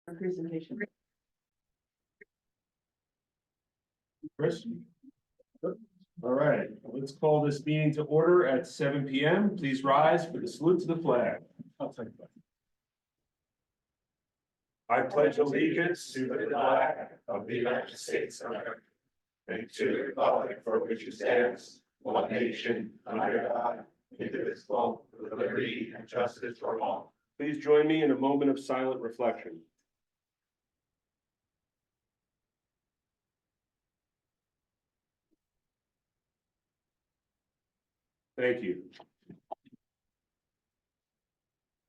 Presentation. Chris? All right, let's call this meeting to order at 7 p.m. Please rise for the salute to the flag. I pledge allegiance to the flag of the United States of America and to the republic for which it stands, one nation, under God, indivisible, with liberty and justice for all. Please join me in a moment of silent reflection. Thank you.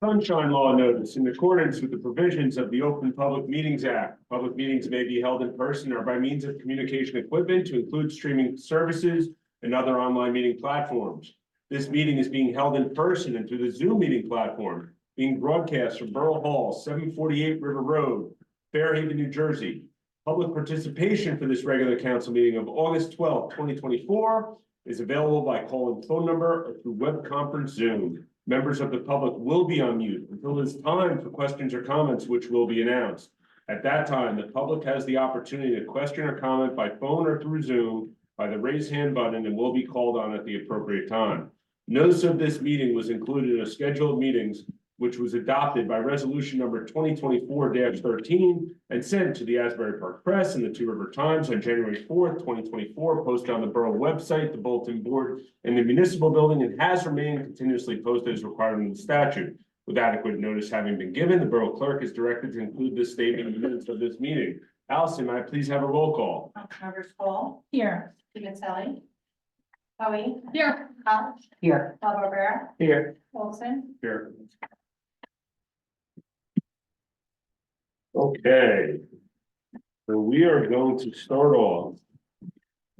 Sunshine Law notice. In accordance with the provisions of the Open Public Meetings Act, public meetings may be held in person or by means of communication equipment to include streaming services and other online meeting platforms. This meeting is being held in person and through the Zoom meeting platform, being broadcast from Borough Hall, 748 River Road, Fairhaven, New Jersey. Public participation for this regular council meeting of August 12, 2024 is available by calling phone number or through web conference Zoom. Members of the public will be on mute until it's time for questions or comments, which will be announced. At that time, the public has the opportunity to question or comment by phone or through Zoom by the raise hand button and will be called on at the appropriate time. Notice of this meeting was included in a schedule of meetings, which was adopted by resolution number 2024-13 and sent to the Asbury Park Press and the Two River Times on January 4th, 2024, posted on the Borough website, the bulletin board, and the municipal building, and has remained continuously posted as required in the statute. With adequate notice having been given, the Borough Clerk is directed to include this statement in the minutes of this meeting. Allison, may I please have a roll call? Councilmembers Paul. Here. Pimentelli. Hoey. Here. Collins. Here. Barbara. Here. Olson. Here. Okay. So we are going to start off.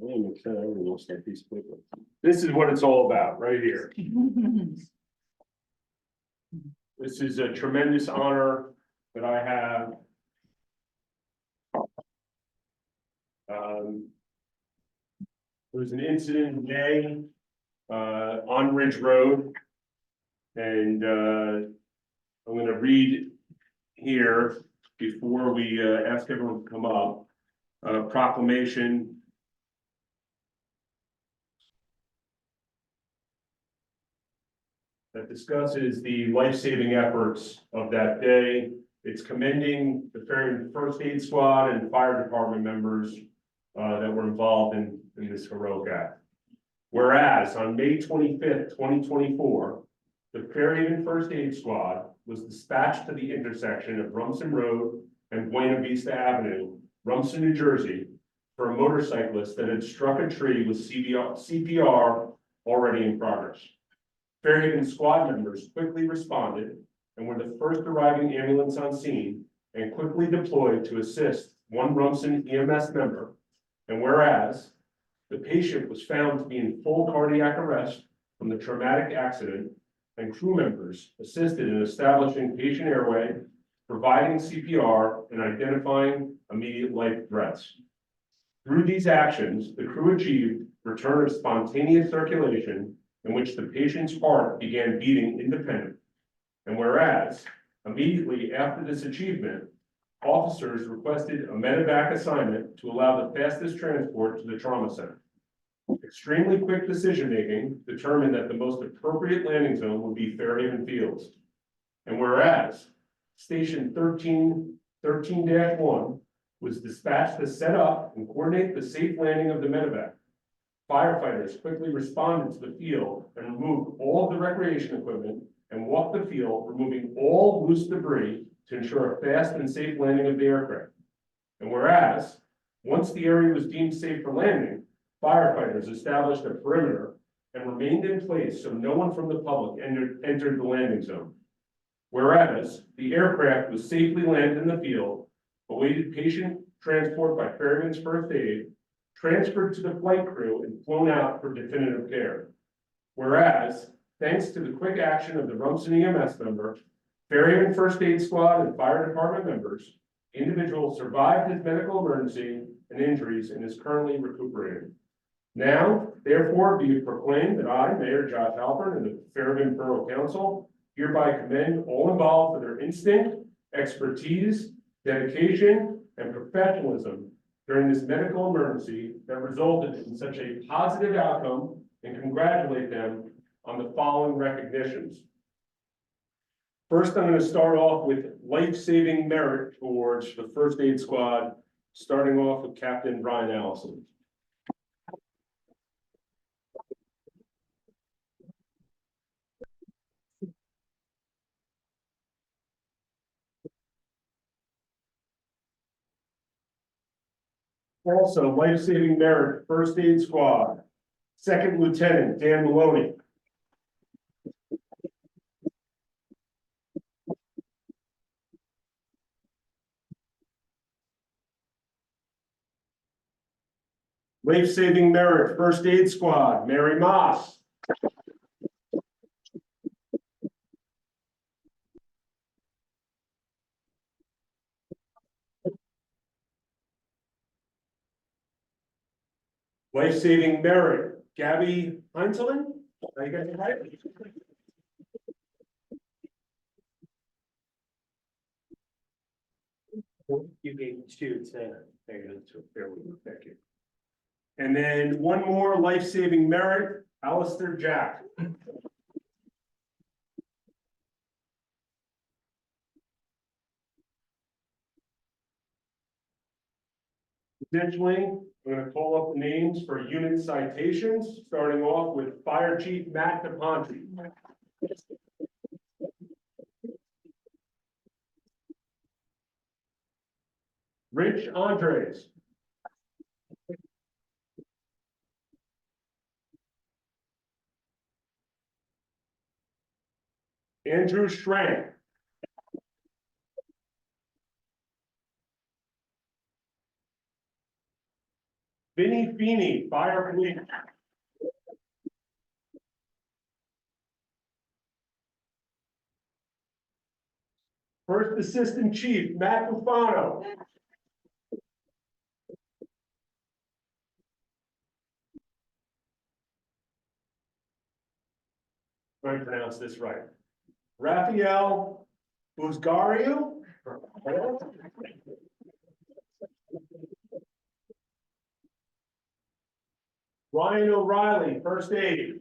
I'm excited, everyone wants that piece of paper. This is what it's all about, right here. This is a tremendous honor that I have. There was an incident today on Ridge Road, and I'm going to read here before we ask everyone to come up. Proclamation that discusses the life-saving efforts of that day. It's commending the Fairhaven First Aid Squad and fire department members that were involved in this heroic act. Whereas on May 25th, 2024, the Fairhaven First Aid Squad was dispatched to the intersection of Rumson Road and Buena Vista Avenue, Rumson, New Jersey, for a motorcyclist that had struck a tree with CPR already in progress. Fairhaven squad members quickly responded and were the first arriving ambulance on scene and quickly deployed to assist one Rumson EMS member. And whereas the patient was found to be in full cardiac arrest from the traumatic accident, and crew members assisted in establishing patient airway, providing CPR, and identifying immediate life threats. Through these actions, the crew achieved return of spontaneous circulation in which the patient's heart began beating independently. And whereas, immediately after this achievement, officers requested a medevac assignment to allow the fastest transport to the trauma center. Extremely quick decision-making determined that the most appropriate landing zone would be Fairhaven Fields. And whereas Station 13-1 was dispatched to set up and coordinate the safe landing of the medevac, firefighters quickly responded to the field and removed all of the recreation equipment and walked the field, removing all loose debris to ensure a fast and safe landing of the aircraft. And whereas, once the area was deemed safe for landing, firefighters established a perimeter and remained in place so no one from the public entered the landing zone. Whereas, the aircraft was safely landed in the field, awaited patient transport by Fairhaven's First Aid, transferred to the flight crew, and flown out for definitive care. Whereas, thanks to the quick action of the Rumson EMS member, Fairhaven First Aid Squad and fire department members, the individual survived his medical emergency and injuries and is currently recuperating. Now, therefore, be it proclaimed that I, Mayor Josh Halpern, and the Fairhaven Borough Council hereby commend all involved for their instinct, expertise, dedication, and professionalism during this medical emergency that resulted in such a positive outcome, and congratulate them on the following recognitions. First, I'm going to start off with life-saving merit awards for the first aid squad, starting off with Captain Brian Allison. Also, life-saving merit, first aid squad, Second Lieutenant Dan Maloney. Life-saving merit, first aid squad, Mary Moss. Life-saving merit, Gabby Heinzelman. Are you guys right? You gave two, so there you Thank you. And then one more life-saving merit, Alistair Jack. Additionally, I'm going to call up the names for unit citations, starting off with Fire Chief Matt DePonte. Rich Andres. Andrew Schrank. Vinnie Feeney, Fire Police. First Assistant Chief, Matt Bufano. If I pronounce this right. Raphael Busgario. Ryan O'Reilly, First Aid.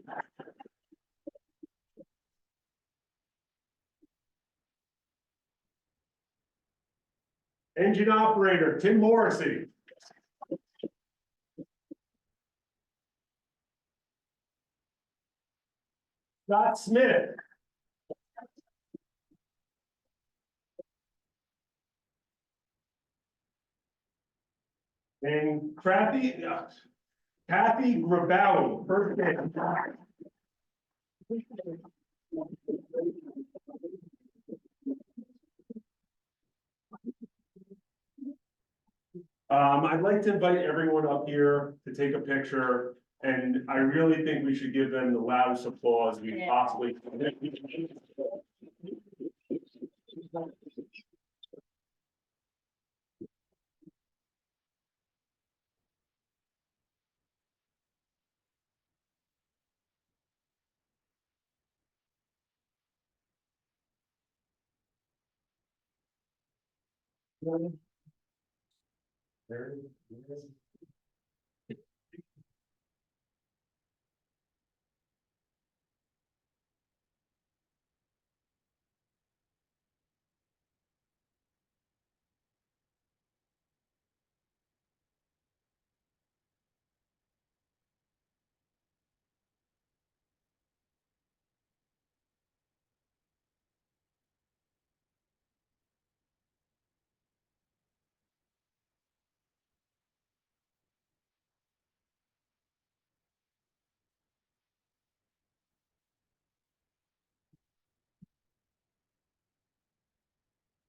Engine Operator, Tim Morrissey. Scott Smith. And Kathy Grabowie, First Aid. I'd like to invite everyone up here to take a picture, and I really think we should give them the loudest applause we possibly can.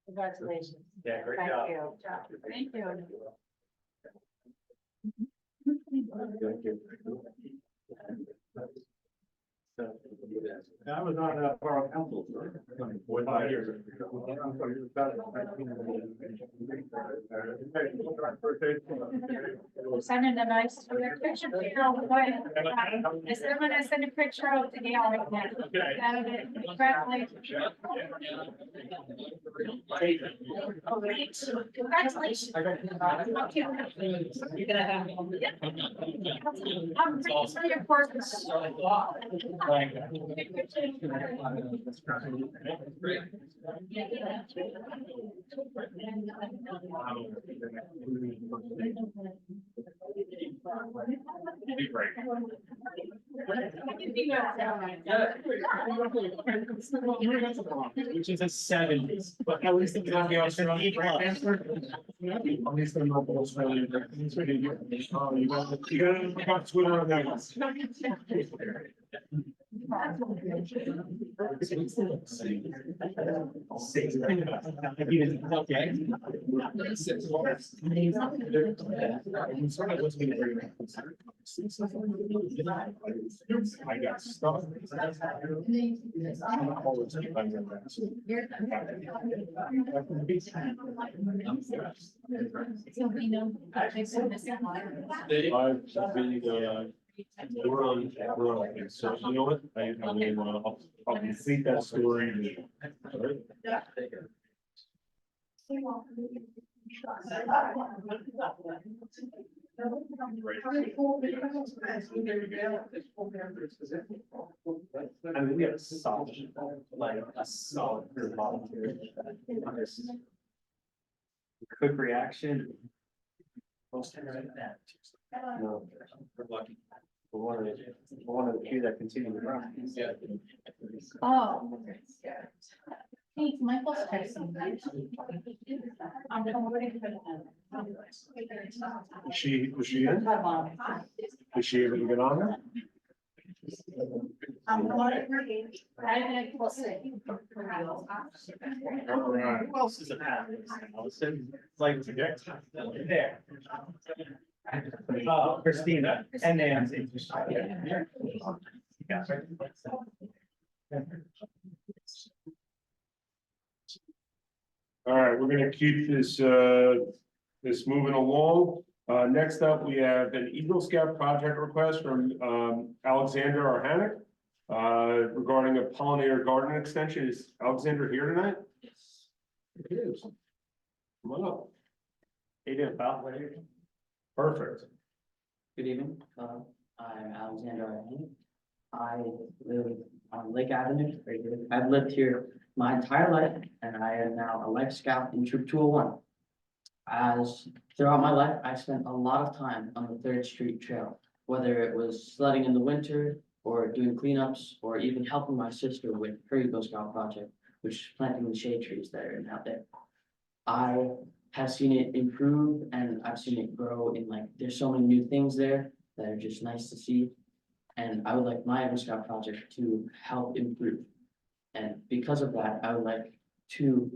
Congratulations. Yeah, great Thank job. you. Thank you. I was on Borough Council for 5 years. Sending a nice picture. I said I'm gonna send a picture of the gal right now. Congratulations. Congratulations. You're gonna have. I'm pretty sure your course is. Which is a 70s, but at least it's gonna be Australian. At least they're not Australian. You gotta look up Twitter on that one. I got stuff. We're on, so you know what, I'll complete that story. I mean, we have a solid, like a solid group of volunteers. Quick reaction. Most of that. No, we're lucky. One of the few that continue to run. Oh. Hey, Michael's texting. I'm waiting for them. Was she in? Was she able to get on there? We'll see. All right. Who else is it happening? Like there. Christina and Nancy. Yeah. All right, we're gonna keep this moving along. Next up, we have an Eagle Scout project request from Alexander Arhanic regarding a pollinator garden extension. Is Alexander here tonight? Yes. It is. Come on up. Hey there, pal. Perfect. Good evening. I'm Alexander Arhanic. I live on Lake Avenue, right here. I've lived here my entire life, and I am now a life scout in Troop 201. As throughout my life, I spent a lot of time on the 3rd Street Trail, whether it was sledding in the winter, or doing cleanups, or even helping my sister with her Eagle Scout project, which is planting the shade trees that are out there. I have seen it improve, and I've seen it grow in, like, there's so many new things there that are just nice to see. And I would like my Eagle Scout project to help improve. And because of that, I would like to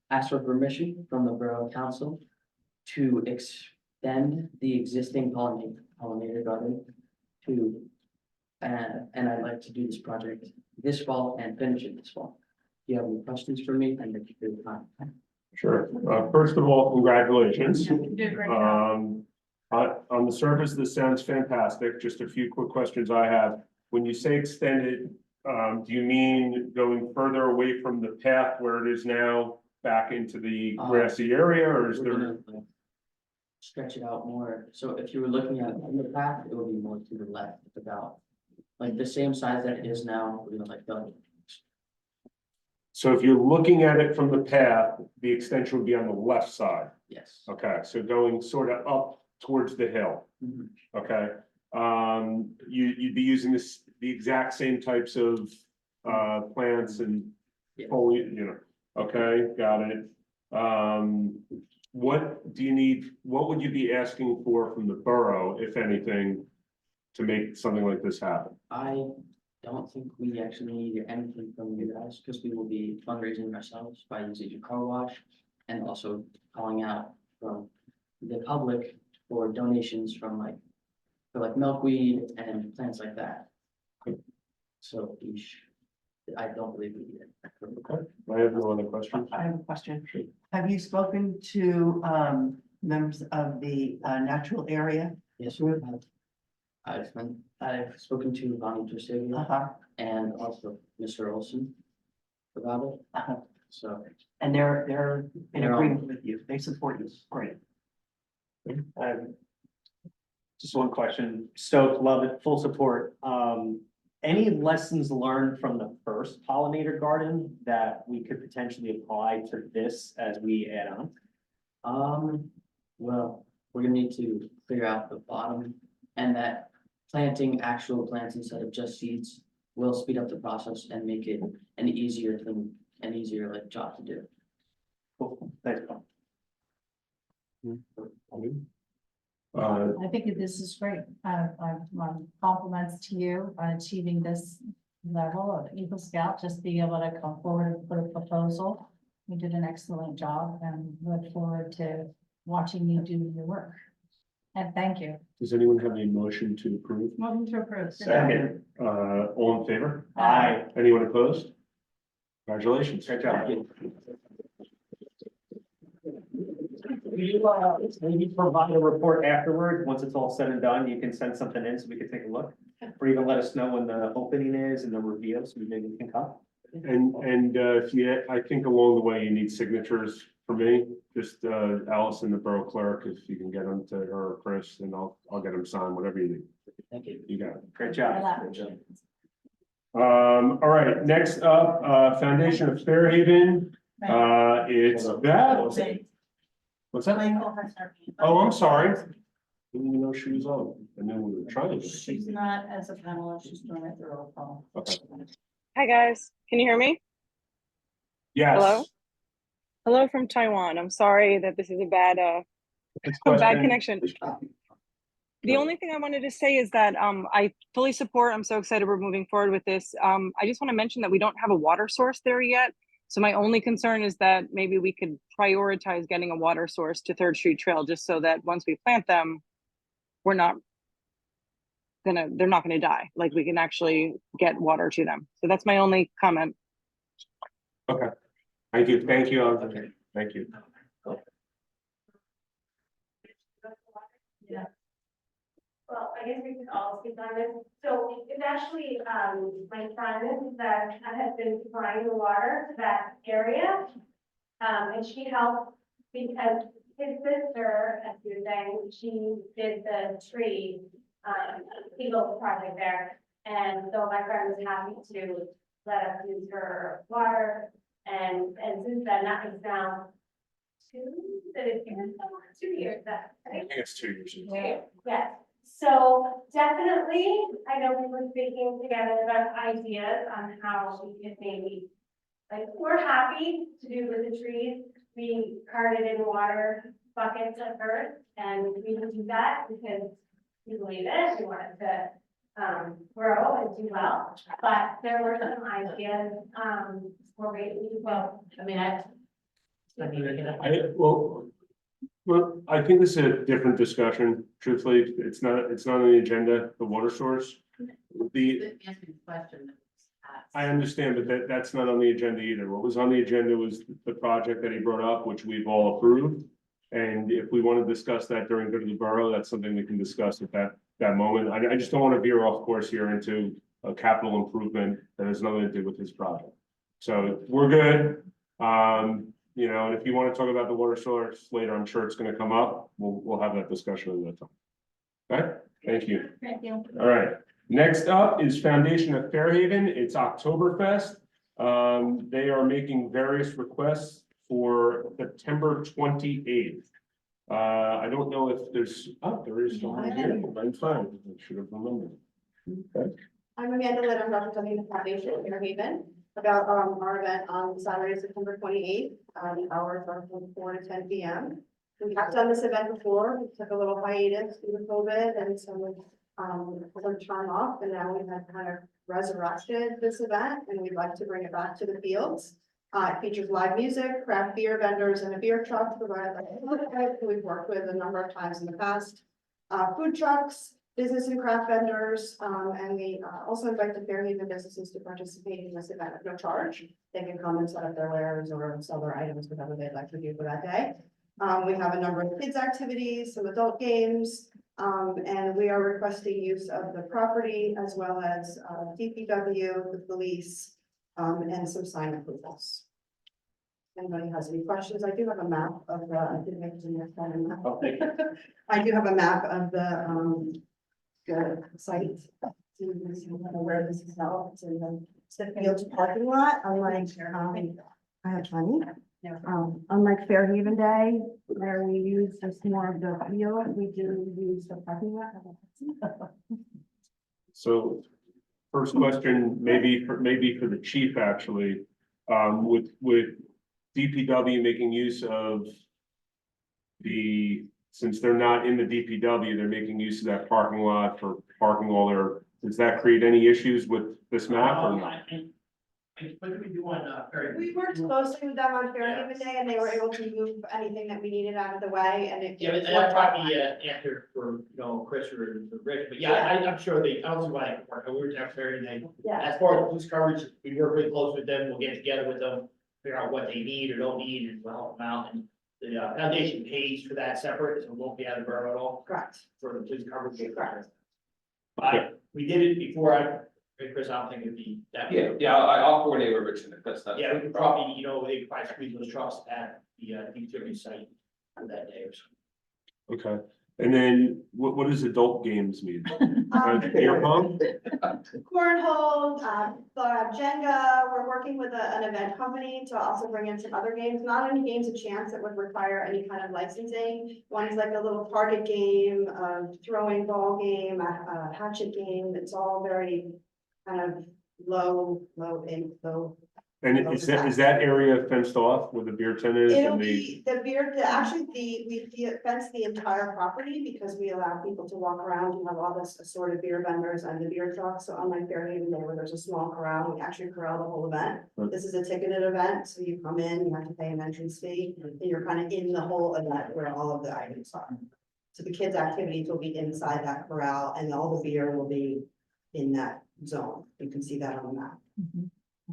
ask for permission from the Borough Council to extend the existing pollinator garden to, and I'd like to do this project this fall and finish it this fall. Do you have any questions for me? And thank you for your time. Sure. First of all, congratulations. You did a great job. On the surface, this sounds fantastic. Just a few quick questions I have. When you say extended, do you mean going further away from the path where it is now back into the grassy area, or is We're there? gonna, like, stretch it out more. So if you were looking at it from the path, it would be more to the left, about like the same size that it is now. We're gonna like double. So if you're looking at it from the path, the extension would be on the left side. Yes. Okay, so going sort of up towards the hill. Mhm. Okay, you'd be using the exact same types of plants and Yeah. foliage, okay, got it. What do you need, what would you be asking for from the borough, if anything, to make something like this happen? I don't think we actually need anything from you guys, because we will be fundraising ourselves by using your car wash and also calling out from the public for donations from for milkweed and plants like that. So I don't believe we need it. Okay, I have no other questions. I have a question. Have you spoken to members of the natural area Yes, group? I've spoken to Bonnie Trisavia Uh-huh, and also Mr. Olson about it, uh-huh. so. And they're in They're all- agreement with you. They support you. Great. Just one question, stoked, love it, full support. Any lessons learned from the first pollinator garden that we could potentially apply to this as we add on? Well, we're gonna need to clear out the bottom and that planting actual plants instead of just seeds will speed up the process and make it an easier thing, an easier like job to do. Cool, thanks, Paul. I think this is great. My compliments to you on achieving this level of Eagle Scout, just being able to come forward and put a proposal. You did an excellent job and look forward to watching you do your work. And thank you. Does anyone have any motion to approve? Motion to approve. Second, all in favor? Aye. Anyone opposed? Congratulations. Great job. Will you, maybe provide a report afterward, once it's all said and done, you can send something in so we can take a look? Or even let us know when the opening is and the reveal, so we maybe can come. And if you, I think along the way you need signatures for me, just Allison, the borough clerk, if you can get them to her or Chris, and I'll get them signed, whatever you need. Thank you. You got it. Great job. All right, next up, Foundation of Fairhaven, it's that. What's that? Oh, I'm sorry. Didn't even know she was on. I knew we were trying to. She's not as a panelist, she's doing it through roll call. Okay. Hi guys, can you hear me? Yes. Hello? Hello from Taiwan. I'm sorry that this is a bad bad connection. The only thing I wanted to say is that I fully support, I'm so excited we're moving forward with this. I just want to mention that we don't have a water source there yet. So my only concern is that maybe we could prioritize getting a water source to Third Street Trail, just so that once we plant them, they're not gonna die. Like we can actually get water to them. So that's my only comment. Okay. Thank you. Thank you. Thank you. Yeah. Well, I guess we could all speak on this. So it's actually, my son that has been supplying the water to that area. And she helped because his sister, as you were saying, she did the tree, Eagle project there. And so my friend was happy to let us use her water. And since then, that is now 2 years, that, I I think. think it's 2 years. Yes, so definitely, I know we were speaking together about ideas on how we could maybe, like, we're happy to do with the trees. We carted in water buckets at first, and we would do that because we believe it, we want it to grow and do well. But there were some ideas, for well, I mean, Well, I think this is a different discussion. Truthfully, it's not on the agenda, the water source. I understand, but that's not on the agenda either. What was on the agenda was the project that he brought up, which we've all approved. And if we want to discuss that during Go to the Borough, that's something we can discuss at that moment. I just don't want to veer off course here into a capital improvement that has nothing to do with this project. So we're good. You know, and if you want to talk about the water source later, I'm sure it's going to come up. We'll have that discussion at that time. Okay, thank you. Thank you. All right, next up is Foundation of Fairhaven. It's Oktoberfest. They are making various requests for September 28th. I don't know if there's, there is someone here. I'm fine. I should have remembered. Okay. I'm Amanda Litt, I'm representing the Foundation of Fairhaven about our event on Saturday, September 28th. The hours are from 4 to 10 p.m. We have done this event before. We took a little hiatus due to COVID and some time off, and now we've had kind of resurrected this event, and we'd like to bring it back to the fields. It features live music, craft beer vendors, and a beer truck provided by who we've worked with a number of times in the past. Food trucks, business and craft vendors, and we also invite the Fairhaven businesses to participate in this event at no charge. They can come and set up their wares or sell their items, whatever they'd like to do for that day. We have a number of kids' activities, some adult games, and we are requesting use of the property as well as DPW, the police, and some sign approvals. Anybody has any questions? I do have a map of the, I did make it in there. Oh, thank you. I do have a map of the site. Where this is held, it's in the Fields parking lot, unlike, I have plenty. Unlike Fairhaven Day, where we use just more of the field, we do use the parking lot. So first question, maybe for the chief, actually, with DPW making use of since they're not in the DPW, they're making use of that parking lot for parking all their, does that create any issues with this map or not? What do we do on, We worked closely with them on Fairhaven Day, and they were able to move anything that we needed out of the way, and it. Yeah, but that probably, answer for, Chris or Rich, but I'm sure I don't see why, we were down there and they, Yeah. as far as police coverage, we work really close with them, we'll get together with them, figure out what they need or don't need, and we'll help them out, and the foundation pays for that separate, so it won't be out of the borough at all, Correct. for the police coverage. Correct. But we did it before, Chris, I don't think it'd be that. I'll coordinate with Richard if that's not. Yeah, we could probably, they could probably squeeze those trucks at the, DPW site for that day or so. Okay, and then what does adult games mean? Beer pong? Cornhole, Jenga, we're working with an event company to also bring in some other games, not any games of chance that would require any kind of licensing. One's like a little target game, throwing ball game, a hatchet game, it's all very kind of low. And is that area fenced off where the beer tent is? It'll And be we fence the entire property because we allow people to walk around. You have all this assorted beer vendors and the beer trucks. So unlike Fairhaven Day where there's a small corral, we actually corral the whole event. Right. This is a ticketed event, so you come in, you have to pay an entrance fee, and you're kind of in the whole event where all of the items are. So the kids' activities will be inside that corral and all the beer will be in that zone. You can see that on the map.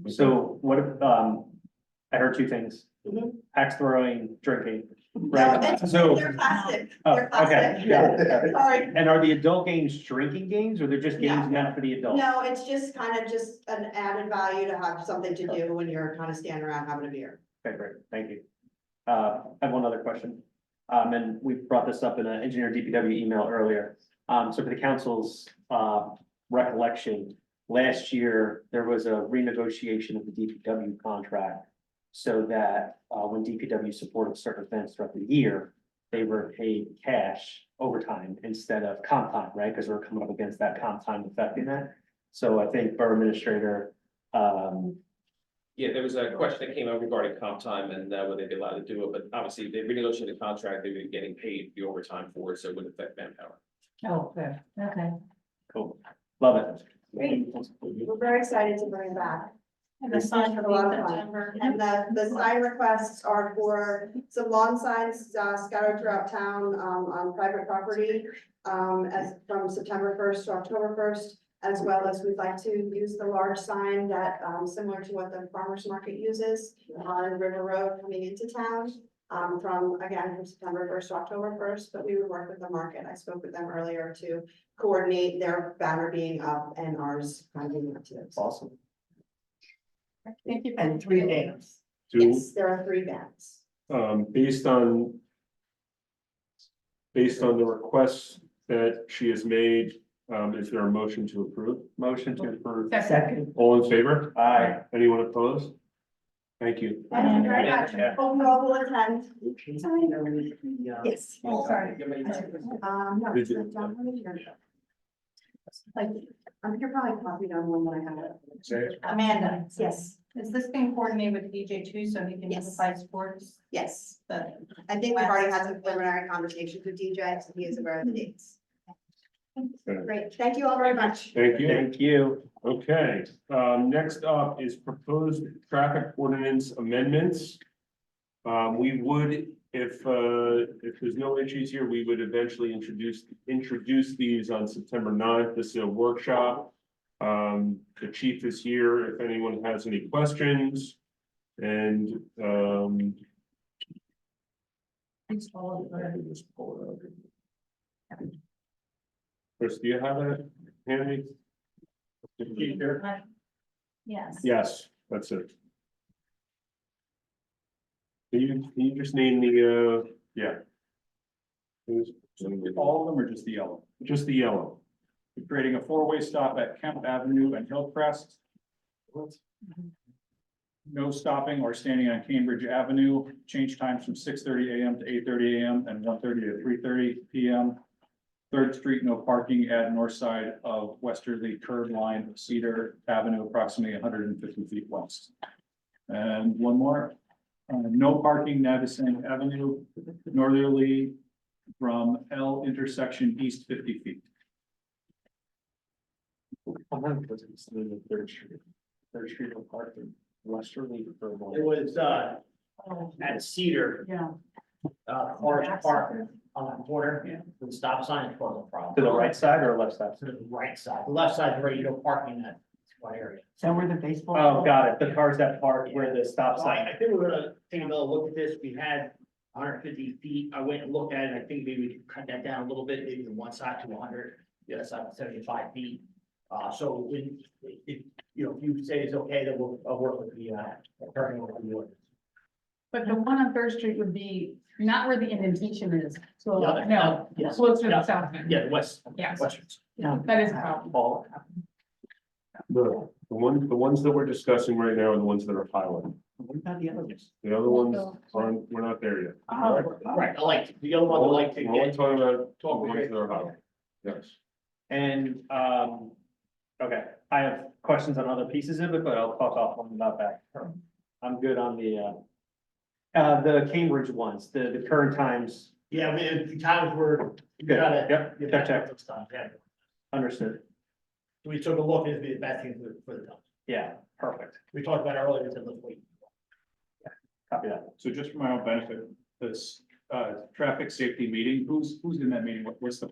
So what, I heard two things, Mhm. axe throwing, drinking. No, Right, so, they're plastic. oh, They're okay, plastic. yeah. Sorry. And are the adult games drinking games or they're just games No. meant for the adults? No, it's just kind of just an added value to have something to do when you're kind of standing around having a beer. Okay, great, thank you. I have one other question. And we brought this up in an engineer DPW email earlier. So for the council's, recollection, last year, there was a renegotiation of the DPW contract. So that, when DPW supported certain events throughout the year, they were paid cash overtime instead of comp time, right? Because we're coming up against that comp time affecting that. So I think Borough Administrator, Yeah, there was a question that came up regarding comp time and whether they'd be allowed to do it, but obviously they renegotiated the contract, they were getting paid the overtime for it, so it wouldn't affect manpower. Oh, good, okay. cool, love it. Great. We're very excited to bring it back. And the sign for for a lot the of fun. September. And the sign requests are for some lawn signs scattered throughout town on private property. As from September 1st to October 1st, as well as we'd like to use the large sign that similar to what the farmers market uses on River Road coming into town. From September 1st to October 1st, but we would work with the market. I spoke with them earlier to coordinate their banner being up and ours kind of being up too. Awesome. Thank you. And 3 days. Yes, there are 3 bands. Based on the requests that she has made, is there a motion to approve? Motion to approve. Second. All in favor? Aye. Anyone opposed? Thank you. Thank you very much. Yeah. Hope you all will attend. Yes. Oh, Sorry. No, Did you- it's not really sure. Like, you're probably copied on one that I have. Say Amanda, Yes, is this being coordinated with DJ too, so he can Yes. notify sports? yes. The I think we've already had some preliminary conversations with DJ, so he is aware of the dates. Great. Thank you all very much. Thank you. Thank you. Okay, next up is proposed traffic ordinance amendments. We would, if there's no issues here, we would eventually introduce these on September 9th. This is a workshop. The chief is here if anyone has any questions. And Please follow the. Just pull it out. Chris, do you have it handy? Yes. Yes, that's it. Can you just name the, yeah. Please. All of them or just the yellow? Just the yellow. We're creating a four-way stop at Kemp Avenue and Hillcrest. No stopping or standing on Cambridge Avenue. Change times from 6:30 AM to 8:30 AM and 1:30 to 3:30 PM. Third Street, no parking at north side of westerly curb line of Cedar Avenue, approximately 150 feet west. And one more, no parking Navison Avenue, northerly from L intersection east 50 feet. Third Street no parking, westerly curb line. It was, at Cedar, Yeah. cars parked on that corner, with the stop sign, it wasn't a problem. To the right side or left side? To the right side, the left side is where you go parking in that one area. So where the baseball. Oh, got it. The cars that park where the stop So sign. I think we're gonna take another look at this, we had 150 feet, I went and looked at it, I think maybe we could cut that down a little bit, maybe the one side to 100, the other side to 75 feet. So when, if, if you say it's okay, then I'll work with the, attorney on the ordinance. But the one on Third Street would be not where the indentation is, so, Yeah, no, yes. closer to Yeah. the south end. Yeah, the west, Yes. western. Yeah. That is a problem. The ones that we're discussing right now are the ones that are highlighted. What about the others? The other ones aren't, we're not there yet. Right, I like, the other one I like to We're only get, talking about the talk ones about. that are highlighted. Yes. And, okay, I have questions on other pieces of it, but I'll talk offline about that. I'm good on the Cambridge ones, the current times, Yeah, I mean, the times were. you Good. gotta- Yep. you Check, gotta check. those times, yeah. understood. So we took a look, it'd be the best thing for the times. Yeah, perfect. We talked about it earlier, we said, let's wait. Copy that. So just for my own benefit, this traffic safety meeting, who's in that meeting? What's the,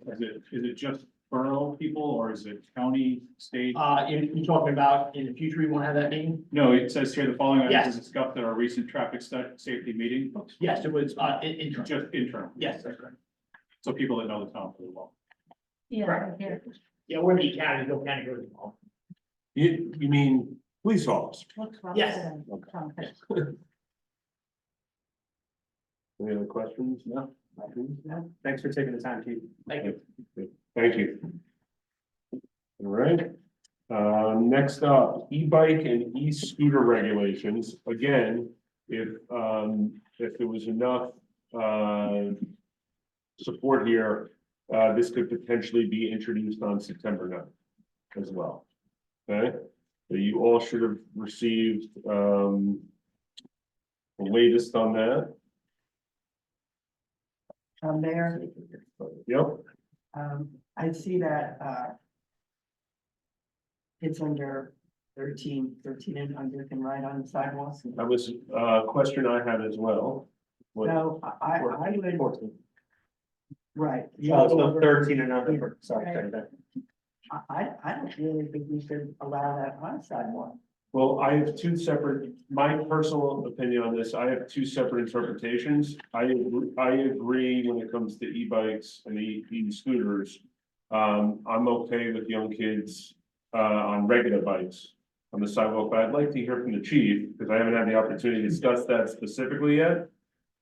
is it just borough people or is it county, state? You're talking about in the future, we wanna have that meeting? No, it says here the following items Yes. was discussed at our recent traffic safety meeting. Yes, it was, in. Just internal. Yes, that's right. So people that know the town pretty well. Yeah, Correct. here. Yeah, we're in the county, no county roads involved. You mean police officers? Looks rough. Yes. Any other questions? No? Thanks for taking the time, Chief. Thank you. Thank you. All right, next up, e-bike and e-scooter regulations. Again, if there was enough, support here, this could potentially be introduced on September 9th as well. Okay, so you all should have received, the latest on that. Mayor, Yep, I see that, it's under 13 and under can ride on the sidewalks. that was a question I had as well. What- So I would, 14. right. Oh, so 13 and under, sorry. I don't really think we should allow that on sidewalk. Well, I have two separate, my personal opinion on this, I have two separate interpretations. I agree when it comes to e-bikes and e-scooters. I'm okay with young kids, on regular bikes on the sidewalk, but I'd like to hear from the chief, because I haven't had the opportunity to discuss that specifically yet.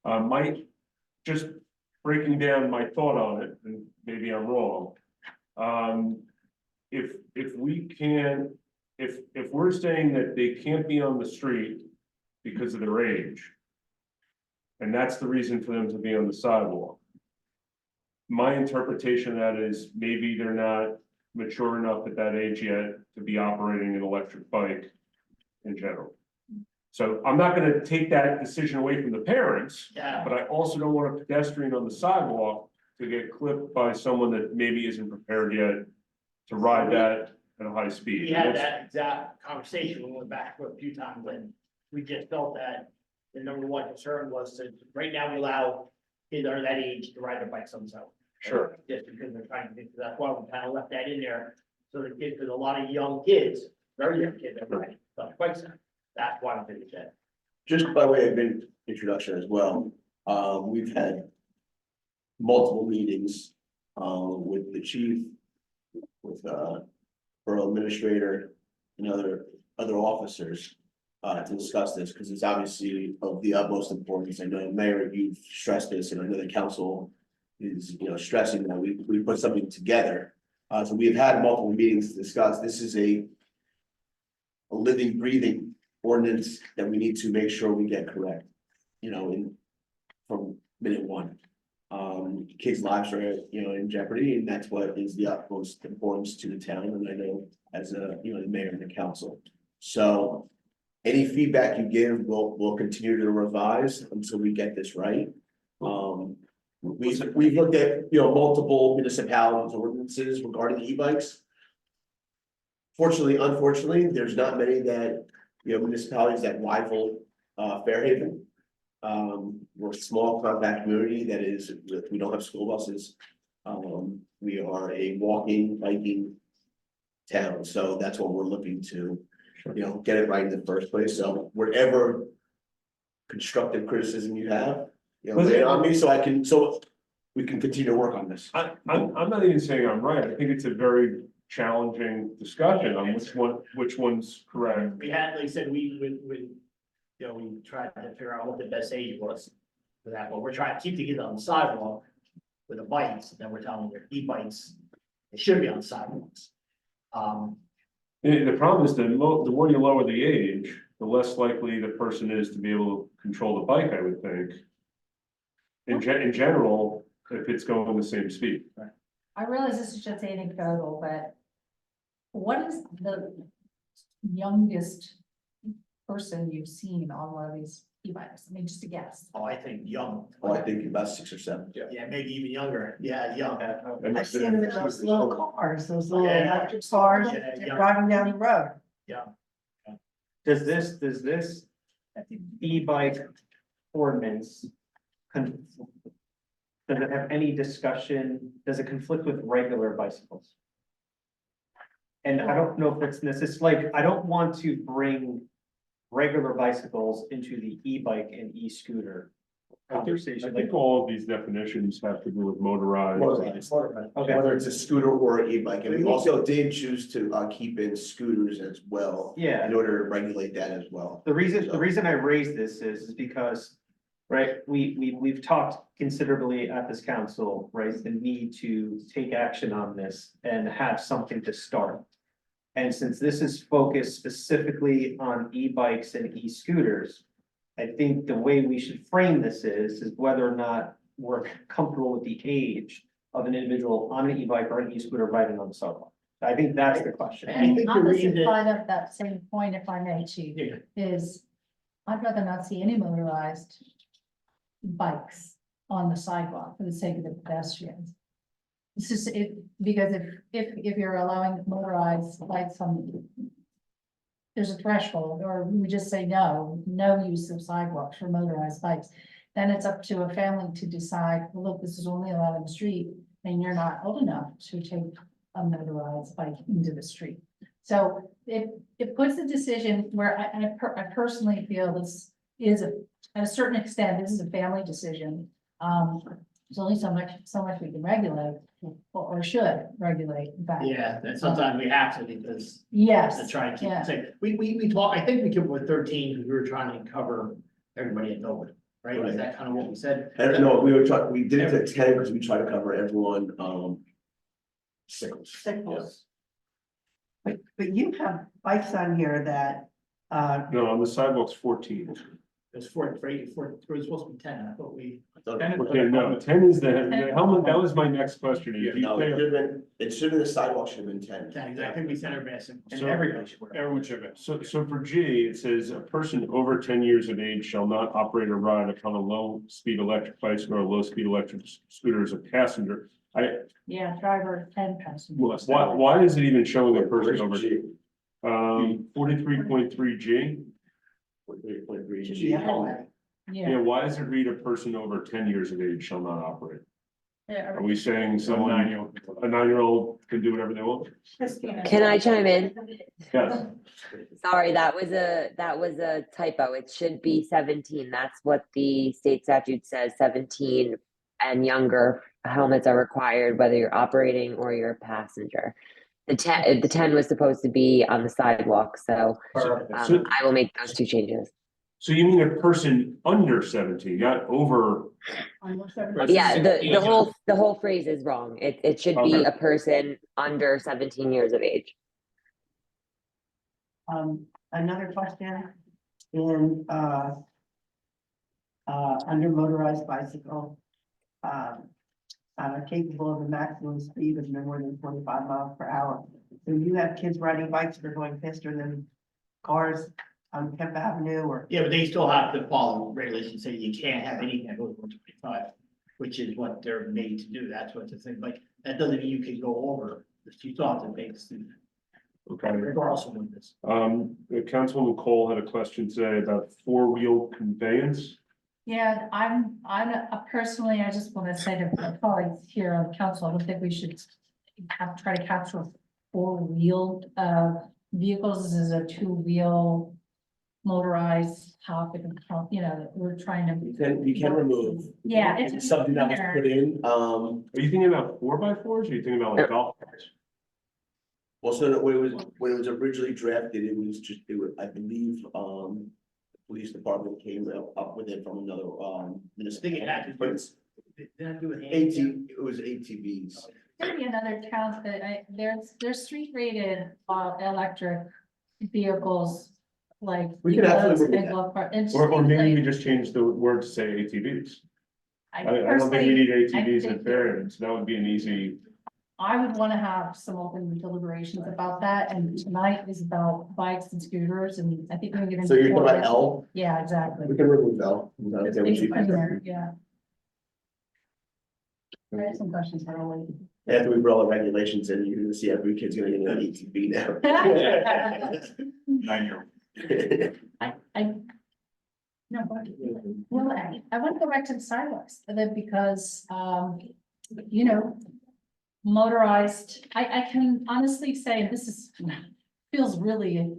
Mike, just breaking down my thought on it, and maybe I'm wrong. If we can, if we're saying that they can't be on the street because of their age, and that's the reason for them to be on the sidewalk, my interpretation of that is maybe they're not mature enough at that age yet to be operating an electric bike in general. So I'm not gonna take that decision away from the parents, Yeah, but I also don't want a pedestrian on the sidewalk to get clipped by someone that maybe isn't prepared yet to ride that at a high speed. we had that exact conversation, we went back for a few times, and we just felt that the number one concern was to, right now, we allow kids under that age to ride their bikes on the sidewalk. Sure. Just because they're trying to think, that's why we kind of left that in there, so the kids, there's a lot of young kids, very young kids that ride bikes, that's why we did that. Just by way of introduction as well, we've had multiple meetings, with the chief, with, borough administrator and other officers, to discuss this, because it's obviously of the utmost importance. I know, Mayor, you've stressed this, and I know the council is, stressing that we put something together. So we've had multiple meetings to discuss. This is a living, breathing ordinance that we need to make sure we get correct, from minute one. Kids' lives are, in jeopardy, and that's what is the utmost importance to the town, and I know as the mayor and the council. So any feedback you give, we'll continue to revise until we get this right. We've looked at, multiple municipalities ordinances regarding e-bikes. Fortunately, unfortunately, there's not many that, municipalities that rival, Fairhaven. We're a small compact community that is, we don't have school buses. We are a walking, biking town, so that's what we're looking to, get it right in the first place. So whatever constructive criticism you have, lay it on me so we can continue to work on this. I'm not even saying I'm right. I think it's a very challenging discussion on which one's correct. We had, like I said, we tried to figure out what the best age was for that, but we're trying to keep the kids on the sidewalk with the bikes, then we're telling them they're e-bikes, they should be on the sidewalks. The problem is that the more you lower the age, the less likely the person is to be able to control the bike, I would think. In general, if it's going the same speed. I realize this is just anecdotal, but what is the youngest person you've seen on one of these e-bikes? I mean, just a guess. Oh, I think young. Oh, I think about 6 or 7. Yeah, maybe even younger, yeah, young. I've seen them in those little cars, those little Yeah. electric cars, Yeah, they're yeah. driving down the road. Does this e-bike ordinance does it have any discussion, does it conflict with regular bicycles? And I don't know if it's necessary, I don't want to bring regular bicycles into the e-bike and e-scooter I conversation. think all of these definitions have to do with motorized. Okay. Whether it's a scooter or an e-bike, and we also did choose to keep in scooters as well. Yeah. In order to regulate that as well. The reason I raise this is because, right, we've talked considerably at this council, right, the need to take action on this and have something to start. And since this is focused specifically on e-bikes and e-scooters, I think the way we should frame this is whether or not we're comfortable with the age of an individual on an e-bike or an e-scooter riding on the sidewalk. I think that's the question. I think the On the reason that- side of that same point, if I may, Chief, Yeah. is I'd rather not see any motorized bikes on the sidewalk for the sake of the pedestrians. It's just because if you're allowing motorized bikes on, there's a threshold, or we just say no use of sidewalks for motorized bikes. Then it's up to a family to decide, well, look, this is only allowed in the street, and you're not old enough to take a motorized bike into the street. So it puts a decision where I personally feel this is at a certain extent, this is a family decision. There's only so much we can regulate or should regulate, in fact. Yeah, and sometimes we have to because Yes. to try and keep yeah. it safe. We talk, I think we came up with 13 because we were trying to cover everybody in Millwood, right? Is that kind of what we said? And no, we did it at 10 because we try to cover everyone, sickles. Sickles. But you have bikes on here that, No, on the sidewalk's 14. It's four, right? It was supposed to be 10. I thought we. Okay, no, 10 is the helmet. That was my next question. If you No, say- it should have been, the sidewalk should have been 10. 10, exactly. I think we sent everybody a simple. And So- everybody should wear it. Everyone should have. So for G, it says a person over 10 years of age shall not operate or ride upon a low-speed electric bicycle or low-speed electric scooter as a passenger. Yeah, driver and passenger. Why is it even showing a person Where's over? G? 43.3 G? 43.3 should G. be everywhere. Yeah, why does it read a person over 10 years of age shall not operate? Yeah, Are we saying someone, a 9-year-old can do whatever they want? Christina. Can I chime in? Yes. Sorry, that was a typo. It should be 17. That's what the state statute says, 17 and younger, helmets are required, whether you're operating or you're a passenger. The 10 was supposed to be on the sidewalk, so So, I will make those two changes. so you mean a person under 17, not over? Yeah, the whole phrase is wrong. It should be Okay. a person under 17 years of age. Another question in, under motorized bicycle, capable of a maximum speed of no more than 25 miles per hour. So you have kids riding bikes that are going faster than cars on Kemp Avenue or? Yeah, but they still have to follow regulations, say you can't have anything that goes over 25, which is what they're made to do. That's what the thing, like, that doesn't mean you can go over. You still have to make the student. Okay. Regardless of what it is. Councilwoman Cole had a question today about four-wheel conveyance. Yeah, I'm personally, I just want to say to my colleagues here on council, I don't think we should try to capture four-wheeled vehicles. This is a two-wheel motorized topic, you know, that we're trying to. You can remove. Yeah, It's something that was put in, Are you thinking about 4x4s, or are you thinking about like golf carts? well, so when it was originally drafted, it was just, I believe, the police department came up with it from another, I municipal. think it had to But do, it's did that do with it was ATVs. Maybe another town that there's street rated electric vehicles like. We could absolutely big remove that. golf cart, and Or maybe like- we just change the word to say ATVs. I don't think personally, we need I ATVs in think- Fairhaven, so that would be an easy. I would want to have some open deliberations about that, and tonight is about bikes and scooters, and I think we can get into. So you're talking about four-wheel. L? Yeah, exactly. We can remove L. It's big in there, yeah. I have some questions for Ollie. After we put all the regulations in, you're gonna see every kid's gonna get an ATV now. 9-year-old. I. No, but, well, I want to go back to the sidewalks, and then because, you know. Motorized, I can honestly say, this is, feels really.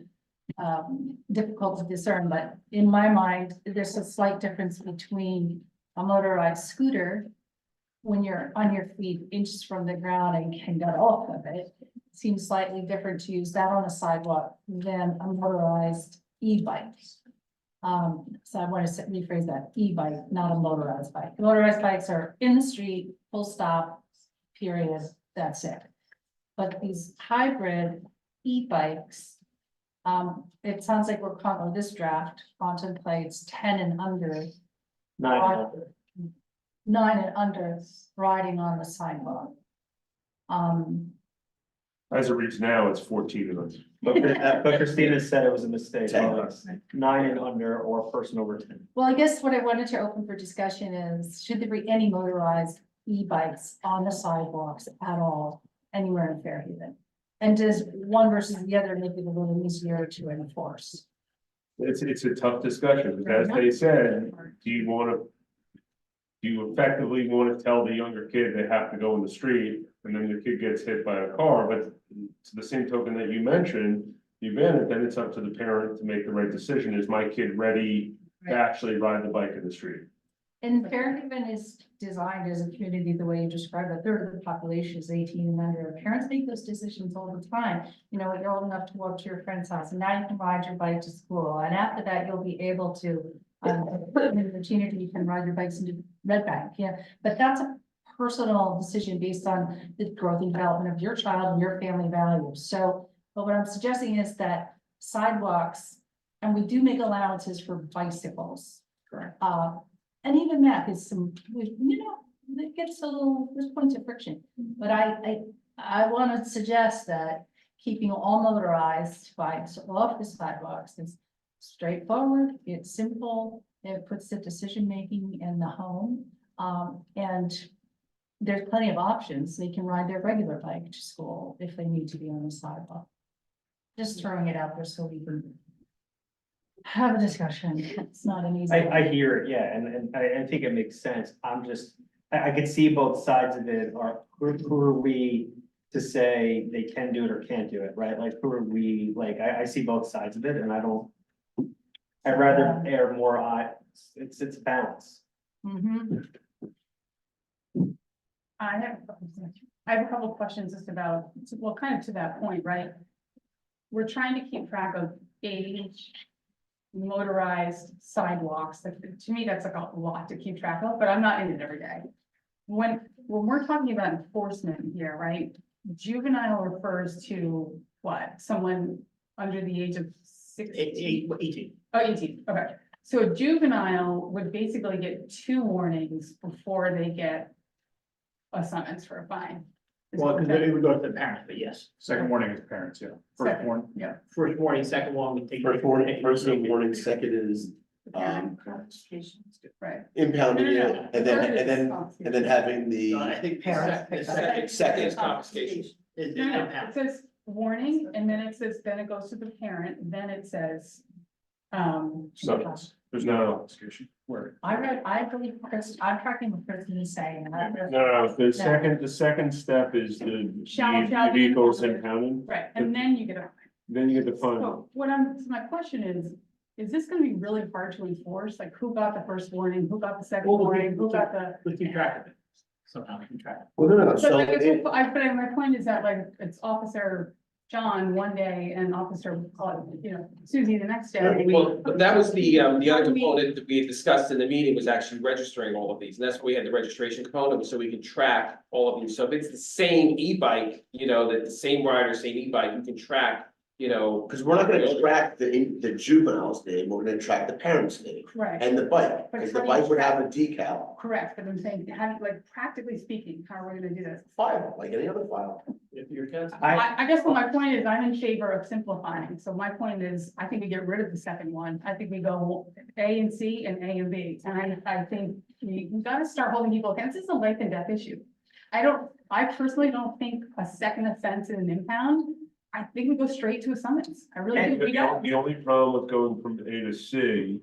Difficult to discern, but in my mind, there's a slight difference between a motorized scooter. When you're on your feet inches from the ground and can get off of it, seems slightly different to use that on a sidewalk than a motorized e-bike. So I want to rephrase that, e-bike, not a motorized bike. Motorized bikes are in the street, full stop, period, that's it. But these hybrid e-bikes, it sounds like this draft contemplates 10 and under. 9. 9 and under riding on the sidewalk. As it reads now, it's 14 of us. But Christina said it was a mistake. 10. It's 9 and under or person over 10. Well, I guess what I wanted to open for discussion is, should there be any motorized e-bikes on the sidewalks at all, anywhere in Fairhaven? And does one versus the other make it a little easier to enforce? It's a tough discussion, because as they said, do you effectively want to tell the younger kid they have to go in the street, and then the kid gets hit by a car? But to the same token that you mentioned, then it's up to the parent to make the right decision. Is my kid ready to actually ride the bike in the street? And Fairhaven is designed as a community the way you described. A third of the population is 18 and under. Parents make those decisions all the time. You know, you're old enough to walk to your friend's house, and now you can ride your bike to school. And after that, you'll be able to, in the teenager, you can ride your bikes into Red Bank. Yeah, but that's a personal decision based on the growth and development of your child and your family values. So, but what I'm suggesting is that sidewalks, and we do make allowances for bicycles. Correct. And even that is it gets a little, there's points of friction, but I want to suggest that keeping all motorized bikes off the sidewalks is straightforward, it's simple, it puts the decision-making in the home. And there's plenty of options, they can ride their regular bike to school if they need to be on the sidewalk. Just throwing it out there so we can have a discussion, it's not an easy. I hear it, yeah, and I think it makes sense. I'm just, I could see both sides of it, or who are we to say they can do it or can't do it, right? Like, who are we, like, I see both sides of it, and I'd rather err more, it's balance. Mhm. I have a couple of questions just about, well, kind of to that point, right? We're trying to keep track of age, motorized sidewalks. Like, to me, that's like a lot to keep track of, but I'm not in it every day. When we're talking about enforcement here, right? Juvenile refers to what? Someone under the age of 16? 18. Oh, 18, okay. So a juvenile would basically get 2 warnings before they get a summons for a fine. Is Well, what because we're it would go to the parents, but yes, Second warning is parents, yeah. First Second. warning. Yeah. first warning, second one, we take. First warning, second is, Right. impounding No, no, it, no. and then having the. I think Parents. the Second. second is confiscation. is No, no, impound. it says warning, and then it says, then it goes to the parent, then it says. Summons. There's no confiscation. Where? I believe Chris, I'm tracking what Kristen is saying. No, the second step is the Shall the be vehicles impounded. impounded, Right, and then you get a. then you get the fine. So so my question is this gonna be really hard to enforce? Like, who got the first warning, who got the second Well, warning, who got the? We keep track of it. Somehow we keep track. Well, no, But so like, it- but my point is that like, it's Officer John one day and Officer, Susie the next day. Well, but that was the other component that we had discussed in the meeting was actually registering all of these, and that's why we had the registration component, so we can track all of them. So if it's the same e-bike, that the same rider, same e-bike, you can track, Because we're not gonna track the juvenile's name, we're gonna track the parent's name Right, and the bike, But because how the do you bike would track- have a decal. correct, but I'm saying, how do, like, practically speaking, how are we gonna do this? File, like any other file. If your kids. I guess what my point is, I'm in favor of simplifying, so my point is, I think we get rid of the second one, I think we go A and C and A and B, and I think we gotta start holding people against, this is a life and death issue. I personally don't think a second offense is an impound, I think we go straight to a summons, I really do, The only problem with going from A to C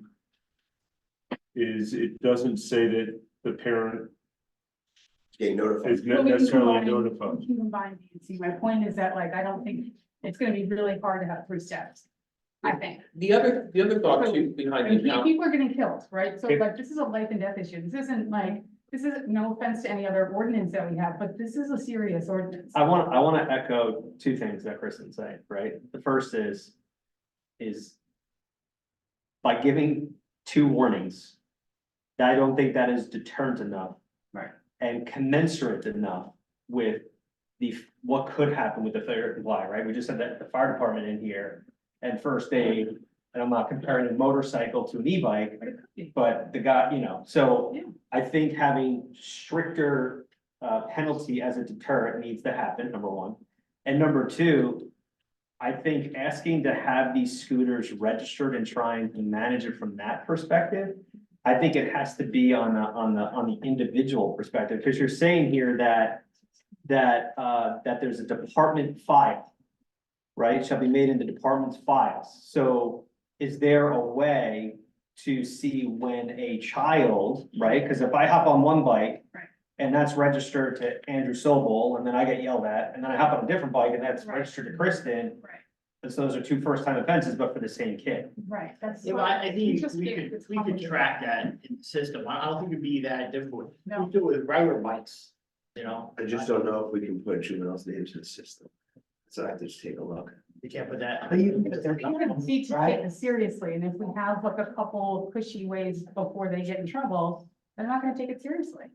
is it doesn't say that the parent Getting notified. is Well, we can necessarily combine- notified. we can combine B and C, my point is that, like, I don't think, it's gonna be really hard to have 3 steps, I think. The other thought too behind the account. People are getting killed, right? So like, this is a life and death issue. This isn't like, this is no offense to any other ordinance that we have, but this is a serious ordinance. I want to echo 2 things that Kristen's saying, right? The first is by giving 2 warnings, I don't think that is deterrent enough. Right. And commensurate enough with what could happen with the failure to comply, right? We just had the fire department in here and first aid, and I'm not comparing a motorcycle to an e-bike, but the guy, so Yeah. I think having stricter penalty as a deterrent needs to happen, number 1. And number 2, I think asking to have these scooters registered and trying to manage it from that perspective, I think it has to be on the individual perspective, because you're saying here that there's a department file, right? Shall be made into department's files. So is there a way to see when a child, right? Because if I hop on one bike Right. and that's registered to Andrew Sobel, and then I get yelled at, and then I hop on a different bike and that's Right. registered to Kristen, Right, and so those are 2 first-time offenses, but for the same kid. right, that's. Yeah, but I think It's just we getting- could, it's we could complicated. track that in the system. I don't think it'd be that difficult. No. We do it with regular bikes, I just don't know if we can put juvenile's names in the system. So I have to just take a look. You can't put that. But you can put their People names, need to right? take this seriously, and if we have like a couple cushy ways before they get in trouble, they're not gonna take it seriously.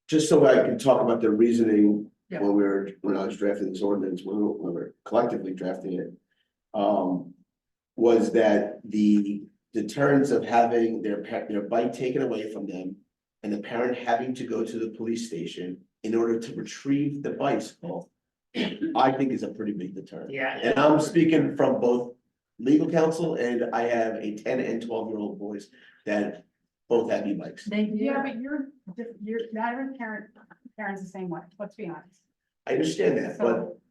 Just so I can talk about the reasoning Yeah. when I was drafting this ordinance, when we were collectively drafting it. Was that the deterrence of having their bike taken away from them. And the parent having to go to the police station in order to retrieve the bicycle. I think is a pretty big deterrent. Yeah. And I'm speaking from both legal counsel and I have a 10 and 12-year-old boys that both have e-bikes. Yeah, but you're, not every parent's the same way, let's be honest. I understand that,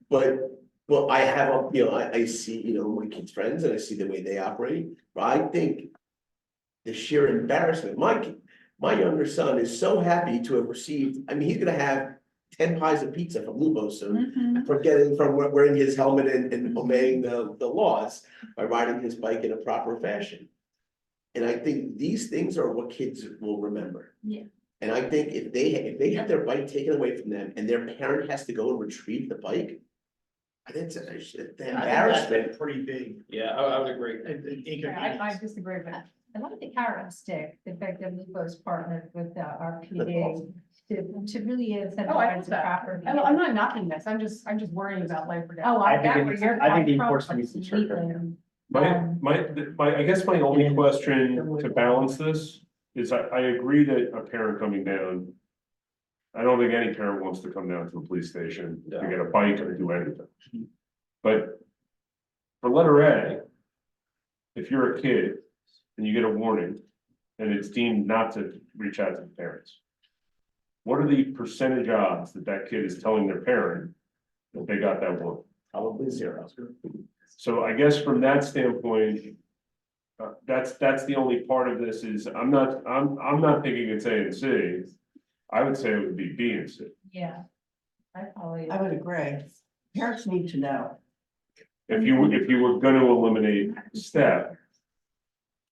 but I have, I see, my kids' friends and I see the way they operate, but I think. The sheer embarrassment, my younger son is so happy to have received, he's gonna have 10 pies of pizza from Lubo soon. From wearing his helmet and obeying the laws by riding his bike in a proper fashion. And I think these things are what kids will remember. Yeah. And I think if they have their bike taken away from them and their parent has to go and retrieve the bike. I think it's an That's embarrassment. a pretty big. Yeah, I would agree. I disagree with that. I like the carrot and stick, the fact that Lupo's partnered with our PD to really Oh, I incentivize love the that. proper. I'm not knocking this, I'm just worrying about life or death. Oh, I think got it where needs- you're I think the coming from enforcement needs to be stricter. completely. I guess my only question to balance this is I agree that a parent coming down. I don't think any parent wants to come down to the police station to get a bike or do anything. But for letter A, if you're a kid and you get a warning and it's deemed not to reach out to the parents. What are the percentage odds that that kid is telling their parent that they got that warning? Probably zero. So I guess from that standpoint. That's the only part of this is, I'm not thinking it's A and C. I would say it would be B and C. Yeah. I would agree. Parents need to know. If you were gonna eliminate step.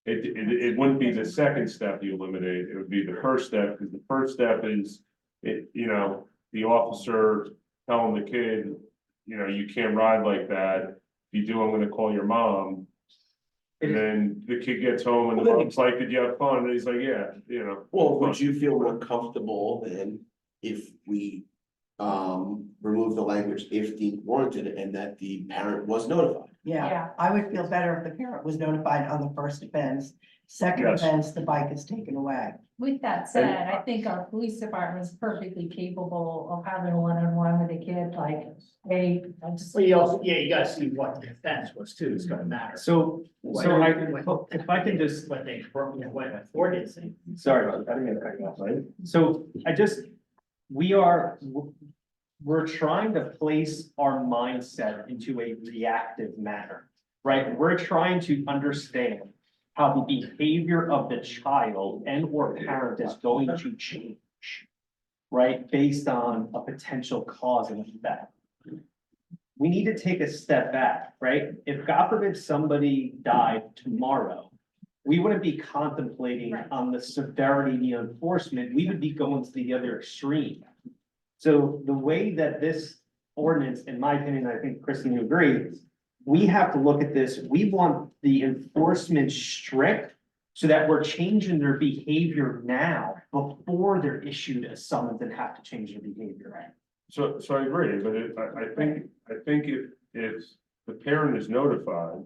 It wouldn't be the second step you eliminate, it would be the first step, because the first step is, the officer telling the kid, you can't ride like that. If you do, I'm gonna call your mom. And then the kid gets home and the mom's like, did you have fun? And he's like, yeah, Well, would you feel more comfortable then if we remove the language if deemed warranted and that the parent was notified? Yeah, I would feel better if the parent was notified on the first offense. Second Yes. offense, the bike is taken away. With that said, I think our police department is perfectly capable of having a one-on-one with a kid, like, hey, I just. Well, you also, you gotta see what the offense was too, it's gonna matter. So if I can just, What they, what Ford is saying. sorry, I didn't mean to cut you off, right? So we're trying to place our mindset into a reactive manner, right? We're trying to understand how the behavior of the child and or parent is going to change, right? Based on a potential cause and effect. We need to take a step back, right? If God forbid somebody died tomorrow, we wouldn't be contemplating on the severity of the enforcement, we would be going to the other extreme. So the way that this ordinance, in my opinion, I think Kristen, you agree, we have to look at this, we want the enforcement strict so that we're changing their behavior now before they're issued a summons and have to change their behavior. So I agree, but I think if the parent is notified.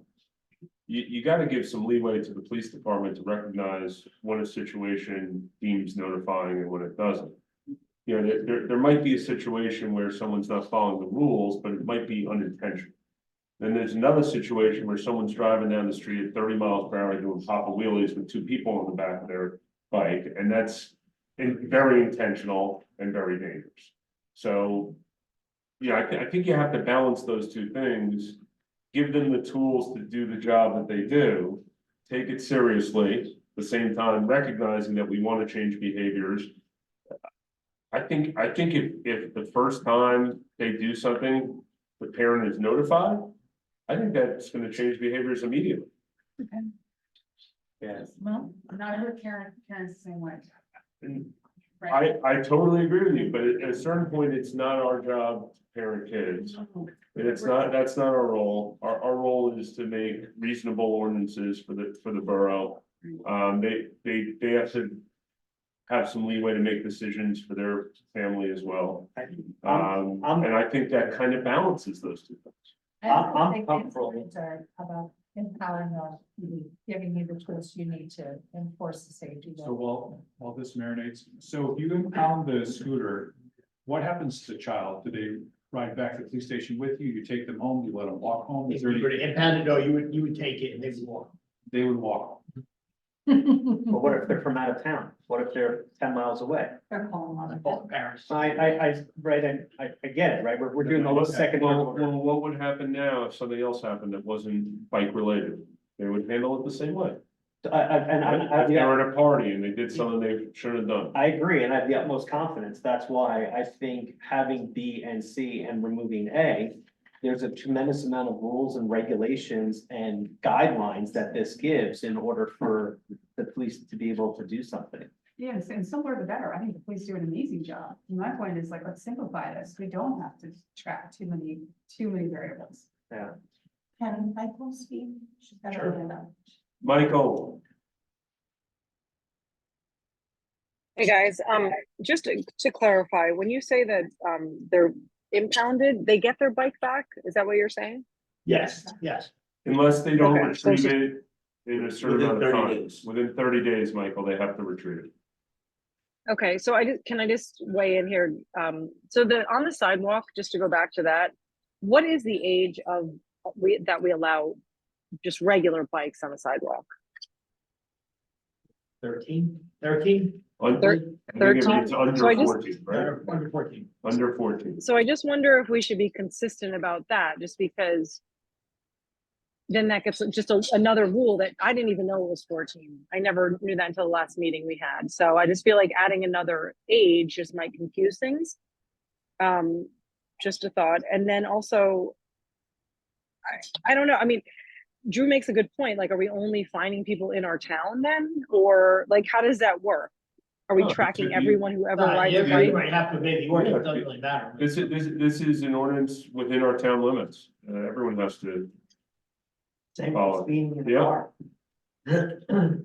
You gotta give some leeway to the police department to recognize when a situation deems notifying and when it doesn't. There might be a situation where someone's not following the rules, but it might be unintentional. Then there's another situation where someone's driving down the street at 30 miles per hour doing papa wheelies with two people on the back of their bike, and that's very intentional and very dangerous. So, I think you have to balance those two things, give them the tools to do the job that they do, take it seriously, at the same time recognizing that we want to change behaviors. I think if the first time they do something, the parent is notified, I think that's gonna change behaviors immediately. Yes. Well, not every parent's the same way. And Right? I totally agree with you, but at a certain point, it's not our job to parent kids. And that's not our role. Our role is to make reasonable ordinances for the borough. They have to have some leeway to make decisions for their family as well. And I think that kind of balances those two things. I'm comfortable. About empowering us, giving you the tools you need to enforce the safety. So while this marinates, so if you impound the scooter, what happens to the child? Do they ride back to the police station with you? You take them home, you let them walk home? Is If there you any? were to impound it, no, you would take it and they would walk. They would walk. But what if they're from out of town? What if they're 10 miles away? They're calling on it. Both parents. I get it, right? We're doing all those second. Well, what would happen now if something else happened that wasn't bike related? They would handle it the same way. If they were at a party and they did something they shouldn't have done. I agree, and I have the utmost confidence. That's why I think having B and C and removing A, there's a tremendous amount of rules and regulations and guidelines that this gives in order for the police to be able to do something. Yeah, and simpler the better. I think the police do an amazing job. My point is like, let's simplify this. We don't have to track too many variables. Yeah. Can Michael speak? She's got her hand up. Michael, Hey, guys, just to clarify, when you say that, they're impounded, they get their bike back? Is that what you're saying? Yes, yes. unless they don't Okay, so retrieve it's it in a certain Within amount of 30 time, days. within 30 days, Michael, they have to retrieve it. Okay, so can I just weigh in here? So on the sidewalk, just to go back to that, what is the age of, that we allow just regular bikes on the sidewalk? 13? I think it's 13? under So I just- 14, right? Under 14. Under 14. So I just wonder if we should be consistent about that, just because then that gets just another rule that I didn't even know it was 14. I never knew that until the last meeting we had. So I just feel like adding another age just might confuse things. Just a thought. And then also, I don't know. I mean, Drew makes a good point. Like, are we only finding people in our town then? Or like, how does that work? Are we Oh, tracking you- everyone who ever rides You a bike? might have to obey the ordinance, it doesn't really matter. This is an ordinance within our town limits. Everyone has to Same follow. speeding in the Yeah. car.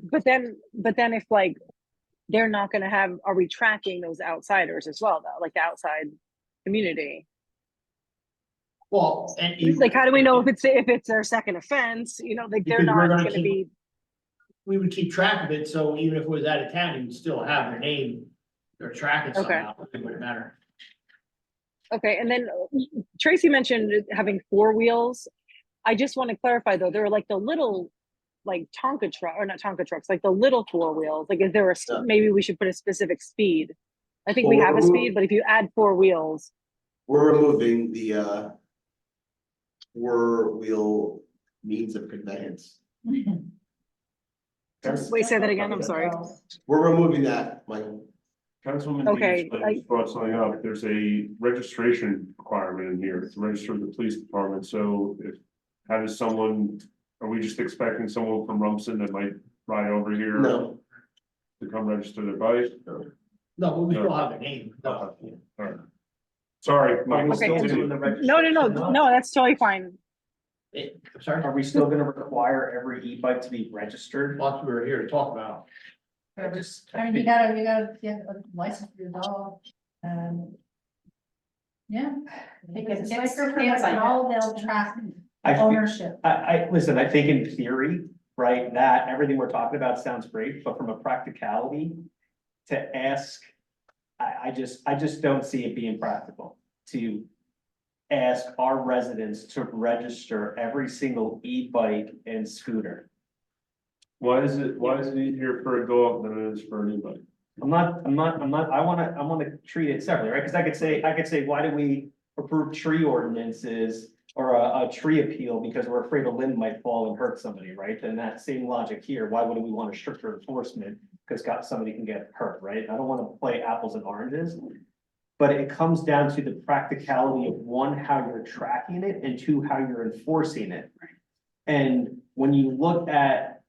But then if like, they're not gonna have, are we tracking those outsiders as well though? Like the outside community? Well, and you. Like, how do we know if it's their second offense? You know, like they're Because we're not gonna gonna keep- be, We would keep track of it, so even if it was out of town, you would still have their name, or track it Okay. somehow, it wouldn't matter. okay, and then Tracy mentioned having 4 wheels. I just want to clarify though, there are like the little, like Tonka truck, or not Tonka trucks, like the little 4 wheels, like is there a, maybe we should put a specific speed? I think we Well, have a we're speed, but if you add 4 wheels, We're removing the four-wheel means of conveyance. wait, say that again, I'm sorry. We're removing that, Michael. Councilman Okay, Dean brought something up. There's a registration requirement in here to register with the police department. So how does someone, are we just expecting someone from Rumson that might ride over here? No. To come register their bike? No, but we still have their name. All right. Sorry, Michael. Okay. continue. No, that's totally fine. I'm sorry, Are we still gonna require every e-bike to be registered? lots we were here to talk about. I mean, you gotta get a license for your dog, yeah. Because it's like all they'll track I feel- ownership. Listen, I think in theory, right, that everything we're talking about sounds great, but from a practicality to ask, I just don't see it being practical to ask our residents to register every single e-bike and scooter. Why is it easier for a dog than it is for an e-bike? I wanna treat it separately, right? Cause I could say, why do we approve tree ordinances or a tree appeal because we're afraid a limb might fall and hurt somebody, right? Then that same logic here, why wouldn't we want a stricter enforcement? Cause somebody can get hurt, right? I don't wanna play apples and oranges. But it comes down to the practicality of 1, how you're tracking it, and 2, how you're enforcing it. And when you look at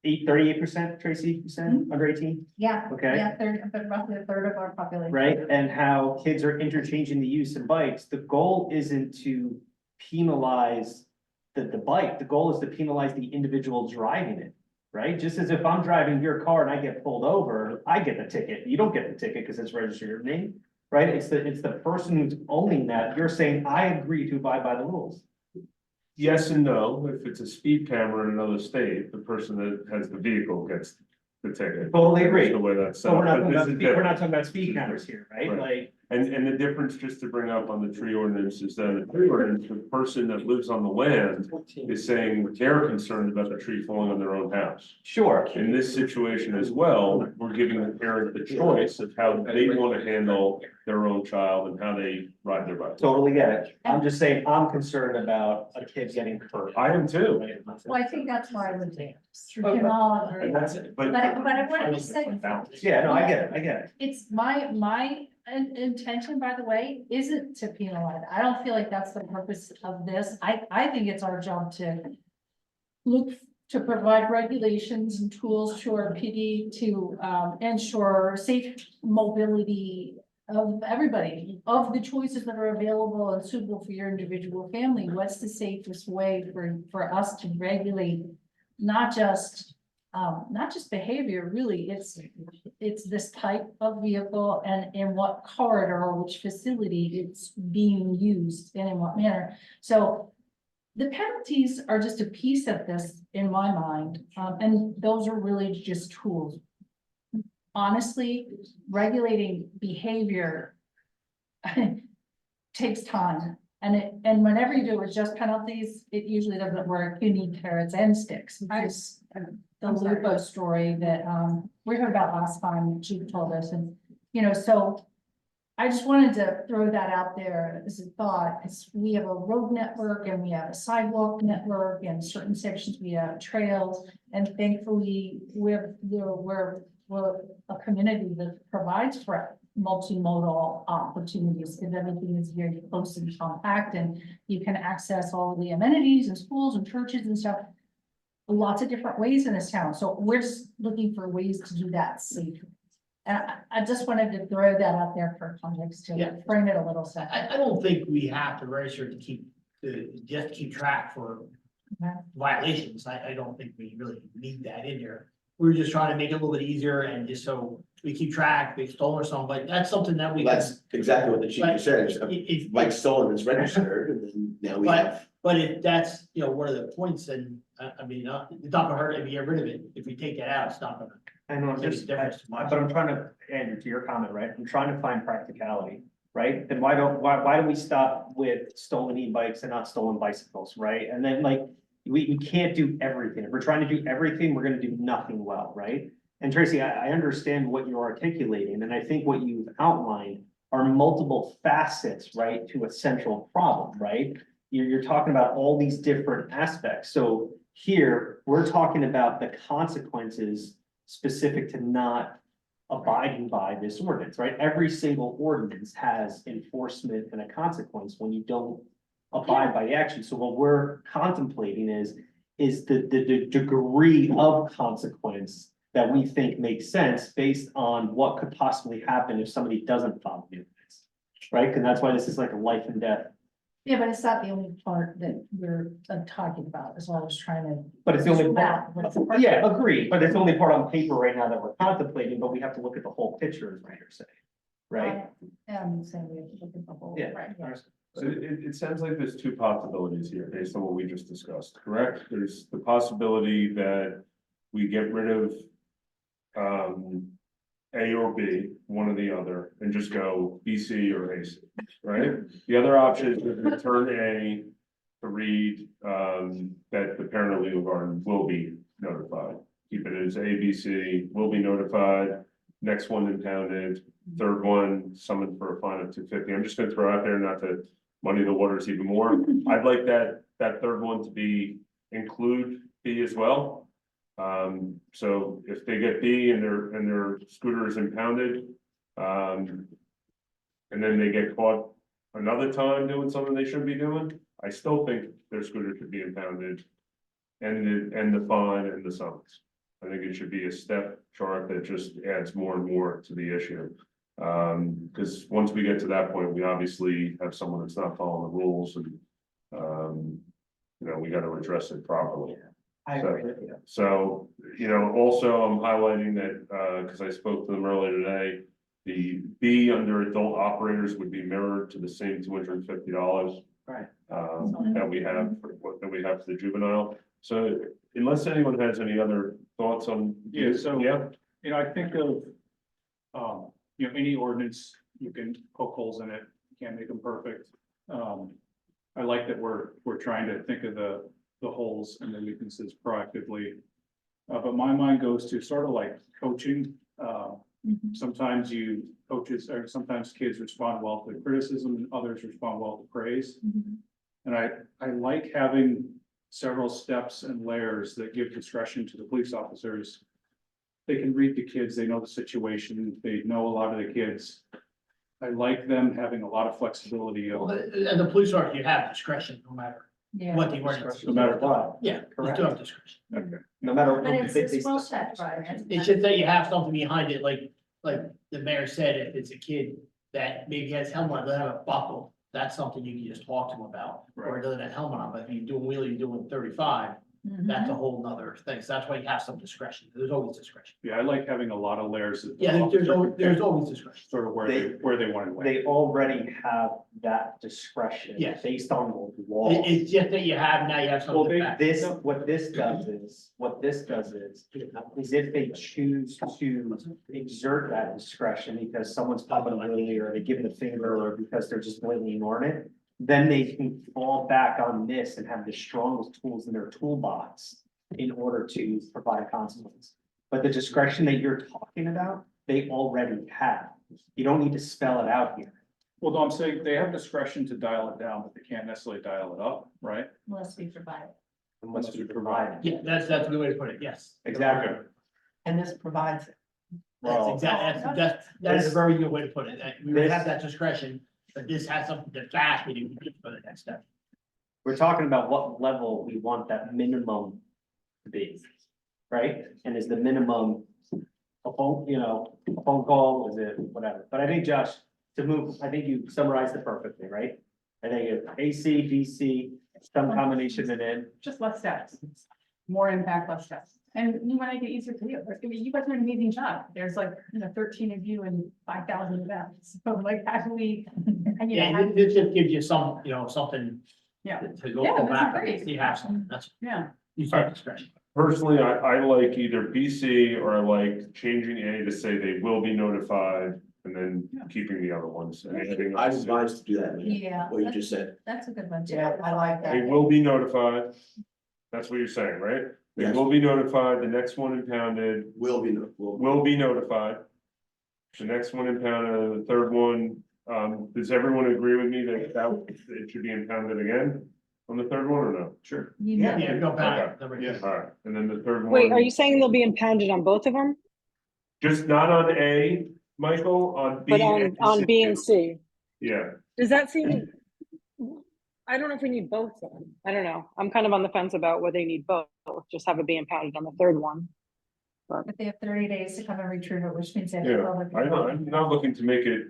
38%, Tracy, you said, under 18, Yeah. Okay. Yeah, but roughly a third of our population. right? And how kids are interchanging the use of bikes. The goal isn't to penalize the bike. The goal is to penalize the individual driving it, right? Just as if I'm driving your car and I get pulled over, I get the ticket. You don't get the ticket because it's registered your name, right? It's the person who's owning that. You're saying, I agree to abide by the rules. Yes and no. If it's a speed camera in another state, the person that has the vehicle gets the ticket. Totally agree. That's the way that's set So up. we're not But talking this about is speed, we're not different. talking about speed cameras here, right? Right. Like, And the difference, just to bring up on the tree ordinance, is that the tree ordinance, the person that lives on the land is saying they're concerned about the tree falling on their own house. sure. In this situation as well, we're giving the parent the choice of how they want to handle their own child and how they ride their bike. Totally get it. I'm just saying, I'm concerned about a kid getting hurt. I am too. Well, I think that's why I would say. We can all agree. And that's it. But I want to say, Yeah, no, I get it. it's my intention, by the way, isn't to penalize. I don't feel like that's the purpose of this. I think it's our job to look to provide regulations and tools to our PD to ensure safe mobility of everybody, of the choices that are available and suitable for your individual family. What's the safest way for us to regulate not just behavior, really, it's this type of vehicle and in what corridor, or which facility it's being used and in what manner. So the penalties are just a piece of this in my mind, and those are really just tools. Honestly, regulating behavior takes time. And whenever you do it with just penalties, it usually doesn't work. You need carrots and sticks. The Lupo story that we heard about last time, Chief told us, and so I just wanted to throw that out there as a thought, because we have a road network and we have a sidewalk network, and certain sections we have trails, and thankfully we're a community that provides for multimodal opportunities, because everything is very close and compact, and you can access all of the amenities and schools and churches and stuff lots of different ways in this town. So we're just looking for ways to do that safely. And I just wanted to throw that out there for context Yeah. to frame it a little. I don't think we have to register to just keep track for Okay. violations. I don't think we really need that in there. We're just trying to make it a little bit easier and just so we keep track, if it's stolen or something, but that's something that we. That's exactly what the chief just said, If, like stolen is registered, and then now we have. but if that's, one of the points, then, I mean, it's not gonna hurt if you get rid of it. If we take that out, it's not gonna. I know, make a difference too much. but I'm trying to, Andrew, to your comment, right? I'm trying to find practicality, right? Then why do we stop with stolen e-bikes and not stolen bicycles, right? And then like, we can't do everything. If we're trying to do everything, we're gonna do nothing well, right? And Tracy, I understand what you're articulating, and I think what you've outlined are multiple facets, right, to a central problem, right? You're talking about all these different aspects. So here, we're talking about the consequences specific to not abiding by this ordinance, right? Every single ordinance has enforcement and a consequence when you don't abide by the action. So what we're contemplating is the degree of consequence that we think makes sense based on what could possibly happen if somebody doesn't follow the ordinance, right? Because that's why this is like a life and death. Yeah, but it's not the only part that we're talking about, is what I was trying to. But it's the only zoom part. out. What's the part- Yeah, agreed, but it's the only part on paper right now that we're contemplating, but we have to look at the whole picture, as you're saying, right? Saying we have to look at the whole. Yeah. Right. So it sounds like there's two possibilities here based on what we just discussed, correct? There's the possibility that we get rid of A or B, one or the other, and just go BC or AC, right? The other option is to return A to read that the parent or legal guardian will be notified. Keep it as ABC, will be notified, next one impounded, third one summoned for a fine of $250. I'm just gonna throw out there, not to muddy the waters even more. I'd like that third one to be include B as well. So if they get B and their scooter is impounded, and then they get caught another time doing something they shouldn't be doing, I still think their scooter should be impounded. And the fine and the summons. I think it should be a step chart that just adds more and more to the issue. Because once we get to that point, we obviously have someone that's not following the rules and, we got to address it properly. I agree with you. So, also I'm highlighting that, because I spoke to them earlier today, the B under adult operators would be mirrored to the same $250. Right. That we have for the juvenile. So unless anyone has any other thoughts on. Yeah, so- Yeah, I think of, any ordinance, you can poke holes in it, you can't make them perfect. I like that we're trying to think of the holes and the weaknesses proactively. But my mind goes to sort of like coaching. Sometimes sometimes kids respond well to criticism and others respond well to praise. And I like having several steps and layers that give discretion to the police officers. They can read the kids, they know the situation, they know a lot of the kids. I like them having a lot of flexibility Well, of, and the police officer, you have discretion no matter Yeah. what the ordinance. No matter what. Yeah, you Correct. still have discretion. Okay. No matter. But how it's, big they it's well start. said, Brian. It should say you have something behind it, like the mayor said, if it's a kid that maybe has helmet, on, doesn't have a buckle, that's something you can just talk to them about. Or it doesn't have helmet on, but if you're doing wheelie, you're doing 35, that's a whole nother thing. So that's why you have some discretion. There's always discretion. Yeah, I like having a lot of layers. that the Yeah, there's officer can there's pick always discretion. Sort of where they want to land. They already have that discretion. Yes. Based on the law. It's just that you have, now you have Well, something back. what this does is if they choose to exert that discretion because someone's popping early or they give it a finger or because they're just blatantly ignoring it, then they can fall back on this and have the strongest tools in their toolbox in order to provide consequence. But the discretion that you're talking about, they already have. You don't need to spell it out here. Well, no, I'm saying they have discretion to dial it down, but they can't necessarily dial it up, right? Unless we provide. Unless you provide it. Yeah, that's a good way to put it, yes. Exactly. And this provides it. That's Well, exactly, that is a very good way to put it. That we would have that discretion, but this has something to fast me to for the next step. We're talking about what level we want that minimum to be, right? And is the minimum a phone, a phone call, is it whatever? But I think Josh, to move, I think you summarized it perfectly, right? I think it's AC, DC, some combination of it in. Just less steps, more impact, less steps. And you want to make it easier for you. I mean, you guys do an amazing job. There's like, 13 of you and 5,000 events. So like, how do we, Yeah, this just gives you some, something Yeah, to go Yeah, go this is back, great. and you have something, that's, yeah. you have discretion. Personally, I like either BC or I like changing A to say they will be notified and then keeping the other ones. And adding I on was to- advised to do that, man, Yeah. what you just said. That's a good one too. Yeah, I like They that. will be notified. That's what you're saying, right? They Yes. will be notified. The next one impounded Will be, will be notified. The next one impounded, the third one, does everyone agree with me that it should be impounded again on the third one or no? Sure. Yeah, go back. All right, and then the third one. Wait, are you saying they'll be impounded on both of them? Just not on A, Michael, on B. But and on B and C? Yeah, Does that seem? I don't know if we need both then. I don't know. I'm kind of on the fence about whether you need both, just have it be impounded on the third one. But they have 30 days to come and retrieve it, which means they have. yeah, to I'm not looking to make it,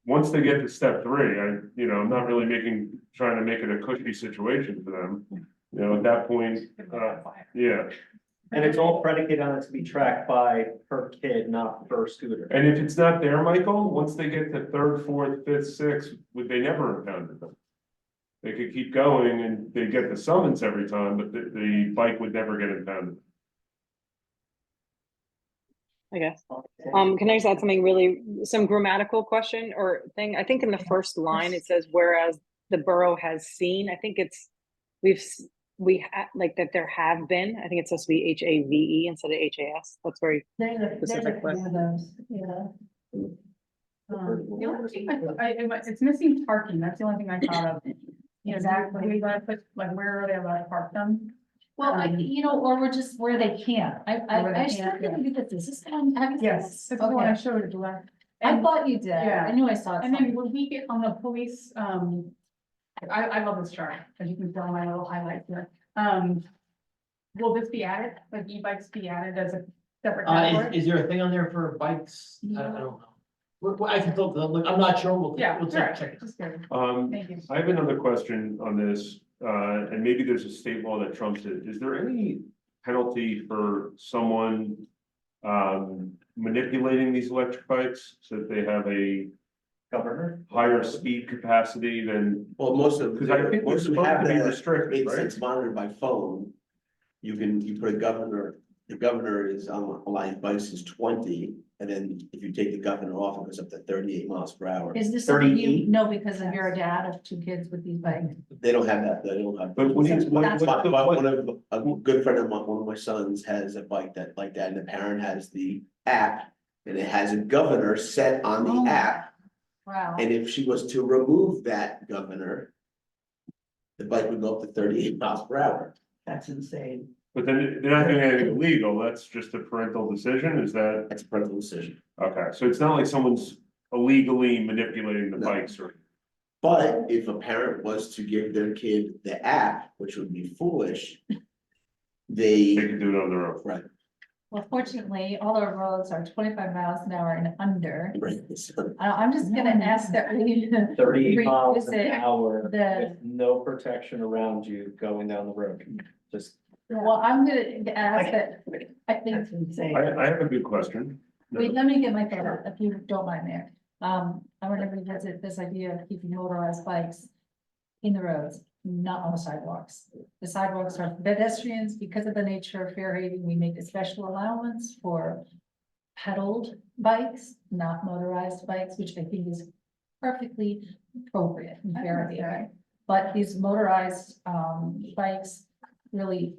once they get to step three, I'm not really trying to make it a cushy situation for them. At that point, yeah, And it's all predicated on it to be tracked by per kid, not per scooter. and if it's not there, Michael, once they get to third, fourth, fifth, sixth, would they never impounded them? They could keep going and they get the summons every time, but the bike would never get impounded. I guess. Can I just add some grammatical question or thing? I think in the first line, it says, whereas the borough has seen, I think it's, like that there have been, I think it's supposed to be HAVE instead of HAS. That's very There's a specific. few of those, yeah. The only thing it's missing parking. That's the only thing I thought of. Exactly. We want to put, like, where are they allowed to park them? Well, or we're just where they can't. Where they I still can't, think you did this. This one, have you seen Yes, this? this is what I Okay. showed you last. I thought you did. Yeah. I knew I saw it. And then when we get on the police, I love this chart, as you can tell my little highlights here. Will this be added, like e-bikes be added as a separate category? Is there a thing on there for bikes? I don't know. I can look, I'm not sure, we'll Yeah, check sure, it. just kidding. I Thank you. have another question on this, and maybe there's a state law that trumps it. Is there any penalty for someone manipulating these electric bikes so that they have a Governor? higher speed capacity than? Well, most of them. Because I think most we're of them supposed have to be that. restricted, right? It's monitored by phone. You put a governor, the governor is on line bikes is 20, and then if you take the governor off, it goes up to 38 miles per hour. Is this something you 38? know because of your dad of 2 kids with these bikes? They don't have that, they don't have. But when you- That's But one of, a good friend of mine, one of my sons has a bike that like that, and the parent has the app. And it has a governor set on Oh. the app, Wow. and if she was to remove that governor. The bike would go up to 38 miles per hour. That's insane. But then they're not doing anything illegal. That's just a parental decision. Is that? That's a parental decision. Okay, so it's not like someone's illegally manipulating the No. bikes or, But if a parent was to give their kid the app, which would be foolish, They they, can do it on their own. right, Well, fortunately, all our roads are 25 miles an hour and under. right, so, I'm just gonna ask that we 38 miles an revisit hour the- with no protection around you going down the road. Just, Well, I'm gonna ask that, I think, That's insane. I have a good question. wait, let me get my thought out, if you don't mind there. I want to revisit this idea of keeping motorized bikes in the roads, not on the sidewalks. The sidewalks are pedestrians because of the nature of Fairhaven. We make a special allowance for pedaled bikes, not motorized bikes, which I think is perfectly appropriate in Fairhaven. But these motorized bikes really,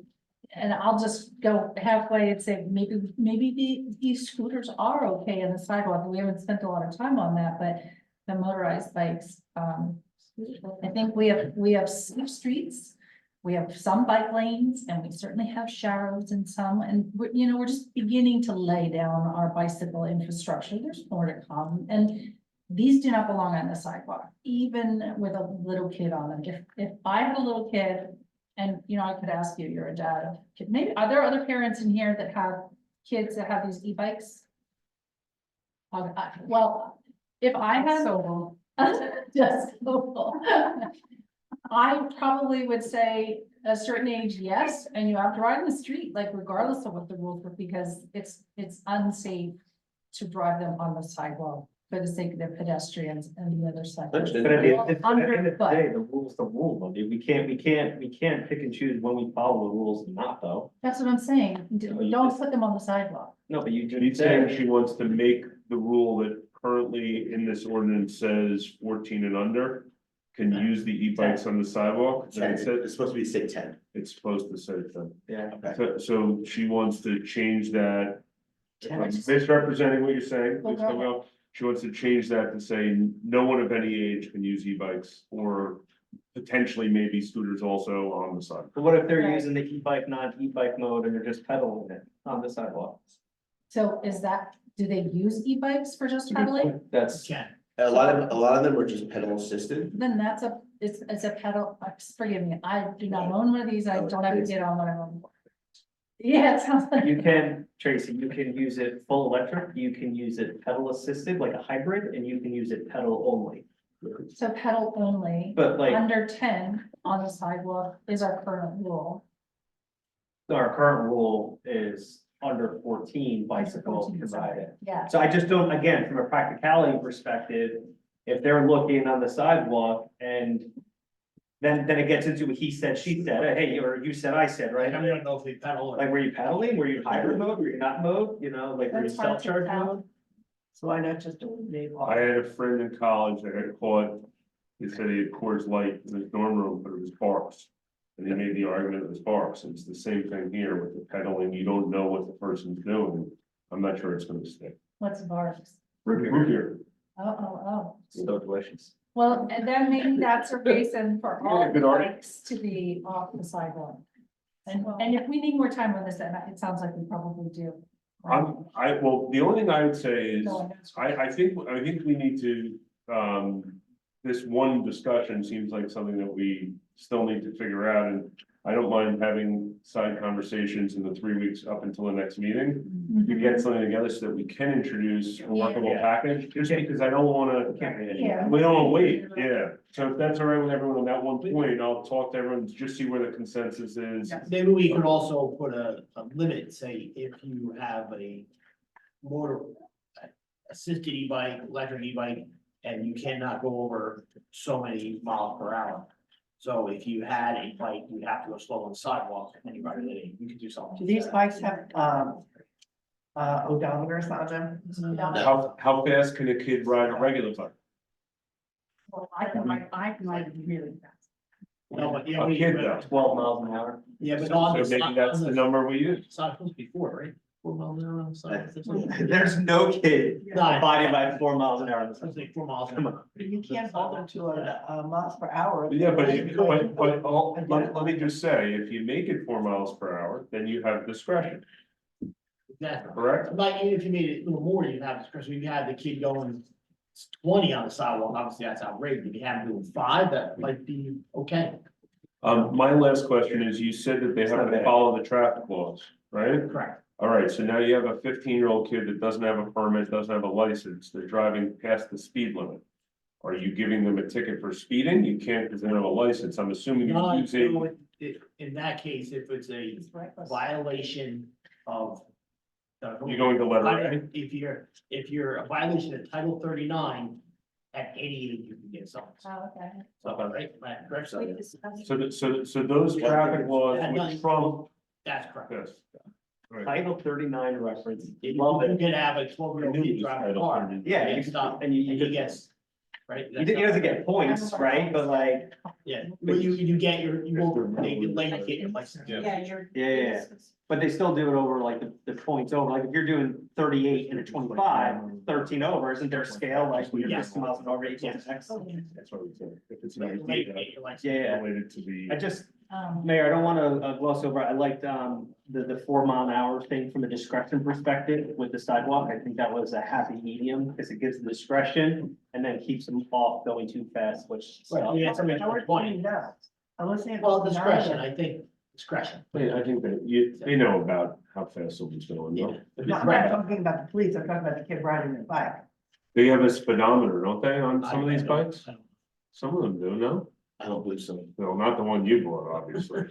and I'll just go halfway and say, maybe these scooters are okay on the sidewalk. We haven't spent a lot of time on that, but the motorized bikes, I think we have safe streets. We have some bike lanes and we certainly have shallows in some, and we're just beginning to lay down our bicycle infrastructure. There's more to come, and these do not belong on the sidewalk, even with a little kid on them. If I had a little kid, and I could ask you, you're a dad of kid, maybe, are there other parents in here that have kids that have these e-bikes? Well, if I had. Just so I probably would say a certain age, yes, and you have to ride in the street, like regardless of what the rules were, because it's unsafe to drive them on the sidewalk for the sake of the pedestrians and the other side. but at the end of the day, the rule's the rule. I mean, we can't pick and choose when we follow the rules and not though. That's what I'm saying. Don't put them on the sidewalk. No, but you do. She's saying she wants to make the rule that currently in this ordinance says 14 and under can use the e-bikes on the sidewalk. And it said it's supposed to be say 10. it's supposed to say 10. Yeah. So she wants to change that. If I'm 10. misrepresenting what you're saying, Well, please tell me off. She wants to change that to say no one of any age can use e-bikes or potentially maybe scooters also on the side. But what if they're Right. using the e-bike, not e-bike mode and they're just pedaling it on the sidewalk? So do they use e-bikes for just pedaling? That's, A lot of them are just pedal assisted. Then it's a pedal, forgive me, I do not own one of these, I don't have to get on one of them. Yeah, it sounds like. you can, Tracy, you can use it full electric, you can use it pedal assisted like a hybrid, and you can use it pedal only. So pedal only, But like under 10 on the sidewalk is our current rule. our current rule is under 14 bicycle 14, can sorry. ride it. Yeah, So I just don't, again, from a practicality perspective, if they're looking on the sidewalk and then it gets into what he said, she said, hey, or you said, I said, right? I don't know if they pedal or. Like, were you pedaling? Were you hybrid mode? Were you not mode? Like, were you That's hard to self-charge tell. mode? So why not just eliminate all? I had a friend in college that got caught. He said he had Coors Light in his dorm room, but it was Barks. And he made the argument it was Barks. It's the same thing here with the pedaling. You don't know what the person's doing. I'm not sure it's gonna stick. what's bars? Root beer. Oh. So delicious. Well, and then maybe that's a reason for all Yeah, good the argument. bikes to be off the sidewalk. And if we need more time on this, and it sounds like we probably do. Well, the only thing I would say is, No, that's- I think we need to, this one discussion seems like something that we still need to figure out, and I don't mind having side conversations in the 3 weeks up until the next meeting. To get something together so that we can introduce a workable Yeah. package, just because I don't wanna, Yeah. we don't wanna wait, yeah. So if that's all right with everyone on that one point, I'll talk to everyone, just see where the consensus is. Maybe we could also put a limit, say, if you have a motor assisted e-bike, electric e-bike, and you cannot go over so many miles per hour. So if you had a bike, you'd have to go slow on the sidewalk, and you could do something. Do these bikes have, odometers on them? How fast can a kid ride a regular bike? Well, I can ride really fast. No, but A kid though. 12 miles an hour. Yeah, but So on the. maybe that's the number we use. It's not supposed to be 4, right? 4 miles an hour on the side. There's no kid abiding by 4 miles an hour. I was like 4 miles an hour. You can't hold them to a miles per hour. Yeah, but let me just say, if you make it 4 miles per hour, then you have discretion, Exactly. correct? Like, even if you made it a little more, you'd have discretion, you had the kid going 20 on the sidewalk, obviously that's outrageous. If you have them doing 5, that might be okay. My last question is, you said that they have not to bad. follow the traffic laws, right? Correct. All right, so now you have a 15-year-old kid that doesn't have a permit, doesn't have a license, they're driving past the speed limit. Are you giving them a ticket for speeding? You can't because they don't have a license. I'm assuming you're No, using. in that case, if it's a It's reckless. violation of. You're going to letter A? If you're a violation of Title 39, at 88, you can get something. Oh, okay. So, right, am I correct? We discussed- So those traffic laws Yeah, no, would trump That's correct. this. Right. Title 39 reference. If Love you it. could have a 12-year-old kid driving a car. Yeah, and you stop, and you and he could- gets, right? He doesn't get points, right? But like, Yeah, but you get you won't, they delay you get your license. Yeah, you're. Yeah. but they still do it over like the points over. Like if you're doing 38 and a 25, 13 over, isn't there a scale like when you're Yeah. 50 miles an hour equals X? That's what we said. If it's an Delay you idea get your license. Yeah. related to the. I just, Um, Mayor, I don't want to gloss over, I liked the 4 mile an hour thing from a discretion perspective with the sidewalk. I think that was a happy medium because it gives the discretion and then keeps them off going too fast, which. Right, yeah, something How are like 20. you know? Unless they. Well, discretion, I think, discretion. I think that they know about how fast someone's going, Yeah. though. But No, I'm not talking about the police, I'm talking about the kid riding their bike. They have a speedometer, don't they, on I- some of these I don't- bikes? I don't- Some of them do, no? I don't believe so. No, not the one you bought, obviously.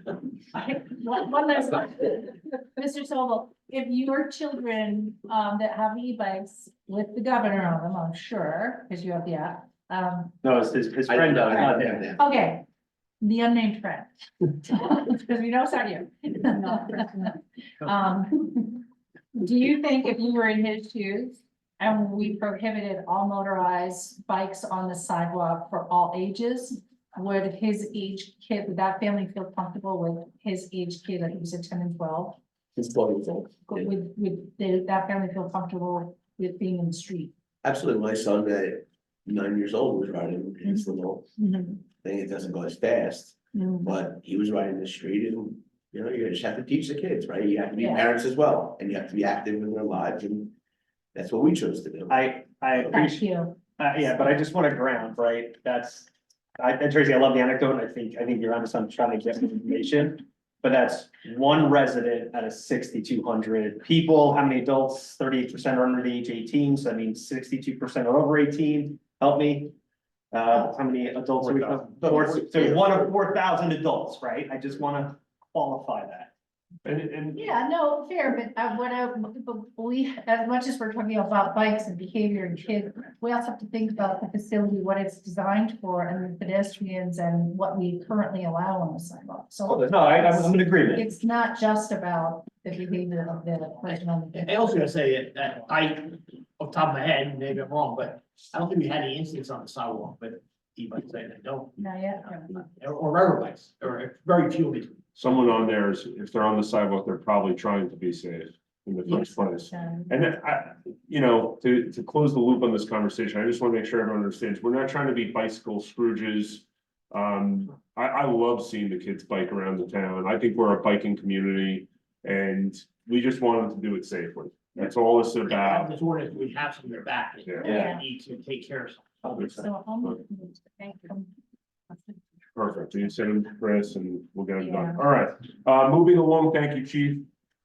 One last question. Mr. Sobel, if your children, that have e-bikes with the governor on them, I'm sure, because you have the app. No, it's his I friend don't does, know. not him. Okay, the unnamed friend. Because we know it's not you. Do you think if you were in his shoes and we prohibited all motorized bikes on the sidewalk for all ages, would his age kid, would that family feel comfortable with his age kid, like he was at 10 and 12? It's 12 years old. Yeah. Would that family feel comfortable with being in the street? Absolutely. My son at 9 years old was riding his little thing. It doesn't go as fast, but he was riding the street and, you know, you just have to teach the kids, right? You have to be Yeah. parents as well, and you have to be active in their lives, and that's what we chose to do. I Thank appreciate, you. yeah, but I just want to ground, right? Tracy, I love the anecdote, and I think you're on to something, trying to get more information. But that's one resident out of 6,200 people. How many adults? 38% are under the age 18, so that means 62% are over 18. Help me. How many adults? Are we talking? So 1 of 4,000 adults, right? I just want to qualify that. And Yeah, no, fair, but we, as much as we're talking about bikes and behavior and kids, we also have to think about the facility, what it's designed for, and the pedestrians and what we currently allow on the sidewalk. So No, I'm in agreement. it's not just about the behavior of the person on the. I also gotta say that off the top of my head, maybe I'm wrong, but I don't think we had any incidents on the sidewalk, but e-bikes, I don't, Not yet. or rubber bikes, or very few of these. someone on there is, if they're on the sidewalk, they're probably trying to be safe in the first place. And then to close the loop on this conversation, I just want to make sure everyone understands, we're not trying to be bicycle Scrooges. I love seeing the kids bike around the town. I think we're a biking community and we just want them to do it safely. That's all it's about. This ordinance, we have some in their back, Yeah. we need to take care of some. So, thank you. Perfect. You send them to Chris and we'll get it done. All right. Moving along, thank you, chief.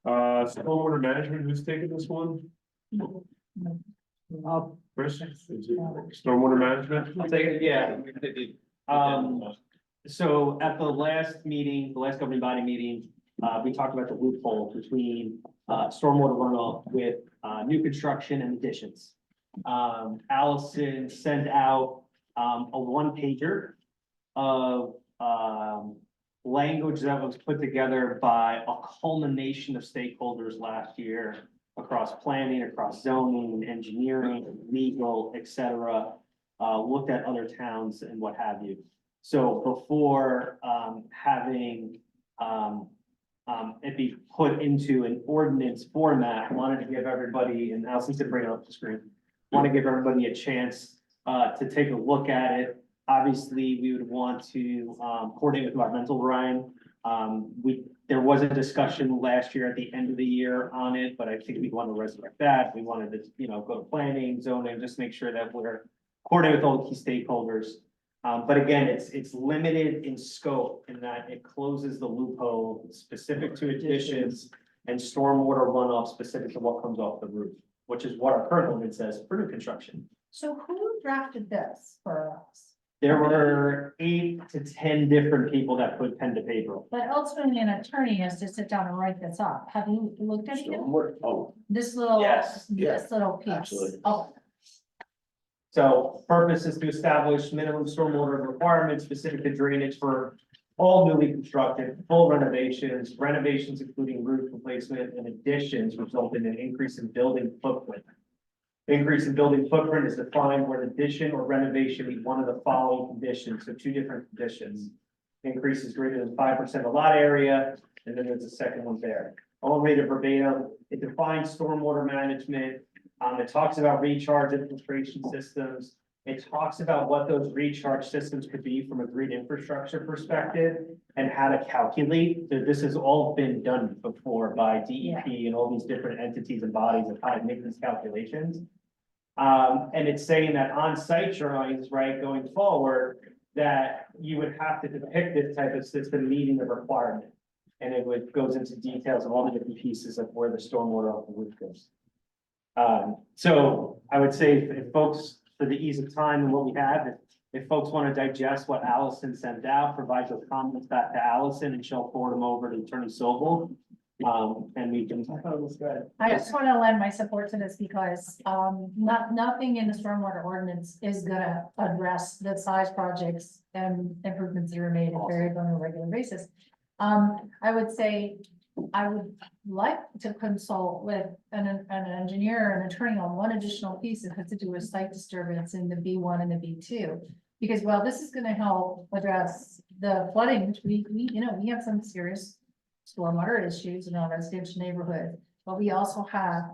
Stormwater management, who's taking this one? Chris, is it stormwater management? I'll take it, yeah. So at the last meeting, the last governing body meeting, we talked about the loophole between stormwater runoff with new construction and additions. Allison sent out a 1-pager of language that was put together by a culmination of stakeholders last year across planning, across zoning, engineering, legal, et cetera, looked at other towns and what have you. So before having it be put into an ordinance format, I wanted to give everybody, and Allison's gonna bring it up to screen, want to give everybody a chance to take a look at it. Obviously, we would want to coordinate with environmental, Ryan. There was a discussion last year at the end of the year on it, but I think we want to resurrect that. We wanted to, go to planning, zoning, just make sure that we're coordinate with all the key stakeholders. But again, it's limited in scope in that it closes the loophole specific to additions and stormwater runoff specific to what comes off the roof, which is what our current ordinance says for new construction. So who drafted this for us? There were 8 to 10 different people that put pen to paper. But ultimately, an attorney has to sit down and write this up. Have you looked at it? Oh, This little, Yes. this little piece? Absolutely. Oh, So purpose is to establish minimum stormwater requirements specific to drainage for all newly constructed, full renovations, renovations including roof replacement and additions result in an increase in building footprint. Increase in building footprint is defined where an addition or renovation meet one of the following conditions, so 2 different conditions. Increase is greater than 5% of lot area, and then there's a second one there. I'll read it verbatim. It defines stormwater management. It talks about recharge and filtration systems. It talks about what those recharge systems could be from a green infrastructure perspective and how to calculate. So this has all been done before by DEP and all these different entities and bodies of how to make these calculations. And it's saying that on-site drawings, right, going forward, that you would have to depict this type of system meeting the requirement. And it goes into details of all the different pieces of where the stormwater off the roof goes. So I would say if folks, for the ease of time and what we have, if folks want to digest what Allison sent out, provide those comments back to Allison and she'll forward them over to Attorney Sobel. And we can. I thought it was good. I just want to lend my support to this because, nothing in the stormwater ordinance is gonna address the size projects and improvements that are made and varied on a regular basis. I would say, I would like to consult with an engineer, an attorney on one additional piece that has to do with site disturbance in the B1 and the B2. Because while this is gonna help address the flooding, which we have some serious stormwater issues in our residential neighborhood, but we also have,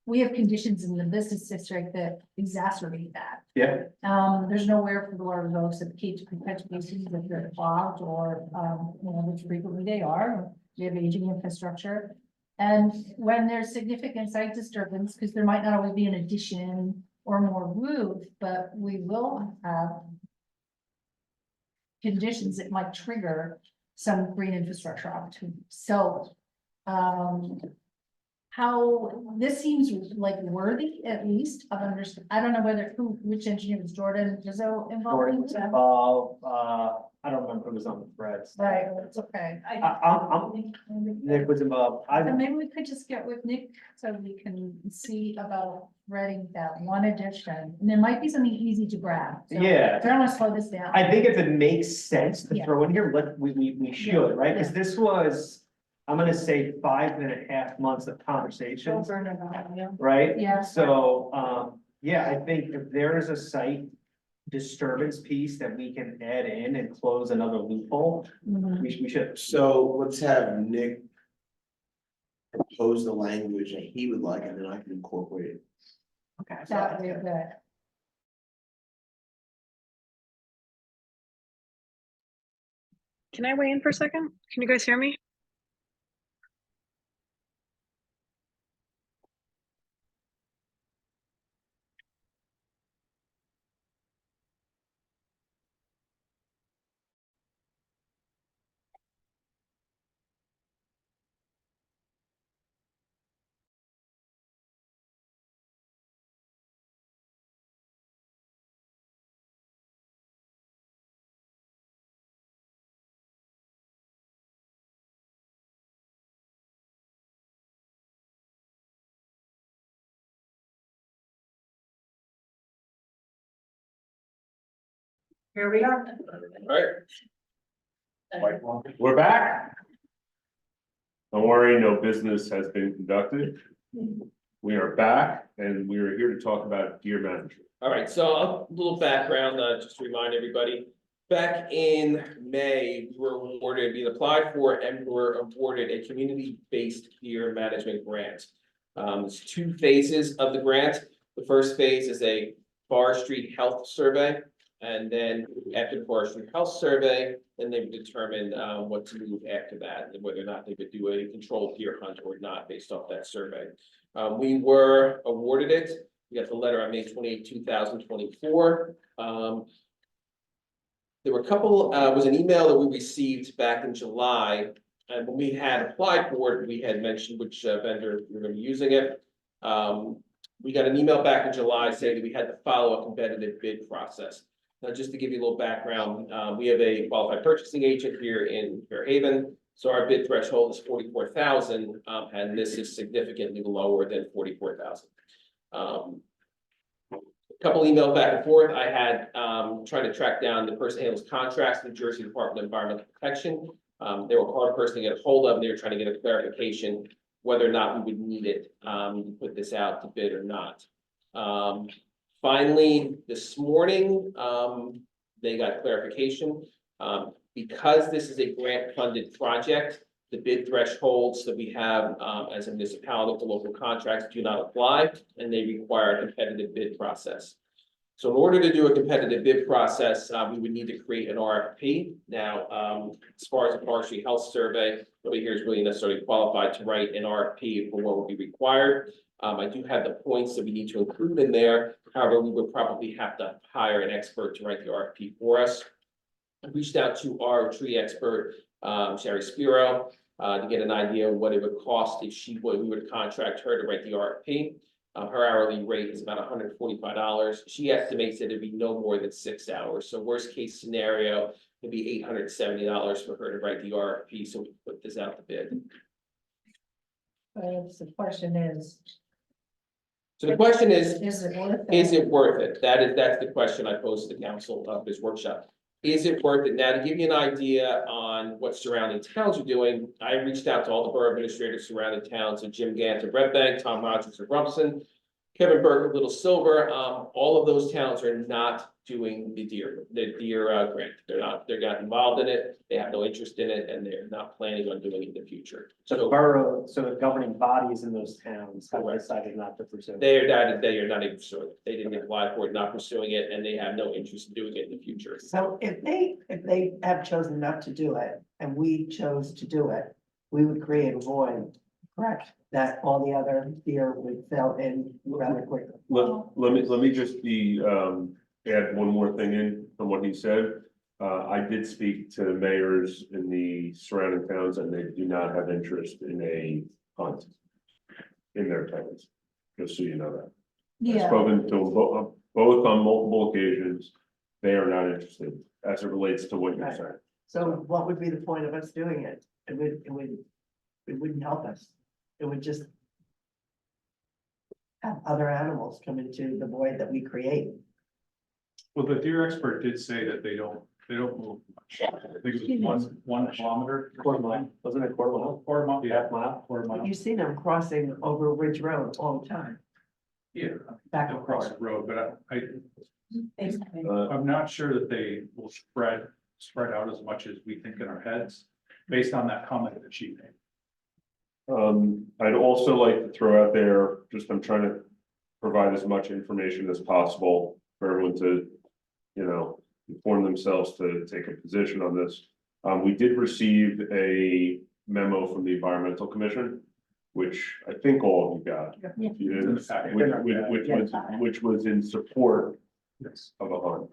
we have conditions in the business district that exacerbate that. Yeah. There's nowhere for the water to go except keep catch basins if they're clogged or, which frequently they are. We have aging infrastructure. And when there's significant site disturbance, because there might not always be an addition or more roof, but we will have conditions that might trigger some green infrastructure opportunities. So, how, this seems like worthy at least of understanding. I don't know which engineer was Jordan Gizzo involved Jordan in was that? involved, I don't remember who was on the threads. Right, it's okay. Nick was involved. So maybe we could just get with Nick so we can see about writing that one addition. And there might be something easy to grab. So Yeah. I don't want to slow this down. I think if it makes sense to Yeah. throw in here, we should, right? Because this was, I'm gonna say 5.5 months of conversations, right? Yeah. So, yeah, I think if there is a site disturbance piece that we can add in and close another loophole, Mhm. we should. so let's have Nick propose the language that he would like, and then I can incorporate it. Okay. That would be good. Can I weigh in for a second? Can you guys hear me? Here we are. We're back. Don't worry, no business has been conducted. We are back and we are here to talk about gear management. All right, so a little background, just to remind everybody. Back in May, we applied for and were awarded a community-based gear management grant. There's 2 phases of the grant. The first phase is a forestry health survey. And then after the forestry health survey, then they would determine what to move after that, and whether or not they would do a controlled deer hunt or not based off that survey. We were awarded it. We got the letter on May 28, 2024. There were a couple, was an email that we received back in July, and when we had applied for it, we had mentioned which vendor we were going to be using it. We got an email back in July saying that we had to follow a competitive bid process. Now, just to give you a little background, we have a qualified purchasing agent here in Fairhaven. So our bid threshold is 44,000, and this is significantly lower than 44,000. A couple emails back and forth. I had trying to track down the person who handles contracts, New Jersey Department of Environmental Protection. They were a hard person to get a hold of, and they were trying to get a clarification whether or not we would need it to put this out to bid or not. Finally, this morning, they got clarification. Because this is a grant-funded project, the bid thresholds that we have as a municipality for local contracts do not apply, and they require a competitive bid process. So in order to do a competitive bid process, we would need to create an RFP. Now, as far as a forestry health survey, nobody here is really necessarily qualified to write an RFP for what would be required. I do have the points that we need to include in there. However, we would probably have to hire an expert to write the RFP for us. I reached out to our tree expert, Sherry Spiro, to get an idea of what it would cost if we would contract her to write the RFP. Her hourly rate is about $145. She estimates that it'd be no more than 6 hours. So worst case scenario, it'd be $870 for her to write the RFP, so we can put this out to bid. But the question is. So the question is it worth it? Is it worth it? That's the question I posed to the council of this workshop. Is it worth it? Now, to give you an idea on what surrounding towns are doing, I reached out to all the borough administrators surrounding towns, so Jim Gant of Red Bank, Tom Rogers of Rumson, Kevin Burke of Little Silver. All of those towns are not doing the deer grant. They're not involved in it. They have no interest in it, and they're not planning on doing it in the future. So the borough, so the governing bodies in those towns have decided not to pursue it. They are not even pursuing it. They didn't apply for it, not pursuing it, and they have no interest in doing it in the future. So if they have chosen not to do it and we chose to do it, we would create a void, correct? That all the other deer would fill in rather quickly. Let me just add one more thing in from what he said. I did speak to mayors in the surrounding towns, and they do not have interest in a hunt in their towns, just so you know that. I've Yeah, spoken to them both on multiple occasions. They are not interested as it relates to what you're Right. saying. So what would be the point of us doing it? It wouldn't help us. It would just have other animals come into the void that we create. Well, the deer expert did say that they don't move much. I think it was one kilometer. Quarter mile, wasn't it quarter mile? Quarter mile, yeah, Half mile? quarter mile. You see them crossing over Ridge Road all the time, Yeah, back they'll and cross forth. the road, but basically. I'm not sure that they will spread out as much as we think in our heads, based on that comment that she made. I'd also like to throw out there, I'm trying to provide as much information as possible for everyone to, inform themselves to take a position on this. We did receive a memo from the Environmental Commission, which I think all of you got. Yeah. You In the did, packet. which was in support Yes. of a hunt.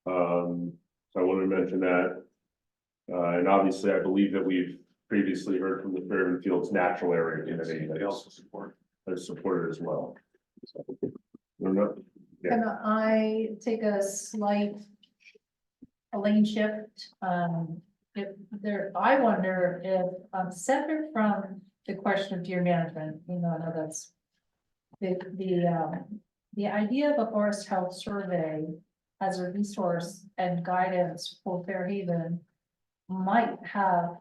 So I wanted to mention that. And obviously, I believe that we've previously heard from the Fairhaven Fields Natural Area Committee They also support. has supported as well. So, I don't know. Yeah. Can I take a slight lane shift? I wonder if, separate from the question of deer management, I know that's the idea of a forest health survey as a resource and guidance for Fairhaven might have,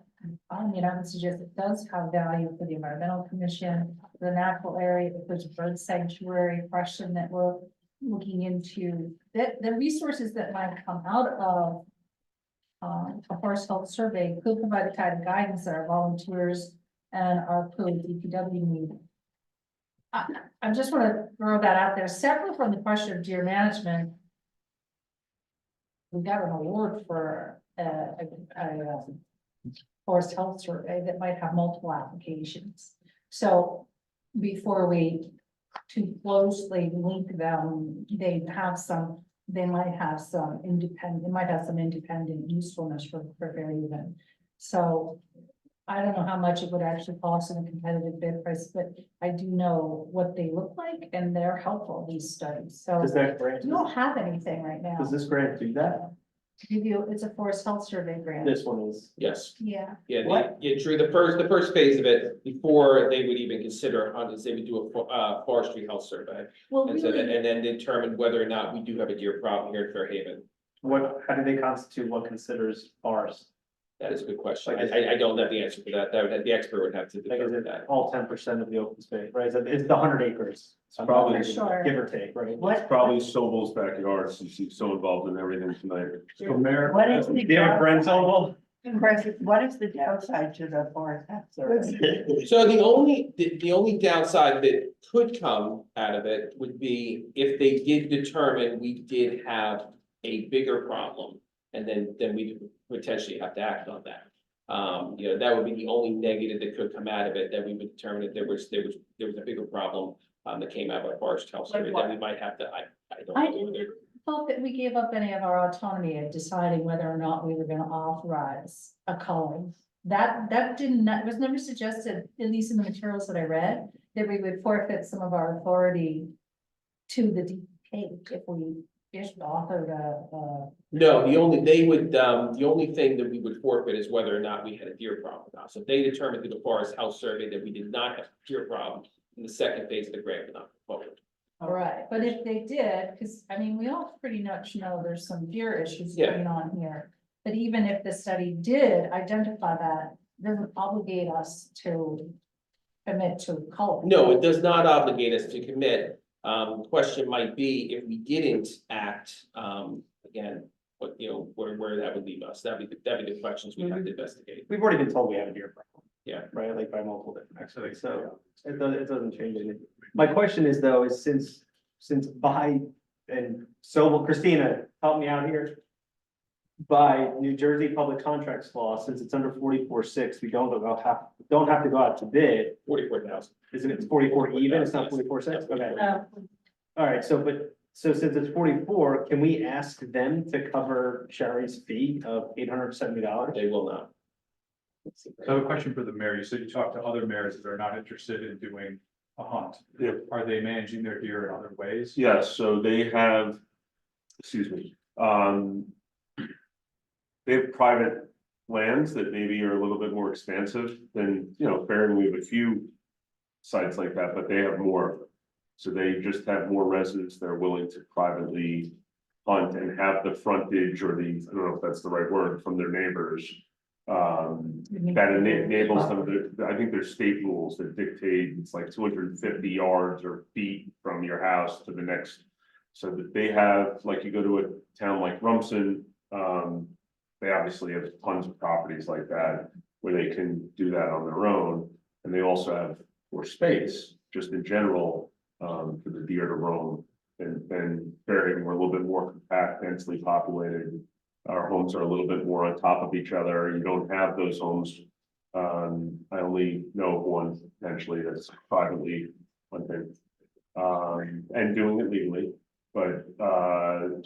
I would suggest it does have value for the Environmental Commission, the natural area, if there's a bird sanctuary question that we're looking into, that the resources that might come out of a forest health survey could provide the kind of guidance that our volunteers and our DPW need. I just want to throw that out there, separate from the question of deer management. We got an award for a forest health survey that might have multiple applications. So before we too closely link them, they might have some independent usefulness for Fairhaven. So I don't know how much it would actually cost in a competitive bid price, but I do know what they look like and they're helpful, these studies. So Does that grant, we don't have anything right now. does this grant do that? To give you, it's a forest health survey grant. This one is. Yes. Yeah. Yeah, What? Drew, the first phase of it, before they would even consider hunters, they would do a forestry health survey. Well, And so really, and then determine whether or not we do have a deer problem here in Fairhaven. How do they constitute what considers forest? That is a good question. Like, I don't have the answer for that. The expert would have to Like, is determine it that. all 10% of the open space, right? It's the 100 acres. I'm probably- thinking, Sure. Give or take, right? What, Probably Sobel's backyard, since he's so involved in everything tonight. So Mayor. what is the? Do you have a friend, downside? Sobel? Chris, what is the downside to the forest health service? So the only downside that could come out of it would be if they did determine we did have a bigger problem. And then we potentially have to act on that. That would be the only negative that could come out of it, that we would determine that there was a bigger problem. That came out of our forest health survey that we might have to, I don't. I know. didn't thought that we gave up any of our autonomy of deciding whether or not we were gonna authorize a culling. That was never suggested, at least in the materials that I read, that we would forfeit some of our authority to the DEP if we just authored a. No, the only thing that we would forfeit is whether or not we had a deer problem now. So if they determined through the forest health survey that we did not have a deer problem, in the second phase of the grant would not go forward. All right, but if they did, because I mean, we all pretty much know there's some deer issues Yeah. going on here. But even if the study did identify that, it doesn't obligate us to commit to culling. No, it does not obligate us to commit. Question might be if we didn't act, again, what, where that would leave us. That'd be the questions we have to investigate. We've already been told we have a deer problem. Yeah. Right, like by multiple different experts, so it doesn't change anything. My question is though, is since by, and so will Christina, help me out here. By New Jersey public contracts law, since it's under 44.6, we don't have to go out to bid. 44,000. Isn't it 44 even? It's not 44.6? Okay. All right, so since it's 44, can we ask them to cover Sherry's fee of $870? They will not. So I have a question for the mayor. You said you talked to other mayors that are not interested in doing a hunt. Yeah. Are they managing their deer in other ways? Yes, so they have, excuse me, they have private lands that maybe are a little bit more expansive than, Fairhaven. We have a few sites like that, but they have more. So they just have more residents that are willing to privately hunt and have the frontage or I don't know if that's the right word, from their neighbors. That enables them to, I think there's state rules that dictate it's like 250 yards or feet from your house to the next. So that they have, like you go to a town like Rumson, they obviously have tons of properties like that where they can do that on their own. And they also have more space, just in general, for the deer to roam. And Fairhaven, we're a little bit more compact, densely populated. Our homes are a little bit more on top of each other. You don't have those homes. I only know of one potentially that's privately hunting, and doing it legally, but,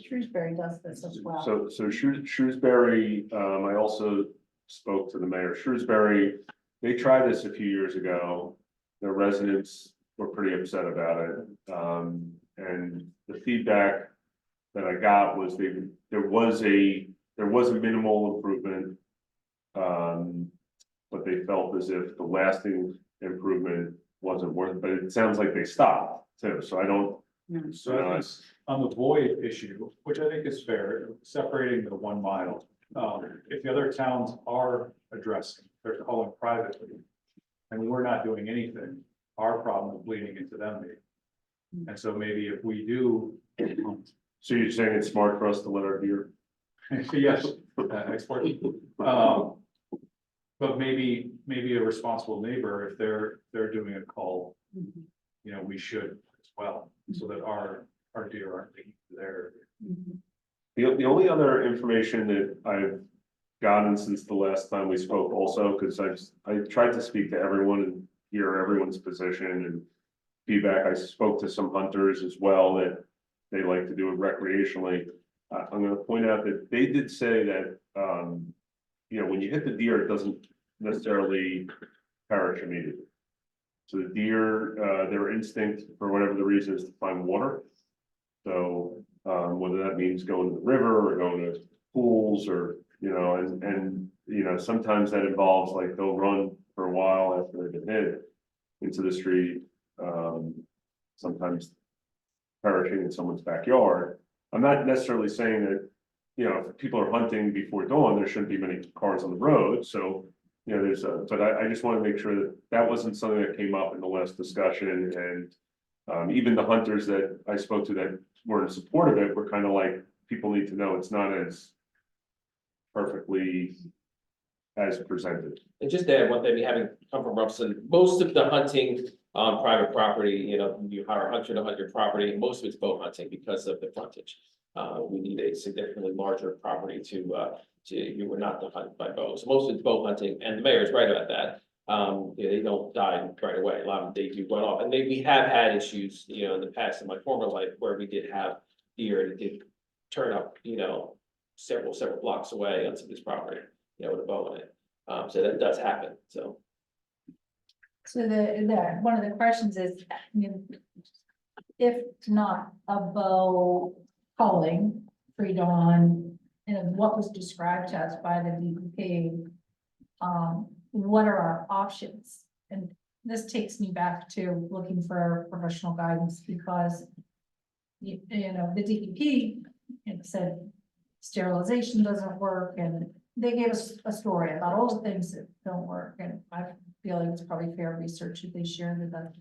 Shrewsbury does this as well. so Shrewsbury, I also spoke to the mayor of Shrewsbury. They tried this a few years ago. Their residents were pretty upset about it. And the feedback that I got was there was a minimal improvement. But they felt as if the lasting improvement wasn't worth it, but it sounds like they stopped too, so I don't. So I think on the void issue, which I think is fair, separating the 1 mile, if the other towns are addressing, they're calling privately. And we're not doing anything, our problem is bleeding into them. And so maybe if we do. So you're saying it's smart for us to let our deer? Yes, export. But maybe a responsible neighbor, if they're doing a call, we should as well, so that our deer aren't leaking there. The only other information that I've gotten since the last time we spoke also, because I tried to speak to everyone and hear everyone's position and feedback. I spoke to some hunters as well that they like to do it recreationally. I'm gonna point out that they did say that, you know, when you hit the deer, it doesn't necessarily perish immediately. So the deer, their instinct, for whatever the reason, is to find water. So, whether that means going to the river or going to pools or, you know, and, you know, sometimes that involves like they'll run for a while after they've been hit into the street. Sometimes perishing in someone's backyard. I'm not necessarily saying that, you know, if people are hunting before dawn, there shouldn't be many cars on the road, so. You know, but I just want to make sure that that wasn't something that came up in the last discussion, and even the hunters that I spoke to that were in support of it were kind of like, people need to know it's not as perfectly as presented. And just to add one thing, we haven't come from Rumson, most of the hunting on private property, you know, you hire a hunter to hunt your property, most of it's bow hunting because of the frontage. We need a significantly larger property you were not to hunt by bow. So most of it's bow hunting, and the mayor's right about that. Yeah, they don't die right away. A lot of them, they do run off, and we have had issues, you know, in the past in my former life where we did have deer that did turn up, you know, several blocks away on somebody's property, you know, with a bow in it. So that does happen, so. So one of the questions is, you know, if not a bow calling pre-dawn, you know, what was described to us by the DEP, what are our options? And this takes me back to looking for professional guidance because you know, the DEP said sterilization doesn't work, and they gave us a story about all the things that don't work, and I feel like it's probably fair research that they shared with us.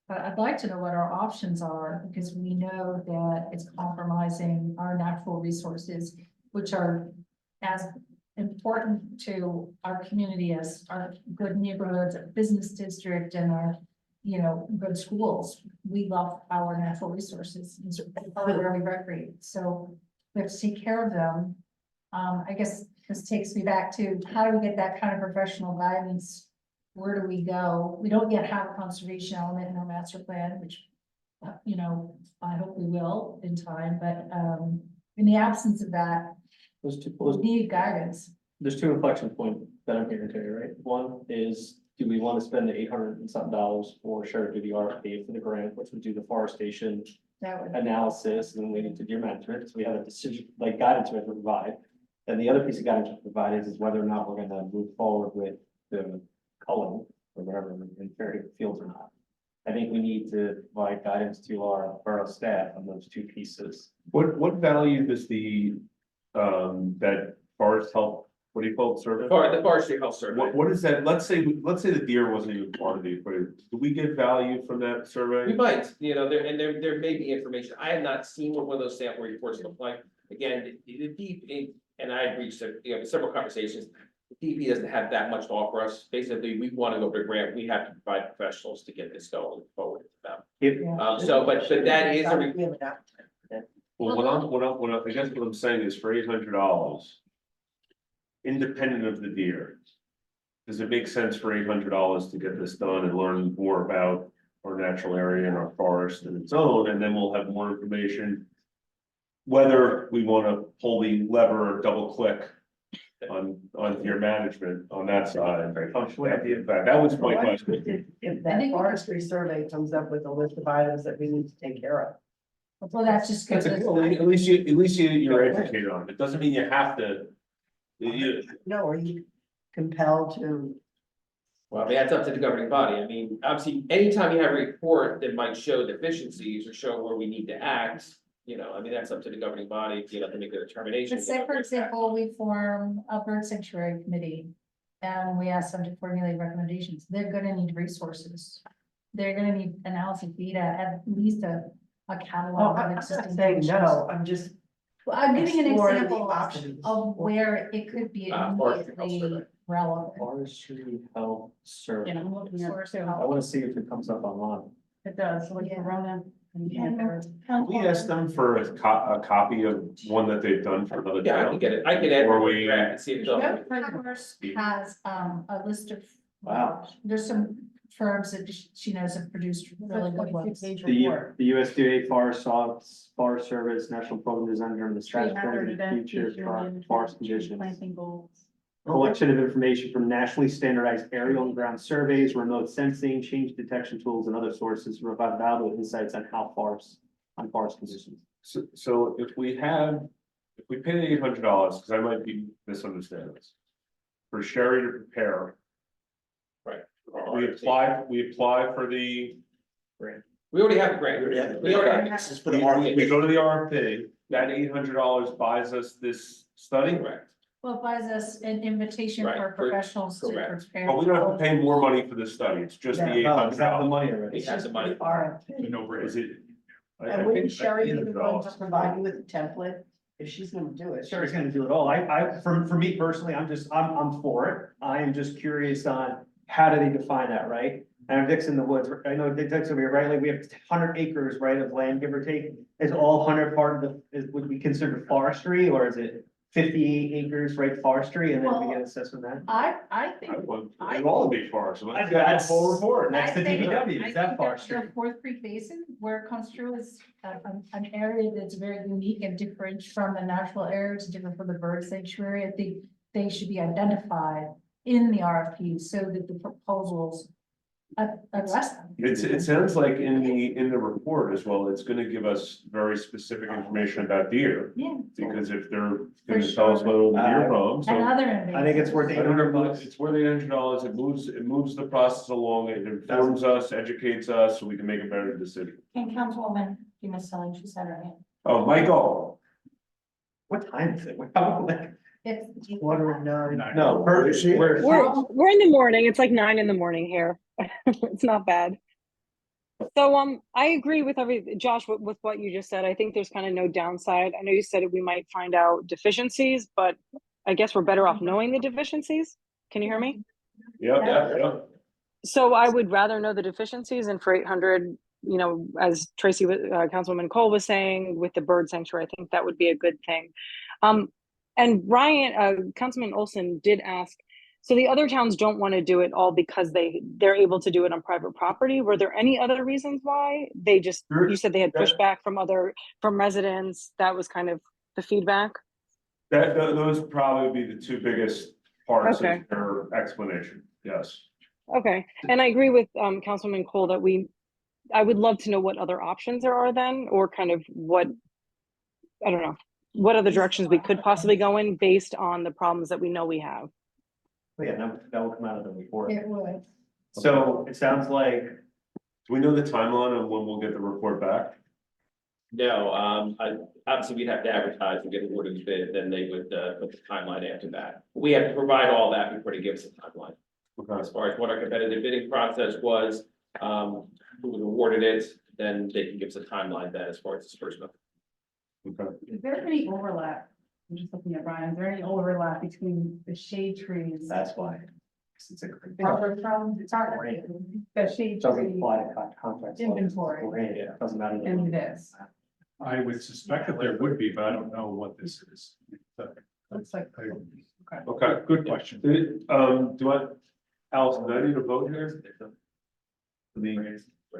But I'd like to know what our options are, because we know that it's compromising our natural resources, which are as important to our community as our good neighborhoods, our business district, and our, you know, good schools. We love our natural resources, it's part of where we recreate, so we have to take care of them. I guess this takes me back to, how do we get that kind of professional guidance? Where do we go? We don't yet have a conservation element in our master plan, which, you know, I hope we will in time, but, in the absence of that, we need guidance. There's two inflection points that I'm hearing today, right? One is, do we want to spend the $800 and something for Sheriff to do the RFP for the grant, which would do the forestation That would, analysis, and then we need to do management, so we have a decision, like guidance we have to provide. And the other piece of guidance we provide is whether or not we're gonna move forward with the culling or whatever in Fairhaven Fields or not. I think we need to provide guidance to our borough staff on those two pieces. What value does the, that forest health, what do you call it, survey? The forestry health survey. What is that? Let's say the deer wasn't even part of the equation. Do we get value from that We survey? might, you know, there may be information. I have not seen what one of those sample reports look like. Again, the DEP, and I had reached, you know, several conversations. The DEP doesn't have that much to offer us. Basically, we want to go for a grant. We have to provide professionals to get this going forward with them. But that is a. We have an applicant. Well, I guess what I'm saying is for $800, independent of the deer, does it make sense for $800 to get this done and learn more about our natural area and our forest and its own, and then we'll have more information, whether we want to pull the lever or double click on your management on that side. That was my question. If that forestry survey comes up with a list of items that we need to take care of. well, that's just good. At least you're educated on it. It doesn't mean you have to. No, are you compelled to? Well, I mean, that's up to the governing body. I mean, obviously, anytime you have a report that might show deficiencies or show where we need to act, you know, I mean, that's up to the governing body, you know, to make a determination. But say, for example, we form a bird sanctuary committee and we ask them to formulate recommendations. They're gonna need resources. They're gonna need analysis data, at least a catalog of existing. Saying no, I'm just. Well, I'm giving an exploring the example options. of where it could be immediately relevant. Forestry health survey. Yeah, I'm looking at it too. I want to see if it comes up online. It does, like Yeah. Corona. We asked them for a copy of one that they've done for another Yeah, I can town. get it. I can add Or the we- draft and see if they'll. Commerce has, a list of. Wow. There's some firms that she knows have produced really good ones. The USDA Forest Service National Program Design during the strategy future forest conditions. Planting goals. Collection of information from nationally standardized aerial and ground surveys, remote sensing, change detection tools, and other sources to provide valuable insights on forest conditions. So if we pay the $800, because I might be misunderstanding this. For Sherry to prepare, Right. we apply for the. We already have a grant. We already have. This is for the market. We go to the RFP, that $800 buys us this study. Correct. Well, it buys us an invitation Right, for professionals to correct. prepare. But we don't have to pay more money for this study, it's just the Yeah. $800. money already. It's just the money. RFP. No, is it? I And wouldn't think Sherry be the one to $800. provide you with a template? If she's gonna do it. Sherry's gonna do it all. For me personally, I'm for it. I am just curious on how do they define that, right? And Dick's in the woods, I know Dick's over here, right? Like we have 100 acres, right, of land, give or take. Is all 100 part of would be considered forestry, or is it 58 acres, right, forestry, and then we get assessed from that? I think. I want it all to be forest, so let's get the That's full report. Next to I think- DPW, I is that think forestry? The Fourth Creek Basin, where it comes through, is an area that's very unique and different from the natural areas, different from the bird sanctuary. I think they should be identified in the RFP so that the proposals address them. It sounds like in the report as well, it's gonna give us very specific information about deer. Yeah. Because if they're For gonna tell us sure. what the deer from, so. And other. I think it's worth I don't know, $800. it's worth $800, it moves the process along, it informs us, educates us, so we can make a better decision. And Councilwoman, you missed something, she said her hand. Oh, Michael, What time is it? We're probably like, It's. 1:09. no, Where is she? we're, We're in the morning. It's like 9 in the morning here. It's not bad. So I agree with Josh, with what you just said. I think there's kind of no downside. I know you said we might find out deficiencies, but I guess we're better off knowing the deficiencies. Can you hear me? yeah. So I would rather know the deficiencies, and for 800, you know, as Tracy, Councilwoman Cole was saying, with the bird sanctuary, I think that would be a good thing. And Ryan, Councilman Olson did ask, so the other towns don't want to do it all because they're able to do it on private property. Were there any other reasons why? They just, you said they had pushback from residents. That was kind of the feedback. Those probably be the two biggest parts of Okay. their explanation, yes. Okay, and I agree with Councilman Cole that I would love to know what other options there are then, or kind of what, I don't know, what other directions we could possibly go in based on the problems that we know we have. yeah, that will come out of the report. It would. So it sounds like, Do we know the timeline of when we'll get the report back? No, obviously we'd have to advertise and get awarded bid, then they would, put the timeline after that. We have to provide all that before they give us a timeline. Okay. As far as what our competitive bidding process was, who was awarded it, then they can give us a timeline then as far as disbursement. Okay. Is there any overlap? I'm just looking at Ryan, is there any overlap between the shade trees? that's why. It's a. It's not right. The shade Doesn't tree apply to contracts. Inventory. Yeah, doesn't matter. and this, I would suspect that there would be, but I don't know what this is. looks like. Okay, Good question. Do I, Alice, do I need a vote here?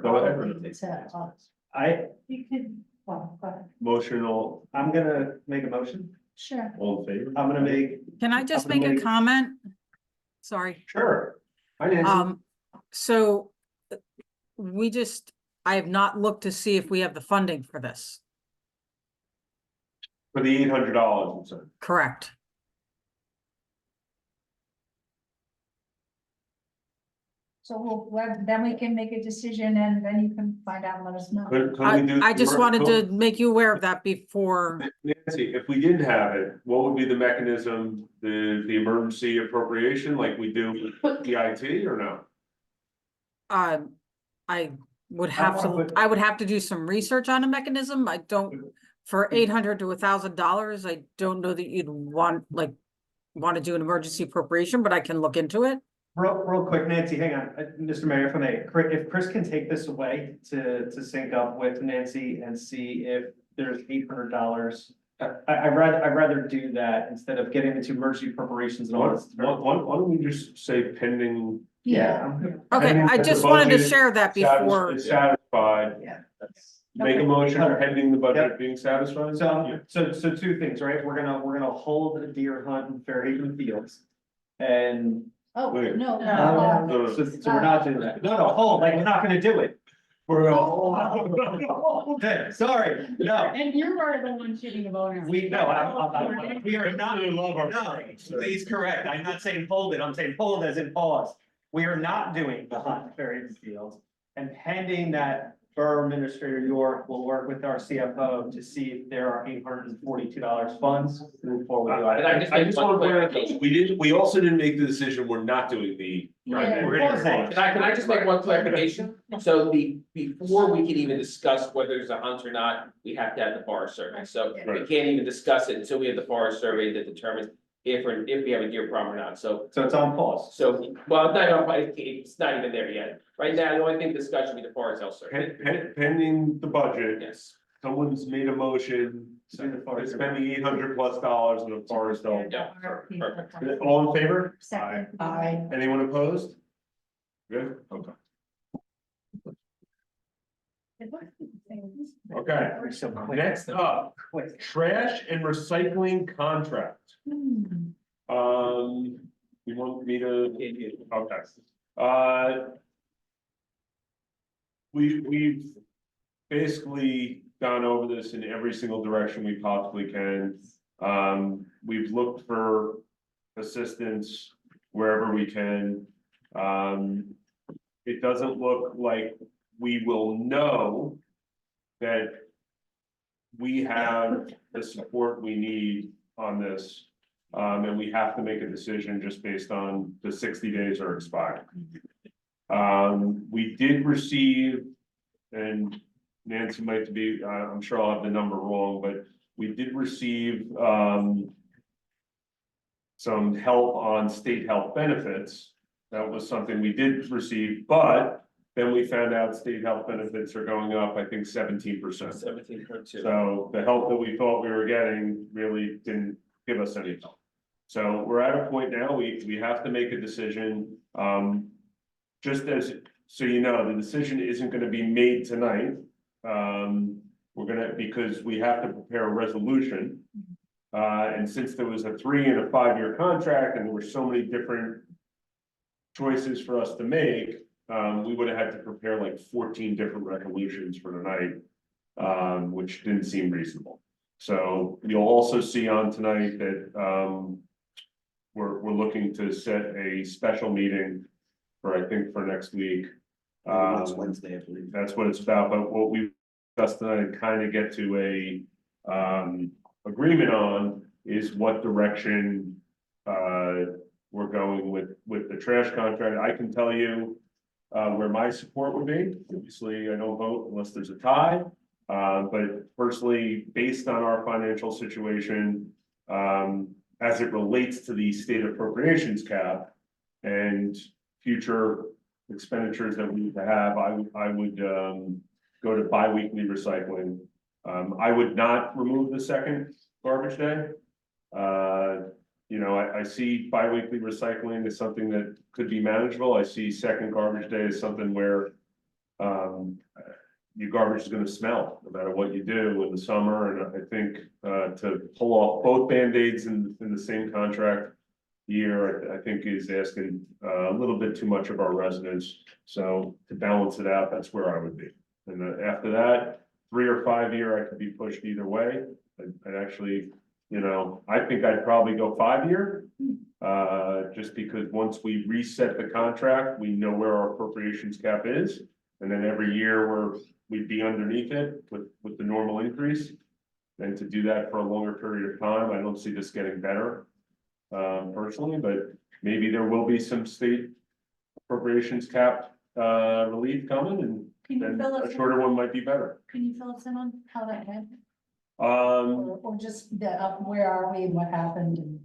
Go ahead. You could, well, go ahead. Motional, I'm gonna make a motion. Sure. all in favor? I'm gonna make, Can I just I'm gonna make a make- comment? Sorry. Sure. Hi, Nancy. So I have not looked to see if we have the funding for this. For the $800, you said. Correct. So then we can make a decision and then you can find out and let us know. Could we I do? just wanted to make you aware of that before. Nancy, if we didn't have it, what would be the mechanism, the emergency appropriation like we do with EIT or no? I would have to do some research on a mechanism. I don't, for $800 to $1,000, I don't know that you'd want to do an emergency appropriation, but I can look into it. real quick, Nancy, hang on, Mr. Mayor, if I may, if Chris can take this away to sync up with Nancy and see if there's $800. I'd rather do that instead of getting into emergency appropriations and all Why this. don't we just say pending Okay, I just wanted to share that before. Is satisfied, Yeah, that's. make a motion pending the budget being satisfied. So two things, right? We're gonna hold a deer hunt in Fairhaven Fields. And, Oh, Wait. no. so we're not doing that. No, hold, like, we're not gonna do it. We're Sorry, no. And you are the one shooting the bow. We, no, we are not, no, please correct, I'm not saying hold it, I'm saying hold as in pause. We are not doing the hunt in Fairhaven Fields, and pending that Borough Administrator York will work with our CFO to see if there are $842 funds to move forward. And I just want to point out, though, we also didn't make the decision, we're not doing the. Yeah. We're gonna pause. Can I just make one clarification? So before we can even discuss whether there's a hunt or not, we have to have the forest survey. So we Right. can't even discuss it until we have the forest survey that determines if we have a deer problem or not. So, So it's on pause. well, it's not even there yet. Right now, the only thing discussion will be the forest health survey. Pending the budget, Yes. someone's made a motion to spend the $800+ on a forest health. Yeah, perfect. All in favor? Second. Anyone opposed? Good, okay. Okay, next up, trash and recycling contract. You want me to? Okay. We've basically gone over this in every single direction we possibly can. We've looked for assistance wherever we can. It doesn't look like we will know that we have the support we need on this. And we have to make a decision just based on the 60 days are expired. We did receive, and Nancy might be, I'm sure I'll have the number wrong, but we did receive, some help on state health benefits. That was something we did receive, but then we found out state health benefits are going up, I think 17%. 17.2. So the help that we thought we were getting really didn't give us any help. So we're at a point now, we have to make a decision. Just as, so you know, the decision isn't gonna be made tonight. Because we have to prepare a resolution. And since there was a 3 and a 5 year contract and there were so many different choices for us to make, we would have had to prepare like 14 different resolutions for tonight, which didn't seem reasonable. So you'll also see on tonight that, we're looking to set a special meeting for, I think, for next week. Next Wednesday, I believe. That's what it's about, but what we discussed tonight kind of get to a agreement on is what direction we're going with the trash contract. I can tell you where my support would be. Obviously, I don't vote unless there's a tie. But personally, based on our financial situation, as it relates to the state appropriations cap and future expenditures that we need to have, I would go to bi-weekly recycling. I would not remove the second garbage day. You know, I see bi-weekly recycling as something that could be manageable. I see second garbage day as something where your garbage is gonna smell no matter what you do in the summer. And I think to pull off both Band-Aids in the same contract year, I think is asking a little bit too much of our residents. So to balance it out, that's where I would be. And after that, 3 or 5 year, I could be pushed either way. I'd actually, you know, I think I'd probably go 5 year. Just because once we reset the contract, we know where our appropriations cap is. And then every year we'd be underneath it with the normal increase. And to do that for a longer period of time, I don't see this getting better. Personally, but maybe there will be some state appropriations cap relief coming, and then a shorter one might be better. Can you fill us in on how that went? Um, Or just the, where are we and what happened and.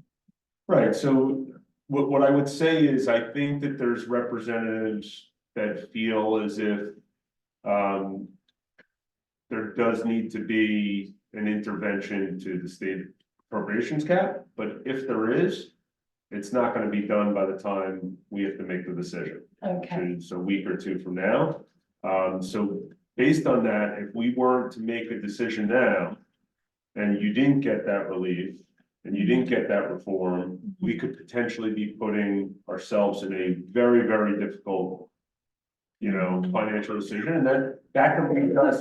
right, so what I would say is I think that there's representatives that feel as if there does need to be an intervention to the state appropriations cap, but if there is, it's not gonna be done by the time we have to make the decision. Okay, Which is a week or two from now. So based on that, if we were to make a decision now. And you didn't get that relief, and you didn't get that reform, we could potentially be putting ourselves in a very, very difficult. Financial decision, and then that could be us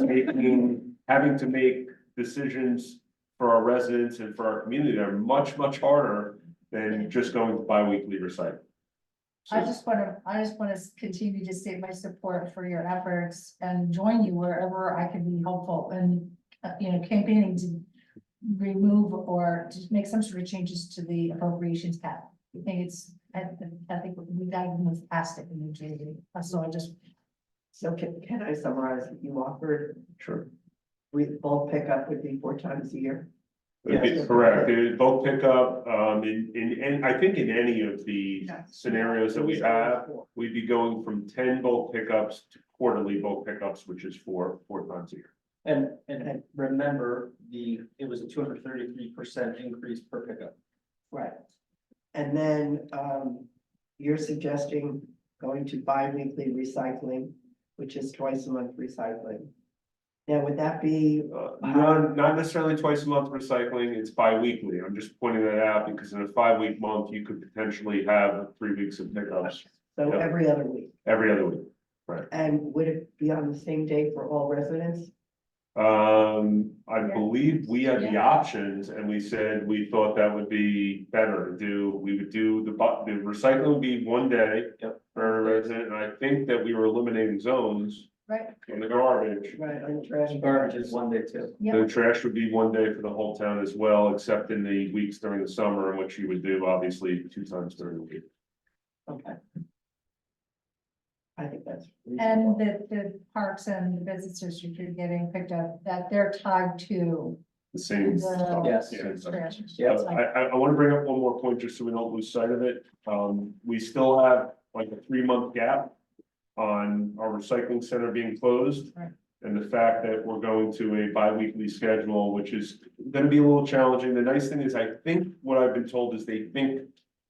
having to make decisions for our residents and for our community that are much, much harder than just going to bi-weekly recycling. I just wanna continue to state my support for your efforts and join you wherever I can be helpful and, campaigning to remove or to make some sort of changes to the appropriations cap. I think we gotta move past it in New Jersey, so So can I summarize what you offered? Sure. Bulk pickup would be 4 times a year. Yes, correct. Bulk pickup, I think in any of the scenarios that we have, we'd be going from 10 bulk pickups to quarterly bulk pickups, which is four times a year. And remember, it was a 233% increase per pickup. Right. And then, you're suggesting going to bi-weekly recycling, which is twice a month recycling. Now, would that be? Not necessarily twice a month recycling, it's bi-weekly. I'm just pointing that out because in a 5-week month, you could potentially have 3 weeks of pickups. So Yep. every other week, Every other week, right? and would it be on the same day for all residents? I believe we had the options and we said we thought that would be better to do. We would do the recycling would be 1 day. Yep. Per resident, and I think that we were eliminating zones right, in the garbage. Right, on trash. Garbage is 1 day too. The trash would be 1 day for the whole town as well, except in the weeks during the summer, in which you would do obviously 2 times during the week. Okay. I think that's. and reasonable. the parks and the visitors you're getting picked up, that they're tied to The same. the. Yes. trash. I want to bring up one more point, just so we don't lose sight of it. We still have like a 3-month gap on our recycling center being closed. Right. And the fact that we're going to a bi-weekly schedule, which is gonna be a little challenging. The nice thing is, I think what I've been told is they think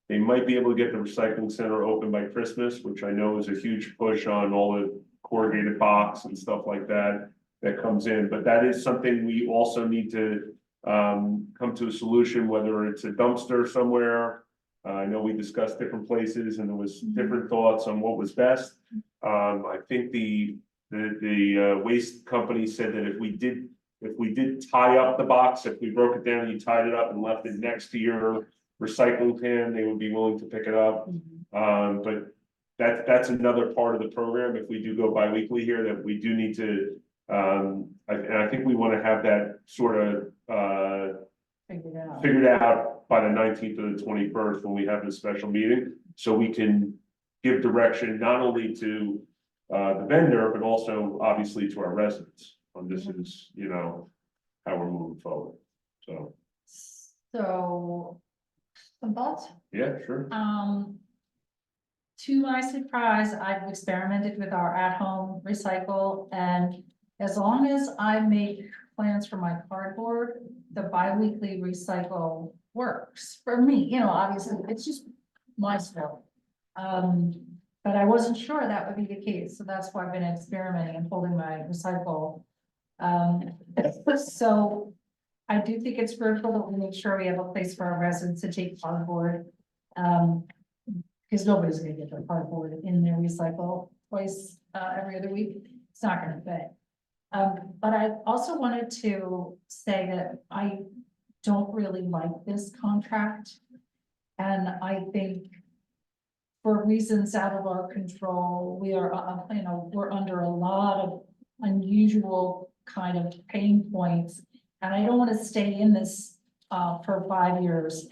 they might be able to get the recycling center open by Christmas, which I know is a huge push on all the corrugated box and stuff like that comes in. But that is something we also need to come to a solution, whether it's a dumpster somewhere. I know we discussed different places and there was different thoughts on what was best. I think the waste company said that if we did tie up the box, if we broke it down and you tied it up and left it next to your recycling can, they would be willing to pick it up. But that's another part of the program. If we do go bi-weekly here, that we do need to, and I think we want to have that sort of, figured out by the 19th or the 21st when we have this special meeting. So we can give direction not only to the vendor, but also obviously to our residents. This is, how we're moving forward. So, some thoughts? Yeah, sure. To my surprise, I've experimented with our at-home recycle, and as long as I make plans for my cardboard, the bi-weekly recycle works for me, obviously, it's just my skill. But I wasn't sure that would be the case, so that's why I've been experimenting and holding my recycle. So I do think it's critical that we make sure we have a place for our residents to take cardboard. Because nobody's gonna get their cardboard in their recycle twice, every other week. It's not gonna fit. But I also wanted to say that I don't really like this contract. And I think for reasons out of our control, we are, we're under a lot of unusual kind of pain points. And I don't want to stay in this for 5 years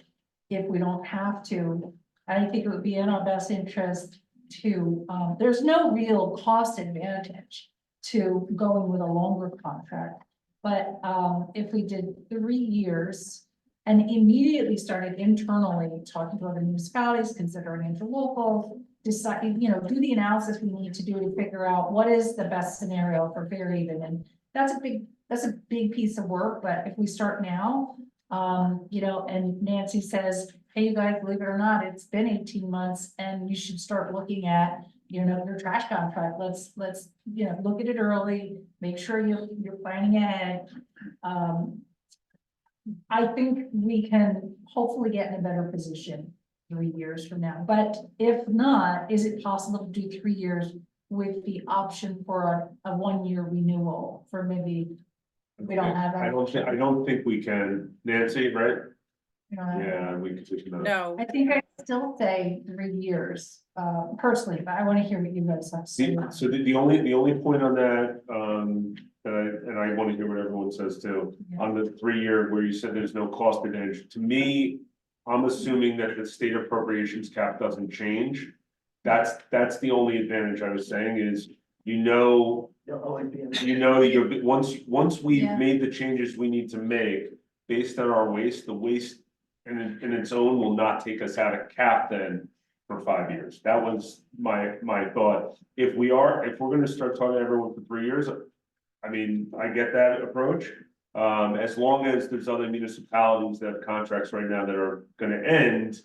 if we don't have to. I think it would be in our best interest to, there's no real cost advantage to going with a longer contract. But if we did 3 years and immediately started internally talking to other municipalities, considering interlocal, deciding, do the analysis we need to do to figure out what is the best scenario for Fairhaven. And that's a big piece of work, but if we start now, You know, and Nancy says, hey, you guys, believe it or not, it's been 18 months and you should start looking at, you know, your trash contract. Let's, you know, look at it early, make sure you're planning ahead. I think we can hopefully get in a better position 3 years from now, but if not, is it possible to do 3 years with the option for a 1-year renewal for maybe? We don't have that. I don't think we can, Nancy, right? We don't have that. Yeah, we can. No, I think I still say 3 years, personally, but I want to hear what you guys have to say. So the only point on that, and I want to hear what everyone says too, Yeah. on the 3-year where you said there's no cost advantage, to me, I'm assuming that the state appropriations cap doesn't change. That's the only advantage I was saying is, you know, that you're, once we've Yeah. made the changes we need to make, based on our waste, the waste in its own will not take us out of cap then for 5 years. That was my thought. If we're gonna start talking to everyone for 3 years, I mean, I get that approach. As long as there's other municipalities that have contracts right now that are gonna end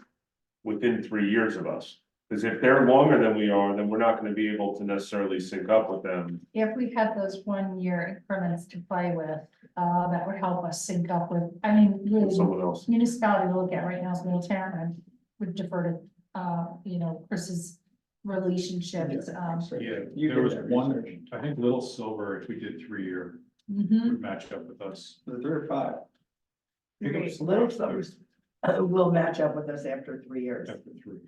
within 3 years of us. Because if they're longer than we are, then we're not gonna be able to necessarily sync up with them. If we had those 1-year increments to play with, that would help us sync up with, I mean, With really, someone else. municipality to look at right now is Middletown, and would defer to, you know, Chris's relationships, Yeah, there was one, I think Little Silver, if we did 3-year, mhm. would match up with us. The 3 or 5. Great. Little summers will match up with us after 3 years. After 3.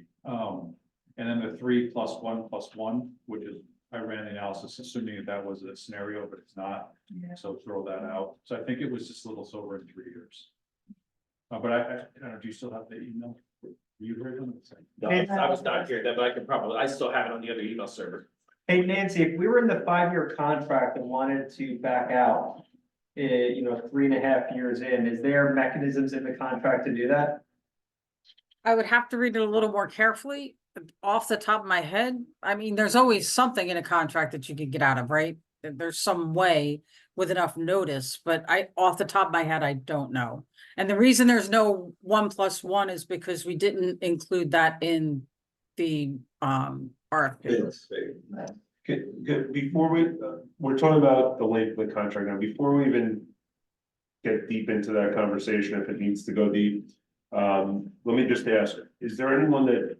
And then the 3 + 1 + 1, which is, I ran the analysis assuming that was a scenario, but it's not. Yeah. So throw that out. So I think it was just Little Silver in 3 years. But I don't know, do you still have the email? You heard them? No, I was not here, but I could probably, I still have it on the other email server. Hey, Nancy, if we were in the 5-year contract and wanted to back out, you know, 3.5 years in, is there mechanisms in the contract to do that? I would have to read it a little more carefully. Off the top of my head, I mean, there's always something in a contract that you could get out of, right? There's some way with enough notice, but off the top of my head, I don't know. And the reason there's no 1 + 1 is because we didn't include that in the RFP. Good. Before we're talking about the length of the contract now, before we even get deep into that conversation, if it needs to go deep, let me just ask, is there anyone that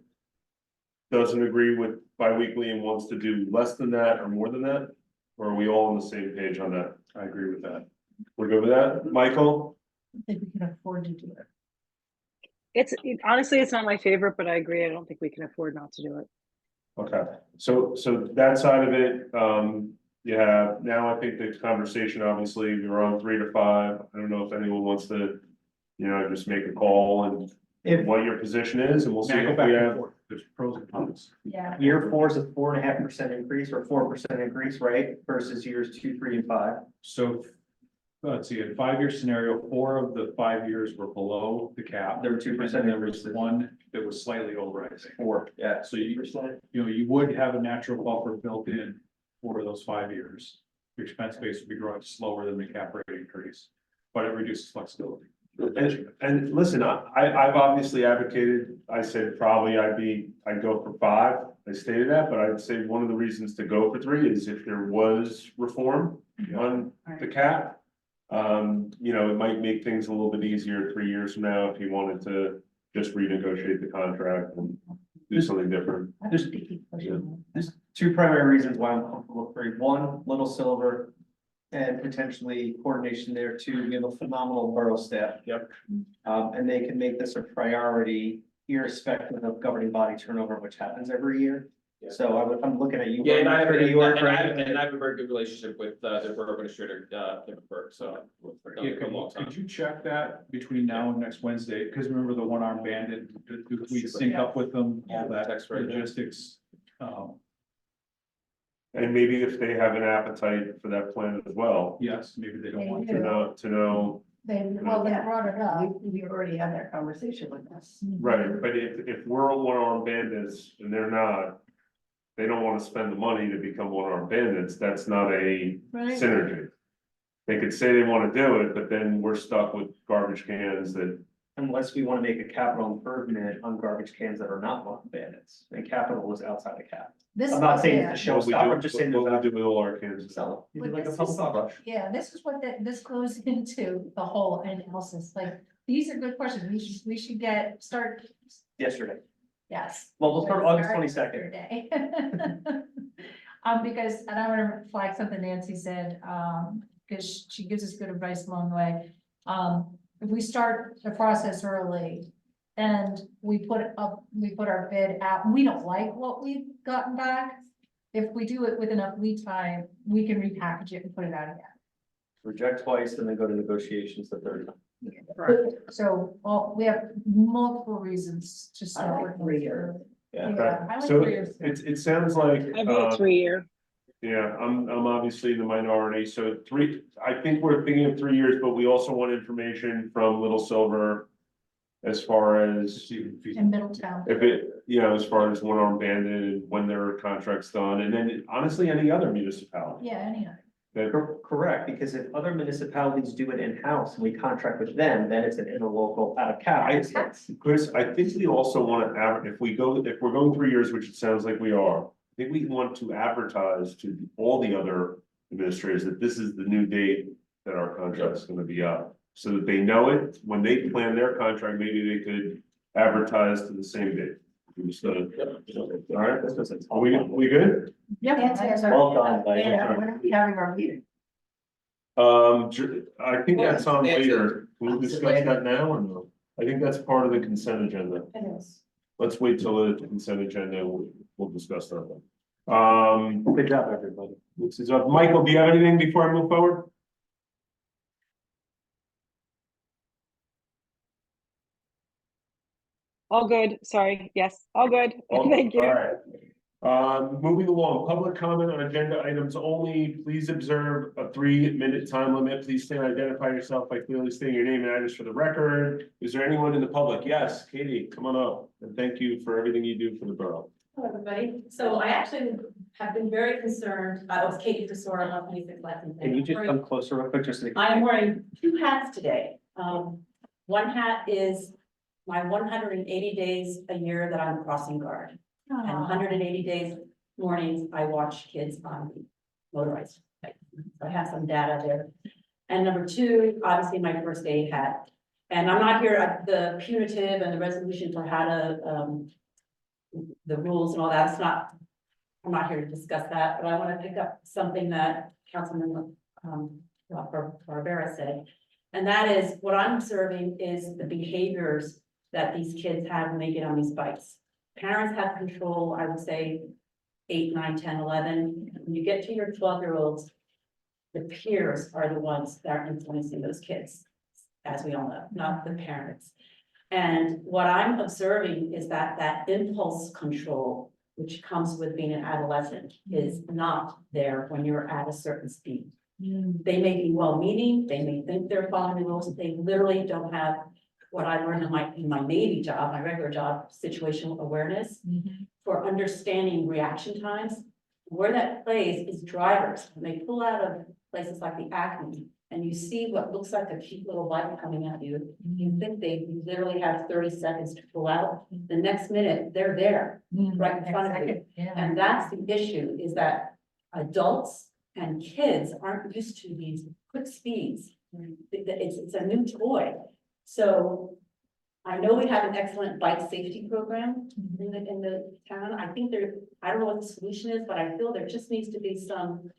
doesn't agree with biweekly and wants to do less than that or more than that? Or are we all on the same page on that? I agree with that. We're good with that, Michael? I think we can afford to do it. Honestly, it's not my favorite, but I agree. I don't think we can afford not to do it. Okay, so that side of it, yeah, now I think the conversation, obviously, we were on 3 to 5. I don't know if anyone wants to, you know, just make a call and what your position is, and we'll see Now go if back we and have. forth. There's pros and cons. Yeah. Year 4 is a 4.5% increase or 4% increase, right? Versus years 2, 3, and 5. So let's see, in 5-year scenario, 4 of the 5 years were below the cap. There were 2% And then there was increases. 1 that was slightly over, I think. 4, yeah. So you know, you would have a natural buffer built in for those 5 years. Your expense base would be growing slower than the cap rate increase, but it reduces flexibility. And listen, I've obviously advocated, I said probably I'd go for 5, I stated that, but I'd say one of the reasons to go for 3 is if there was reform on the cap. You know, it might make things a little bit easier 3 years from now if you wanted to just renegotiate the contract and do something different. There's 2 primary reasons why I'm comfortable with 3. 1, Little Silver, and potentially coordination there too. We have a phenomenal borough staff. Yep. And they can make this a priority irrespective of governing body turnover, which happens every year. Yeah. So I'm looking at you. Yeah, and I have, New York, and I right? have a very good relationship with the borough administrator, Tim Burke, so. we've done Yeah, it for a long time. could you check that between now and next Wednesday? Because remember the one-armed bandit, do we sync up with them, all that Text right now. logistics? And maybe if they have an appetite for that plan as well, Yes, maybe they don't They want do. to. to know, Well, they brought it up. We already had that conversation with us. right, but if we're one-armed bandits and they're not. They don't wanna spend the money to become one-armed bandits, that's not a Right. synergy. They could say they wanna do it, but then we're stuck with garbage cans that, Unless we want to make a capital improvement on garbage cans that are not lawn bandits, and capital is outside the cap. This, I'm not saying yeah. it's a what we showstopper, do, I'm just saying what there's we a. do with all our cans. Sell it. You do But like a this public is- rush. Yeah, this is what this goes into the whole analysis, like, these are good questions, we should start, Yesterday. yes. Well, we'll start August Start 22nd. yesterday. Because, and I wanna flag something Nancy said, because she gives us good advice along the way. If we start the process early and we put our bid out, and we don't like what we've gotten back. If we do it with enough lead time, we can repackage it and put it out again. Reject twice and then go to negotiations the third time. So, we have multiple reasons to I start like with. 3 years. Yeah. Yeah, I like So 3 years. it sounds like, I vote 3 year. yeah, I'm obviously the minority, so I think we're thinking of 3 years, but we also want information from Little Silver. As far as In Middletown. if it, as far as one arm bandit and when their contract's done, and then honestly, any other municipality. Yeah, anyhow. That, Correct, because if other municipalities do it in-house and we contract with them, then it's an interlocal out of cap. Chris, I think we also want to if we're going 3 years, which it sounds like we are. I think we want to advertise to all the other administrators that this is the new date that our contract's gonna be up. So that they know it, when they plan their contract, maybe they could advertise to the same date. All right, are we good? Yeah. Well done, Mike. Yeah, when are we having our meeting? I think that's on later. Can we discuss Later. that now or no? I think that's part of the consent agenda. It is. Let's wait till the consent agenda, we'll discuss that one. Good job, everybody. This is Michael, do you have anything before I move forward? All good, sorry, yes, all good, Oh, thank you. All right. Moving along, public comment on agenda items only. Please observe a 3-minute time limit. Please stand and identify yourself by clearly stating your name and address for the record. Is there anyone in the public? Yes, Katie, come on up. And thank you for everything you do for the borough. Hello, everybody. So I actually have been very concerned. I was Katie Tesora, 126 Lexington. Can you just come closer real quick, just so they can- I am wearing 2 hats today. One hat is my 180 days a year that I'm crossing guard. And 180 days mornings, I watch kids on motorized. So I have some data there. And number 2, obviously my first aid hat. And I'm not here, the punitive and the resolution for how to, the rules and all that, it's not, I'm not here to discuss that, but I want to pick up something that Councilman, Barbera said. And that is, what I'm observing is the behaviors that these kids have when they get on these bikes. Parents have control, I would say, 8, 9, 10, 11. When you get to your 12-year-olds, the peers are the ones that are influencing those kids, as we all know, not the parents. And what I'm observing is that that impulse control, which comes with being an adolescent, is not there when you're at a certain speed. They may be well-meaning, they may think they're following the rules, they literally don't have what I learned in my Navy job, my regular job, situational awareness for understanding reaction times. Where that plays is drivers, when they pull out of places like the Acme, and you see what looks like a cute little light coming at you, you think you literally have 30 seconds to pull out. The next minute, they're there, right in front of you. And that's the issue, is that adults and kids aren't used to these quick speeds. It's a new toy. So I know we have an excellent bike safety program in the town. I think I don't know what the solution is, but I feel there just needs to be some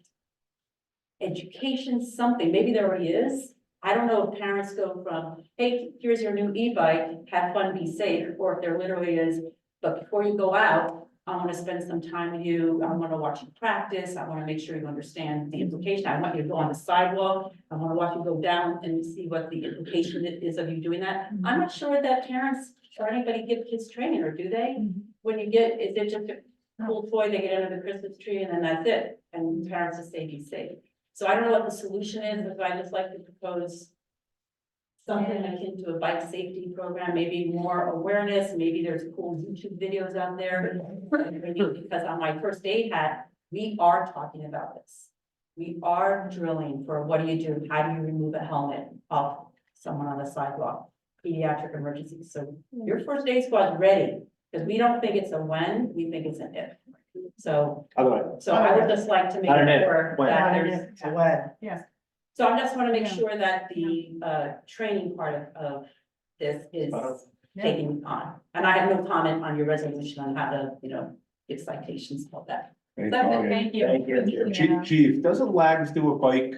education, something. Maybe there already is. I don't know if parents go from, hey, here's your new e-bike, have fun, be safe, or if there literally is, but before you go out, I want to spend some time with you. I want to watch you practice. I want to make sure you understand the implication. I want you to go on the sidewalk. I want to watch you go down and see what the implication is of you doing that. I'm not sure that parents or anybody give kids training, or do they? When you get, is it just a cool toy they get under the Christmas tree and then that's it? And parents just say be safe. So I don't know what the solution is, but I'd just like to propose something akin to a bike safety program, maybe more awareness, maybe there's cool YouTube videos out there. Because on my first aid hat, we are talking about this. We are drilling for what do you do? How do you remove a helmet off someone on the sidewalk? Pediatric emergency. So your first aid squad is ready, because we don't think it's a when, we think it's an if. So, By the way, so I would just like to make Not an if, sure when. that Not an there's. if, it's a when. Yes. So I just want to make Yeah. sure that the training part of this is taken on. And I have no comment on your resolution on how to, give citations and all that. Thank That's you. it. Thank you. Thank you. Chief, doesn't Lags do a bike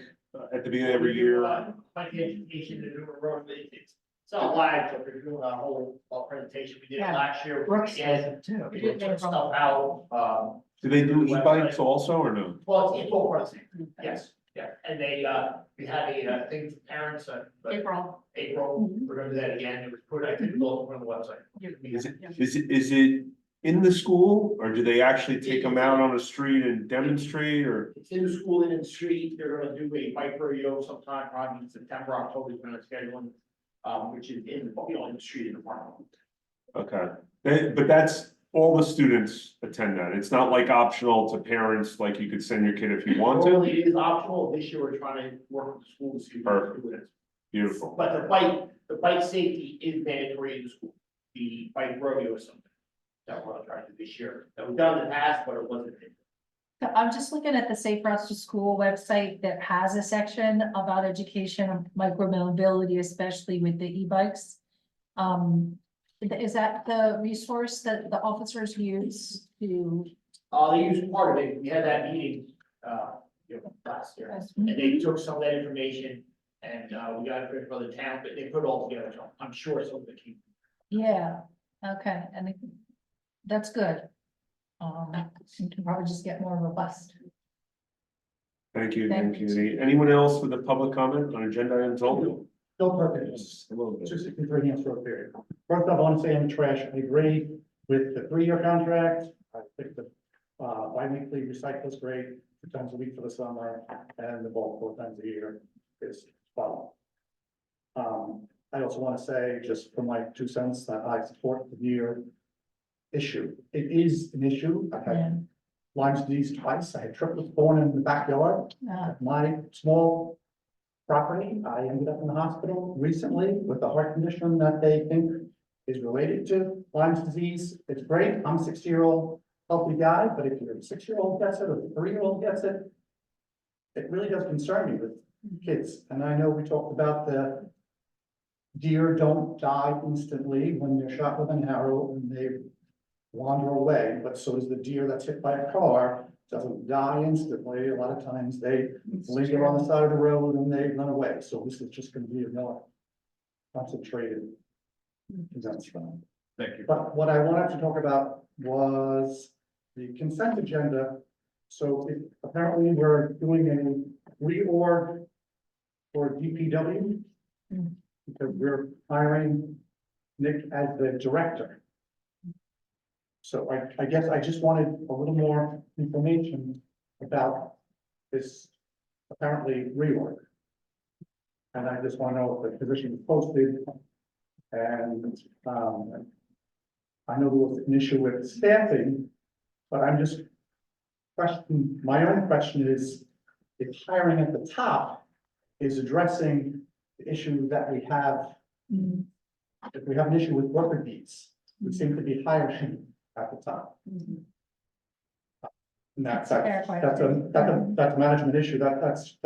at the beginning of every year? Like the education to do a road, it's not live, but we're doing a whole presentation. We did it Yeah. last year. Brooks does Again, it too. we did put stuff out, Do they do e-bikes also or no? well, it's all part of the same, yes, yeah, and they, we had a thing for parents, April. April, we're gonna do that again, it was put, I think, on the website. Is it in the school or do they actually take them out on the street and demonstrate or? It's in the school and in the street, they're gonna do a bike rodeo sometime, probably in September, October, is gonna schedule them, which is in the street in the park. Okay, but that's, all the students attend that. It's not like optional to parents, like you could send your kid if you want to. Normally it is optional, this year we're trying to work with the school to see. if we can do it. Beautiful. But the bike safety is mandatory in the school, the bike rodeo is something that we're trying to do this year, that we've done in the past, but it wasn't. So I'm just looking at the Safe Routes to School website that has a section about education of micromobility, especially with the e-bikes. Is that the resource that the officers use to? They used part of it, we had that meeting, last year, and they took some of that information and, we got it for the town, but they put it all together, so I'm sure some of the key. Yeah, okay, and that's good. You can probably just get more robust. Thank you, Thank thank you. Anyone else with a public comment on agenda items only? No purpose. A little bit. 263 hands for a period. First off, I want to say on the trash, I agree with the 3-year contract. I think the bi-weekly recycle is great, 2 times a week for the summer, and the bulk 4 times a year is fun. I also want to say, just for my 2 cents, that I support the year issue. It is an issue. I've had Lyme disease twice. I had triplets born in the backyard. My small property, I ended up in the hospital recently with a heart condition that they think is related to Lyme disease. It's great. I'm a 60-year-old healthy guy, but if your 6-year-old gets it or the 3-year-old gets it, it really does concern me with kids. And I know we talked about the deer don't die instantly when they're shot with an arrow and they wander away, but so does the deer that's hit by a car. Doesn't die instantly. A lot of times they linger on the side of the road and they run away. So this is just going to be a more concentrated event. Thank you. But what I wanted to talk about was the consent agenda. So apparently we're doing a reorg for DPW because we're hiring Nick as the director. So I guess I just wanted a little more information about this apparently reorg. And I just want to know if the position is posted. And I know there was an issue with staffing, but I'm just questioning, my own question is, if hiring at the top is addressing the issue that we have, if we have an issue with worker needs, we seem to be hiring at the top. And that's a management issue, that's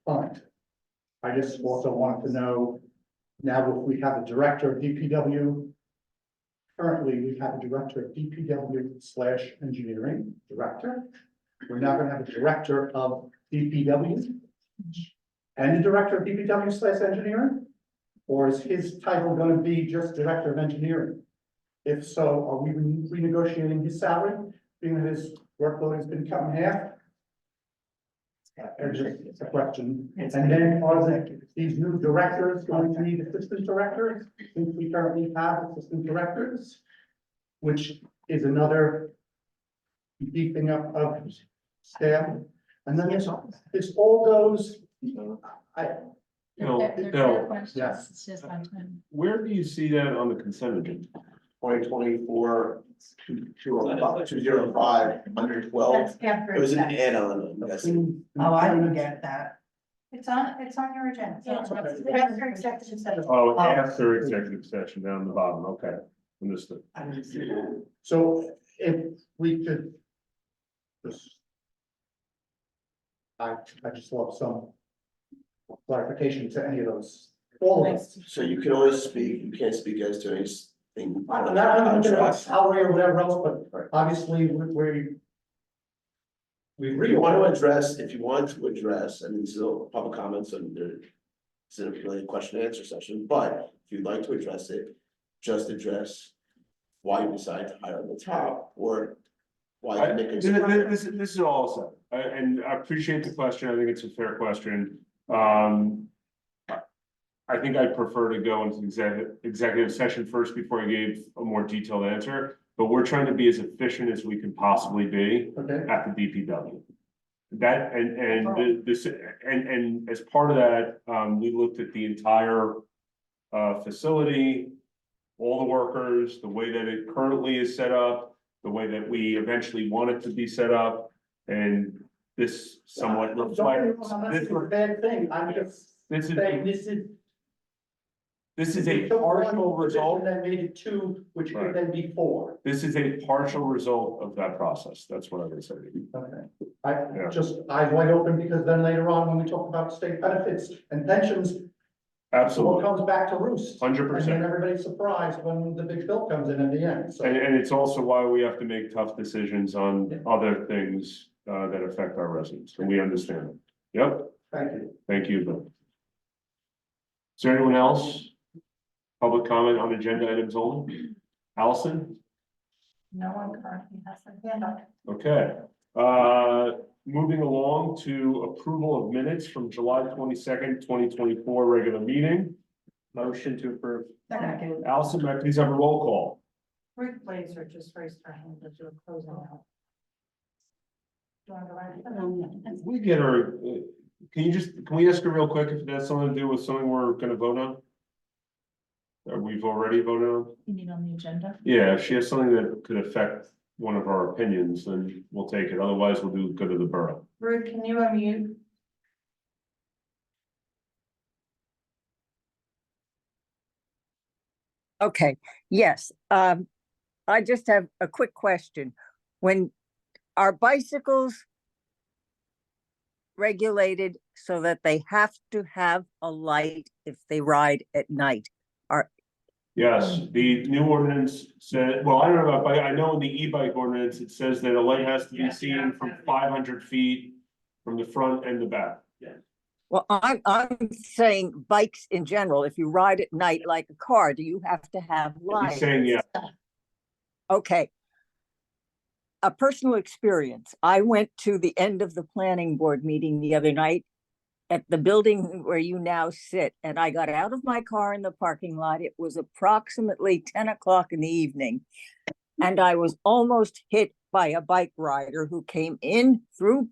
fine. I just also wanted to know, now if we have a director of DPW, currently we have a director of DPW / engineering director. We're now gonna have a director of DPW and a director of DPW / engineering? Or is his title gonna be just director of engineering? If so, are we renegotiating his salary, being that his workload has been cut in half? It's a question. And then are these new directors going to need assistant directors, since we currently have assistant directors? Which is another beefing up of staff. And then this all goes, Bill, They're fair questions. yes. It's just on time. where do you see that on the consent agenda? 2024, 205, under 12. That's after It was an exec. add-on, I'm guessing. Oh, I didn't get that. It's on your agenda. After executive session. Oh, after executive session down the bottom, okay, understood. I didn't see that. So if we could. Just. I just love some clarification to any of those, all of us. So you can always speak, you can't speak as to anything. I'm not looking at salary or whatever else, but obviously we. If you want to address, if you want to address, I mean, this is all public comments and there. It's not really a question and answer session, but if you'd like to address it, just address. Why you decide to hire on the top or. Why you make This it. this is all set, and I appreciate the question, I think it's a fair question. I think I'd prefer to go into executive session first before I gave a more detailed answer, but we're trying to be as efficient as we can possibly be Okay. at the DPW. That, and as part of that, we looked at the entire facility, all the workers, the way that it currently is set up, the way that we eventually want it to be set up, and this somewhat Don't get me reflects. wrong, I'm not saying a bad thing, I'm just This is, saying this is we a took one partial position result. That made it two, which Right. could then be four. This is a partial result of that process. That's what I would say. Okay. Yeah. I just, eyes wide open, because then later on, when we talk about state benefits and pensions, it all Absolutely, comes back to roost. 100%. And then everybody's surprised when the big bill comes in the end, so. And it's also why we have to make tough decisions on other things that affect our residents, and we understand it. Yep, Thank you. thank you, Bill. Is there anyone else? Public comment on agenda items only? Allison? No one currently has their hand up. Okay, moving along to approval of minutes from July 22nd, 2024 regular meeting. Motion to approve. Second. Allison, may I please have a roll call? Ruth Blazer just raised her hand as you're closing out. Do you want to go right? We get her, can we ask her real quick if it has something to do with something we're gonna vote on? Or we've already voted on? You mean on the agenda? Yeah, if she has something that could affect one of our opinions, then we'll take it. Otherwise, we'll do good of the borough. Ruth, can you unmute? Okay, yes, I just have a quick question. When are bicycles regulated so that they have to have a light if they ride at night? Yes, the new ordinance said, well, I don't know about bike, I know in the e-bike ordinance, it says that a light has to be seen from 500 feet from the front and the back. Well, I'm saying bikes in general, if you ride at night like a car, do you have to have lights? He's saying yes. Okay. A personal experience. I went to the end of the planning board meeting the other night at the building where you now sit, and I got out of my car in the parking lot. It was approximately 10 o'clock in the evening, and I was almost hit by a bike rider who came in through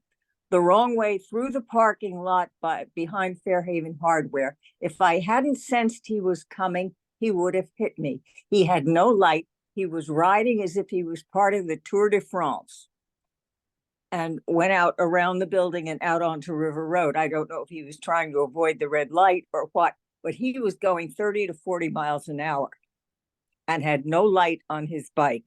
the wrong way through the parking lot behind Fairhaven Hardware. If I hadn't sensed he was coming, he would have hit me. He had no light. He was riding as if he was part of the Tour de France and went out around the building and out onto River Road. I don't know if he was trying to avoid the red light or what, but he was going 30 to 40 miles an hour and had no light on his bike.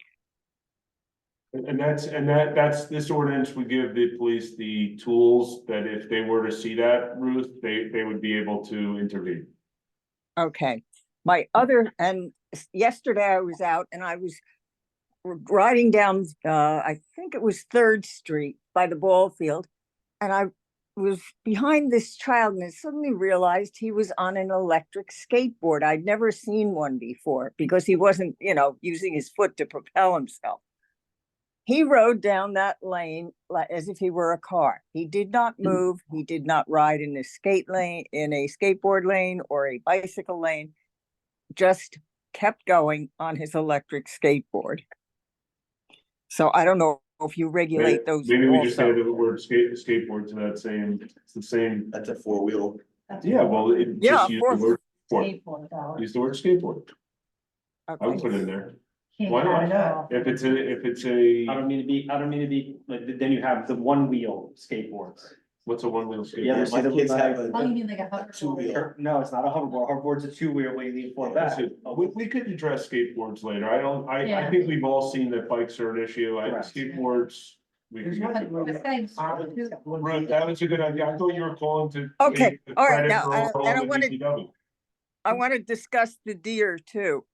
And that's this ordinance would give the police the tools that if they were to see that, Ruth, they would be able to intervene. Okay. And yesterday I was out and I was riding down, I think it was 3rd Street by the ball field. And I was behind this child and I suddenly realized he was on an electric skateboard. I'd never seen one before because he wasn't, using his foot to propel himself. He rode down that lane as if he were a car. He did not move. He did not ride in a skateboard lane or a bicycle lane, just kept going on his electric skateboard. So I don't know if you regulate those. Maybe we just add the word skateboard to that same, it's the same. That's a 4-wheel. Yeah, well, just use the word skateboard. Use the word skateboard. I would put it in there. Why not? If it's I don't mean to be, like, then you have the one wheel skateboards. what's a one-wheel Yeah, skateboard? My see the- kids have a Oh, you mean like a hover? two-wheel. No, it's not a hoverboard. Hoverboard's a two-wheel where you lean forward back. Listen, we could address skateboards later. I Yeah. think we've all seen that bikes are an issue. Correct. Skateboards. We can get to. This guy's- Ruth, that was a good idea. I thought you were calling to. Okay, take the all right, credit now, for and all I the wanted- DPW. I want to discuss the deer too.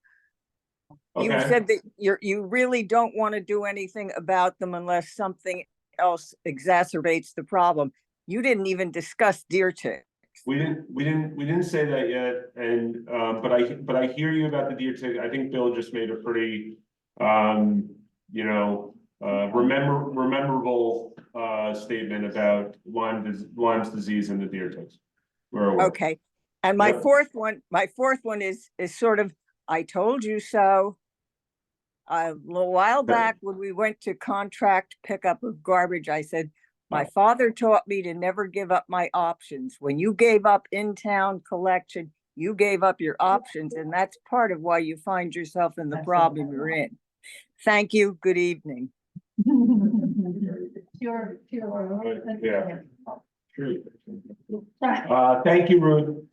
You Okay. said that you really don't want to do anything about them unless something else exacerbates the problem. You didn't even discuss deer ticks. We didn't say that yet, and, but I hear you about the deer tick. I think Bill just made a pretty, memorable, statement about Lyme's disease and the deer ticks. We're aware. Okay, and my Yep. fourth one is sort of, I told you so. A little while back, when we went to contract pickup of garbage, I said, my father taught me to never give up my options. When you gave up in-town collection, you gave up your options, and that's part of why you find yourself in the problem you're in. Thank you, good evening. Pure. Yeah. Thank you, Ruth.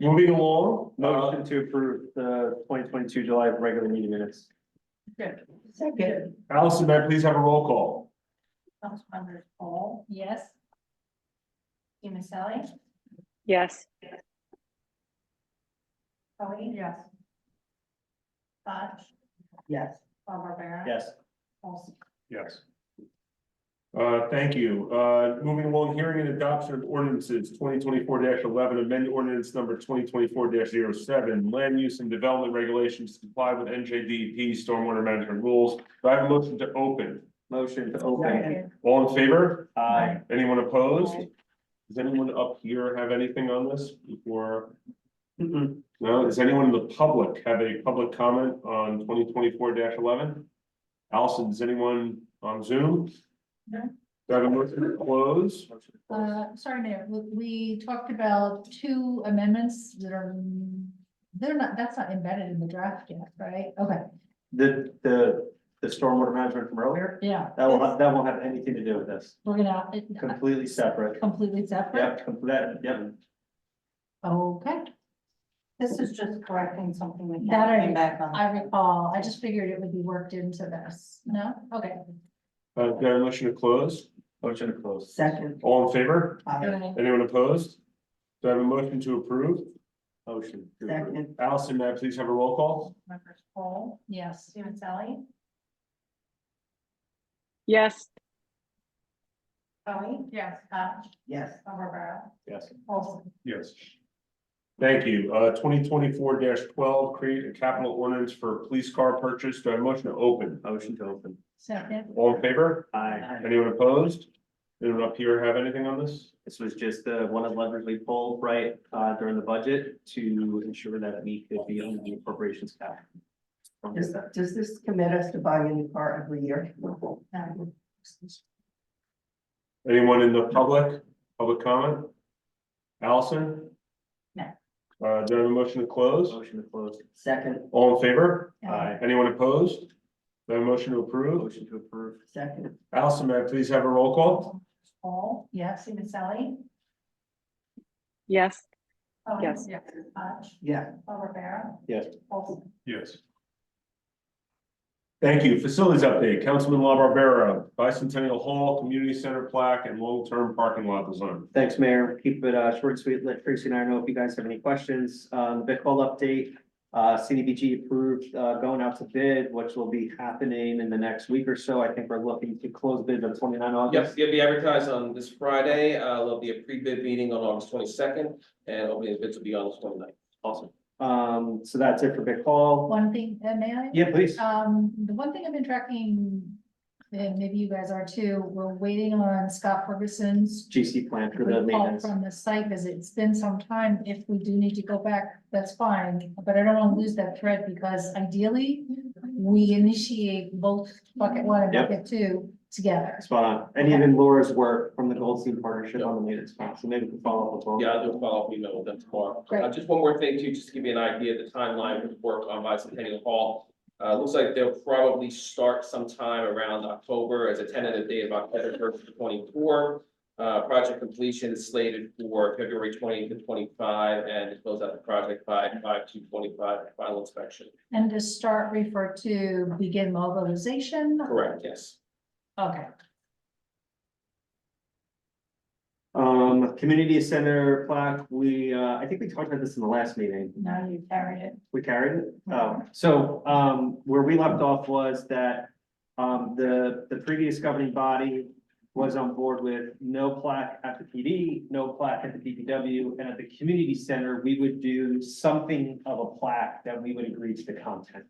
Moving along. Motion to approve the 2022 July regular meeting minutes. Good. Second. Allison, may I please have a roll call? Councilmembers Paul, yes. Sally? Yes. Kelly? Yes. Yes. Barbara? Yes. Olson? Yes. Thank you. Moving along, hearing and adoption of ordinances 2024-11, amend ordinance number 2024-07, land use and development regulations to comply with NJDEP stormwater management rules. Do I have a motion to open? Motion to open. All in favor? Aye. Anyone opposed? Does anyone up here have anything on this before? No, does anyone in the public have a public comment on 2024-11? Allison, does anyone on Zoom? No. Do I have a motion to close? Sorry, Mayor, we talked about two amendments that are, that's not embedded in the draft yet, right? Okay, The stormwater management from earlier, yeah. that won't have anything to do with this. We're gonna, Completely separate. completely separate? Yep. Okay. This is just correcting something that That came back on. I recall, I just figured it would be worked into this, no? Okay. Do I have a motion to close? Motion to close. Second. All in favor? Aye. Anyone opposed? Do I have a motion to approve? Motion to approve. Second. Allison, may I please have a roll call? Members Paul? Yes. Sally? Yes. Kelly? Yes. Yes. Barbara? Yes. Olson? Yes. Thank you. 2024-12, create a capital ordinance for police car purchase. Do I have a motion to open? Motion to open. Second. All in favor? Aye. Anyone opposed? Anyone up here have anything on this? This was just one of the levers we pulled, right, during the budget to ensure that we could be on the appropriations cap. Does this commit us to buying a new car every year? Anyone in the public comment? Allison? No. Do I have a motion to close? Motion to close. Second. All in favor? Aye. Anyone opposed? Do I have a motion to approve? Motion to approve. Second. Allison, may I please have a roll call? Paul? Yes. Sally? Yes. Yes. Yeah. Barbara? Yes. Olson? Yes. Thank you. Facilities update, Councilman LaBarbera, Bicentennial Hall, Community Center plaque, and long-term parking lot design. Thanks, Mayor. Keep it short and sweet. Let Tracy and I know if you guys have any questions. The bid call update, CDBG approved going out to bid, which will be happening in the next week or so. I think we're looking to close bids on 29 August. Yep, it'll be advertised on this Friday. There'll be a pre-bid meeting on August 22nd, and opening the bids will be on the 29th. Awesome. So that's it for bid call. One thing, may I? Yeah, please. The one thing I've been tracking, and maybe you guys are too, we're waiting on Scott Ferguson's GC plan for the report maintenance. from the site visit. It's been some time. If we do need to go back, that's fine, but I don't want to lose that thread because ideally we initiate both bucket one and Yep. bucket two together. Spot on. And even Laura's work from the Goldstein partnership on the maintenance plan. So maybe we can follow up with Laura. Yeah, I'll do a follow-up email with them tomorrow. Great. Just one more thing too, just to give you an idea of the timeline for the work on Bicentennial Hall. Looks like they'll probably start sometime around October as a tentative date of October 1st to 24. Project completion is slated for February 20 to 25 and to close out the project by 5/2/25 final inspection. And to start refer to begin mobilization? Correct, yes. Okay. Community center plaque, I think we talked about this in the last meeting. Now you carried it. We carried it? Oh, so, where we left off was that, the previous governing body was on board with no plaque at the PD, no plaque at the DPW, and at the community center, we would do something of a plaque that we would agree to the content.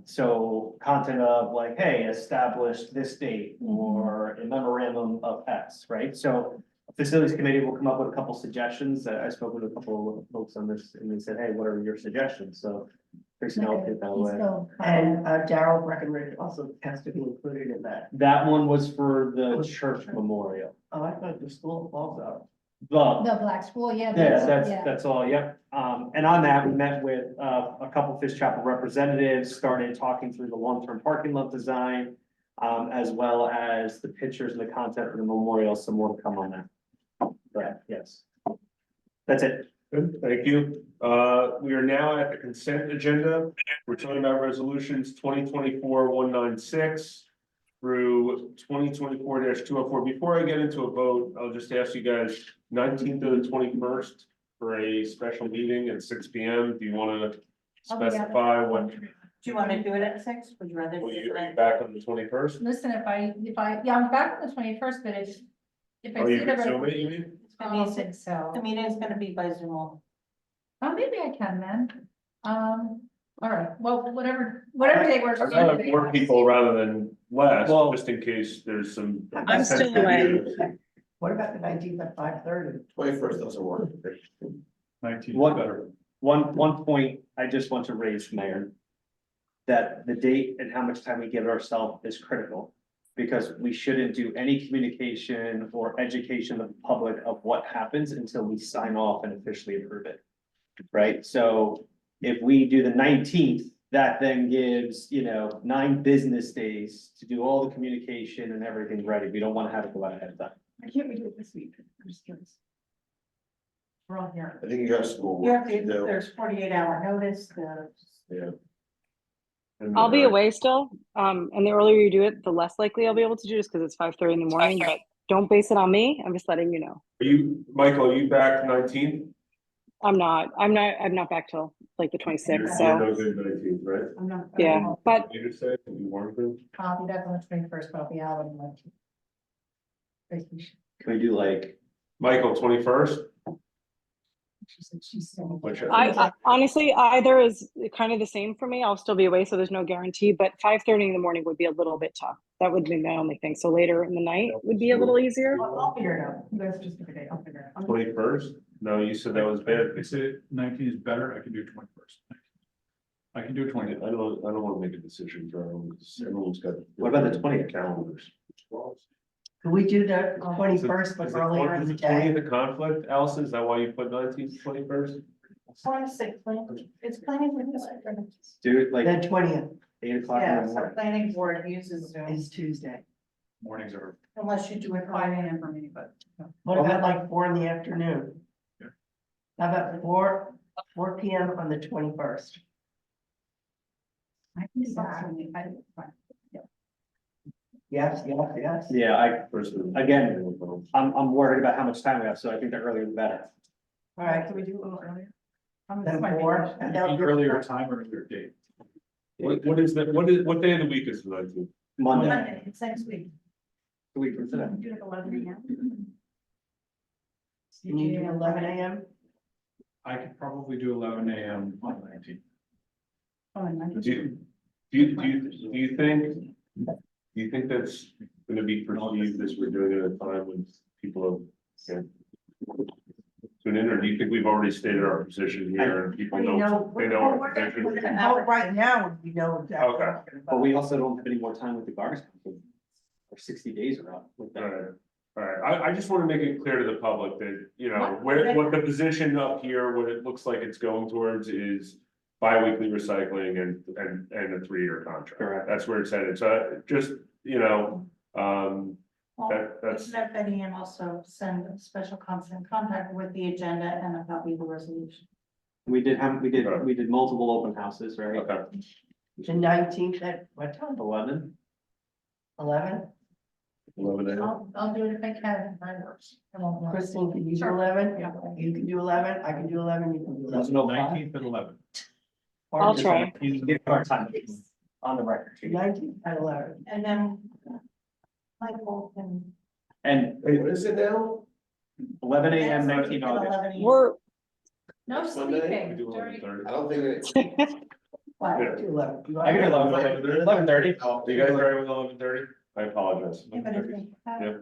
So content of like, hey, established this date or a memorandum of X, right? So facilities committee will come up with a couple suggestions. I spoke with a couple of folks on this and they said, hey, what are your suggestions? So Tracy and I'll get that way. And Darrell Breckenridge also has to be included in that. That one was for the church memorial. Oh, I thought the school falls out. The The black school, yeah. Yeah, yeah. that's all, yep. And on that, we met with, a couple Fish Chapel representatives, started talking through the long-term parking lot design, as well as the pictures and the content of the memorial, some more to come on that. But, yes. That's it. Good, thank you. We are now at the consent agenda. We're talking about resolutions 2024-196 through 2024-204. Before I get into a vote, I'll just ask you guys, 19th to the 21st for a special meeting at 6 p.m. Do you want to specify what? Do you want to do it at 6? Would you rather? Will you be back on the 21st? Listen, yeah, I'm back on the 21st, but if I Oh, see you the. can Zoom it, you mean? I don't think so. The meeting is going to be by Zoom. Oh, maybe I can then. All right, well, whatever day works. I'd rather have more people rather than less, Well- just in case there's some. I'm still away. What about the 19th at 5:30? 21st doesn't work. 19 One- better. One point I just want to raise, Mayor. That the date and how much time we give ourselves is critical. Because we shouldn't do any communication or education of the public of what happens until we sign off and officially approve it. Right, so if we do the 19th, that then gives, 9 business days to do all the communication and everything ready. We don't want to have it go out ahead of time. Why can't we do it this week? I'm just curious. We're all here. I think you have school. You have work to, do. there's 48-hour notice, Yeah. I'll be away still. And the earlier you do it, the less likely I'll be able to do this because it's 5:30 in the morning, but don't base it on me. I'm just letting you know. Michael, are you back 19th? I'm not back till like the 26th, You're so no good 19th, right? I'm not. yeah, but You just said you weren't good? I'll be back on the 21st, but I'll be out on the 19th. Vacation. Can we do like, Michael, 21st? She said she's so. Which I honestly, either is kind of the same for me. I'll still be away, so there's no guarantee, but 5:30 in the morning would be a little bit tough. That would be my only thing. So later in the night would be a little easier. I'll figure it out. That's just a good day. I'll figure it out. 21st? No, you said that was bad. They say 19 is better, I can do 21st. I can do 20. I don't want to make a decision, bro, because everyone's got. What about the 20th? Calendars. Can we do the 21st, but Is earlier in the the day? 20th a conflict, Allison? Is that why you put 19th, 21st? It's planning for this. do it like The 20th 8 o'clock in Yeah, the so morning? planning board uses Zoom is Tuesday. Mornings are, unless you do it 5 a.m. for me, but. What about like 4 in the afternoon? Yeah. How about 4 p.m. on the 21st? I can decide. Fine. Yes, yes. Yeah, First of- Again, I'm worried about how much time we have, so I think the earlier the better. All right, Can we do it a little earlier? then 4. and that'll be- earlier time or earlier date. What day of the week is the 19th? Monday, It's next week. the week from today. Do like 11 a.m. You need to do 11 a.m.? I could probably do 11 a.m. on the 19th. Oh, and 19th. Do you think that's gonna be perceived as we're doing it at a time when people have tune in, or do you think we've already stated our position here and people know, they know our position? We're gonna vote right now, we know exactly. what we're gonna But vote. we also don't have any more time with the garbage. Company. Or 60 days are up with All that. right, all right, I just wanna make it clear to the public that, what the position up here, what it looks like it's going towards is bi-weekly recycling and a 3-year contract. Correct. That's where it's at. It's just, that's. Let Betty and also send a special constant contact with the agenda and a copy of the resolution. We did multiple open houses, right? Okay. The 19th at what time? 11. 11? 11 I'll do it if I can, if I works. I won't work. Christine, can you do Sure. 11? Yeah. You can do 11, I can do 11, you can do 11. No, 19th and 11th. I'll try. You can get our time on the record. 19th at 11. And then Michael can. And Wait, what is it now? 11 a.m. 19 At August. 11 a.m. We're, No Monday? sleeping. We do during- 11:30. I don't think it's. Well, Yeah. do 11. You I can do want- 11:30. You guys ready with 11:30? I apologize. Yeah, but if they have- Yeah.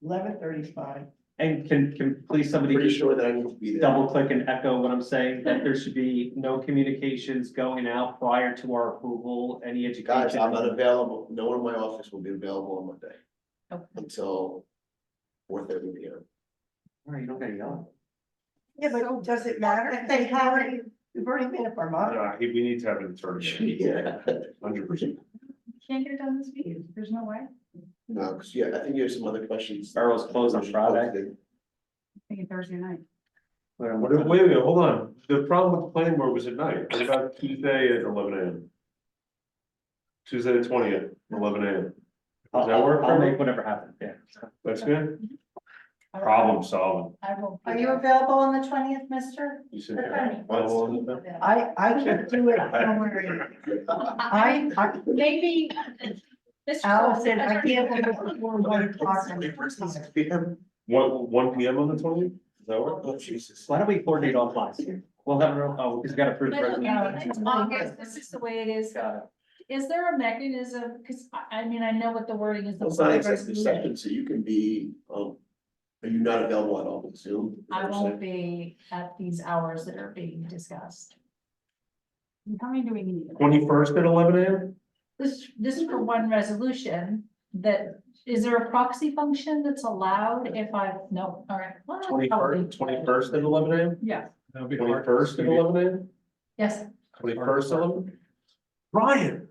11:30 is fine. And can please somebody Pretty sure that I need to be there. double click and echo what I'm saying, that there should be no communications going out prior to our approval, any education. Guys, I'm not available. No one in my office will be available on Monday Okay. until 4:30 p.m. All right, you don't gotta yell. Yeah, but does it matter? If they haven't, we've already made up our mind. We need to have an attorney. Yeah. 100%. Can't get it done this week, there's no way. No, because yeah, I think you have some other questions. Borough's closed on Friday. Thinking Thursday night. Wait a minute, hold on. The problem with the planning board was at night. What about Tuesday at 11 a.m.? Tuesday the 20th, 11 a.m. Does that work? I'll make whatever happen, yeah. That's good? Problem solving. I will. Are you available on the 20th, mister? You said. Okay. I can't do it. Don't worry. I, Maybe. Allison, I can't do it before 1 o'clock. 6 p.m. 1 p.m. on the 20th? Does that work? Oh, Jesus. Why don't we coordinate offline? We'll have, because we got approved. It's August, this is the way it is. Got it. Is there a mechanism, because I mean, I know what the wording is. the Well, it's not board executive resolution. session, so you can be, are you not available at all with Zoom? Is that I what you're won't saying? be at these hours that are being discussed. How many do we need? 21st at 11 a.m.? This is for one resolution that, is there a proxy function that's allowed if I, no, all right. Well, probably. 21st at 11 a.m.? Yeah. That'll be hard. 21st at 11 a.m.? Yes, 21st at 11? Brian,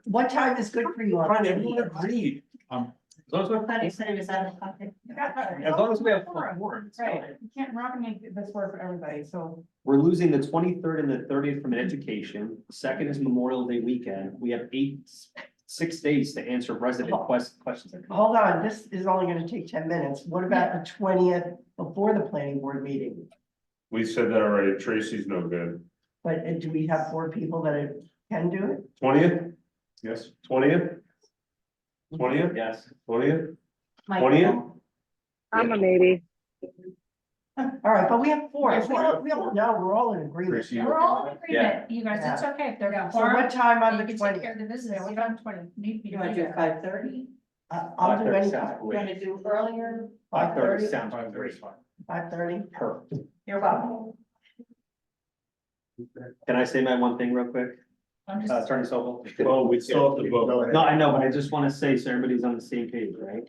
What time is good for you? on Brian, the everyone 20th? agreed. As long as I thought he said he was out of pocket. As long as we have four, it's Right, fine. you can't, we're not gonna make this work for everybody, so. We're losing the 23rd and the 30th from an education. Second is Memorial Day weekend. We have 6 days to answer resident questions. Hold on, this is only gonna take 10 minutes. What about the 20th before the planning board meeting? We said that already. Tracy's no good. But do we have 4 people that can do it? 20th? Yes. 20th? 20th? Yes. 20th? Michael. 20th? I'm a maybe. All right, but we have 4. We all know, we're all in agreement. Tracy, We're all in agreement, you guys, it's okay if they're. So what time on You the can take 20th? care of the business. Yeah, we got 20. Need You wanna do 5:30? I'll do 5:30 any sounds time. You wanna do earlier? 5:30 5:30? sounds great. 5:30? Perfect. You're welcome. Can I say my one thing real quick? I'm just. Attorney Sobel? Oh, we still have to vote. No, I know, but I just want to say so everybody's on the same page, right?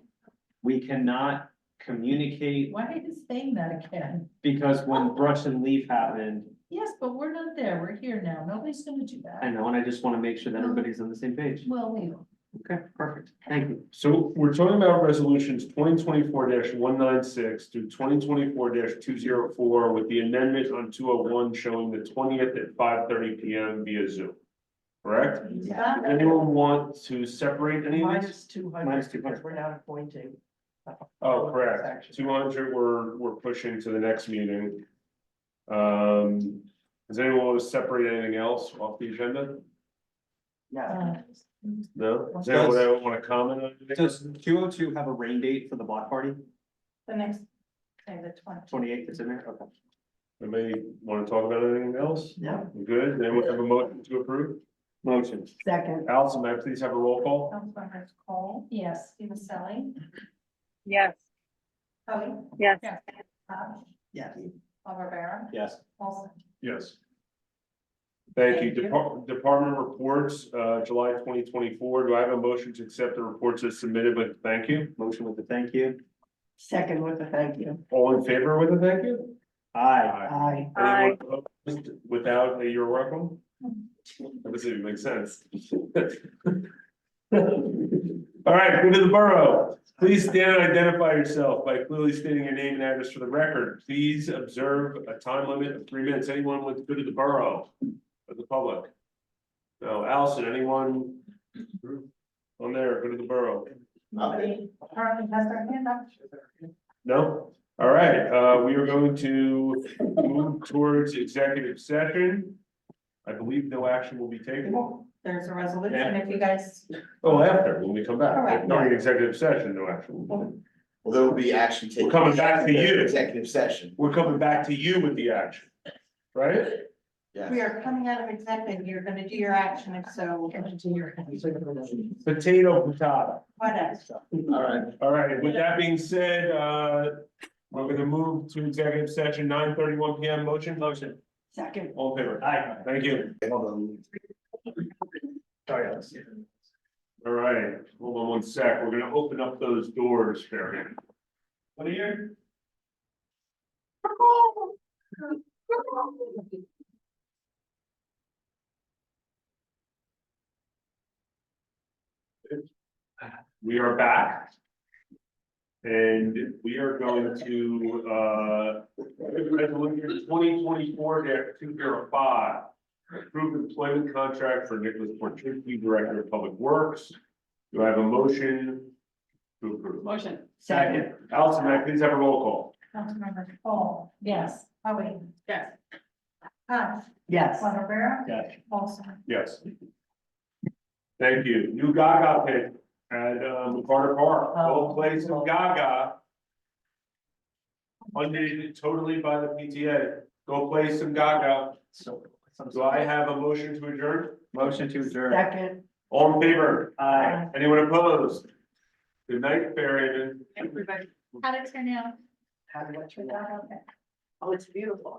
We cannot communicate Why are you saying that again? because when brush and leaf happened, Yes, but we're not there, we're here now, nobody's gonna do I that. know, and I just want to make sure that everybody's on the same page. Well, we. Okay, perfect. Thank you. So we're talking about resolutions 2024-196 through 2024-204 with the amendment on 201 showing the 20th at 5:30 p.m. via Zoom. Correct? Yeah. Anyone want to separate any of these? Minus 200, Minus because 200. we're not appointing. Oh, correct. 200 we're pushing to the next meeting. Does anyone want to separate anything else off the agenda? Yeah. No? Does anyone want to comment on anything? Does 202 have a rain date for the block party? The next, okay, the 20. 28th is in there? Okay. Anybody want to talk about anything else? No. Good. Anyone have a motion to approve? Motion. Second. Allison, may I please have a roll call? Councilmembers Cole? Yes. Stephen Selly? Yes. Cody? Yes. Yes. Bob Rivera? Yes. Olson? Yes. Thank you. Thank you. Department reports, July 2024. Do I have a motion to accept the reports as submitted with thank you? Motion with the thank you. Second with the thank you. All in favor with a thank you? Aye. Aye. Anyone opposed without a you're welcome? That doesn't even make sense. All right, go to the borough. Please stand and identify yourself by clearly stating your name and address for the record. Please observe a time limit of 3 minutes. Anyone want to go to the borough of the public? No, Allison, anyone on there, go to the borough? Nobody currently has their hand up. No? All right, we are going to move towards executive session. I believe no action will be taken. There's a resolution if you guys. Oh, after, when we come back. Correct. During executive session, no action. will be taken. Well, there will be action taken. We're coming back to you. Executive session. We're coming back to you with the action, right? Yeah. We are coming out of executive, you're gonna do your action, if so. Potato, potato. Whatever. All right, with that being said, we're gonna move to executive session, 9:31 PM, motion? Motion. Second. All in favor? Aye. Thank you. Hold on. Sorry, Alex. All right, hold on one sec, we're gonna open up those doors, Barry. What are you? We are back. And we are going to, resolution 2024-205. Approved employment contract for Nicholas Portucci, Director of Public Works. Do I have a motion to approve? Motion. Second. Allison, may I please have a roll call? Councilmember Paul. Yes. Howie. Yes. Hunt. Yes. Rivera. Yes. Olson. Yes. Thank you. New Gaga pit at McCarter Park. Go play some Gaga. Funded totally by the PTA. Go play some Gaga. Do I have a motion to adjourn? Motion to adjourn. Second. All in favor? Aye. Anyone opposed? Good night, Fairhaven. Everybody. How'd it turn out? How do I turn Okay. Oh, it's beautiful.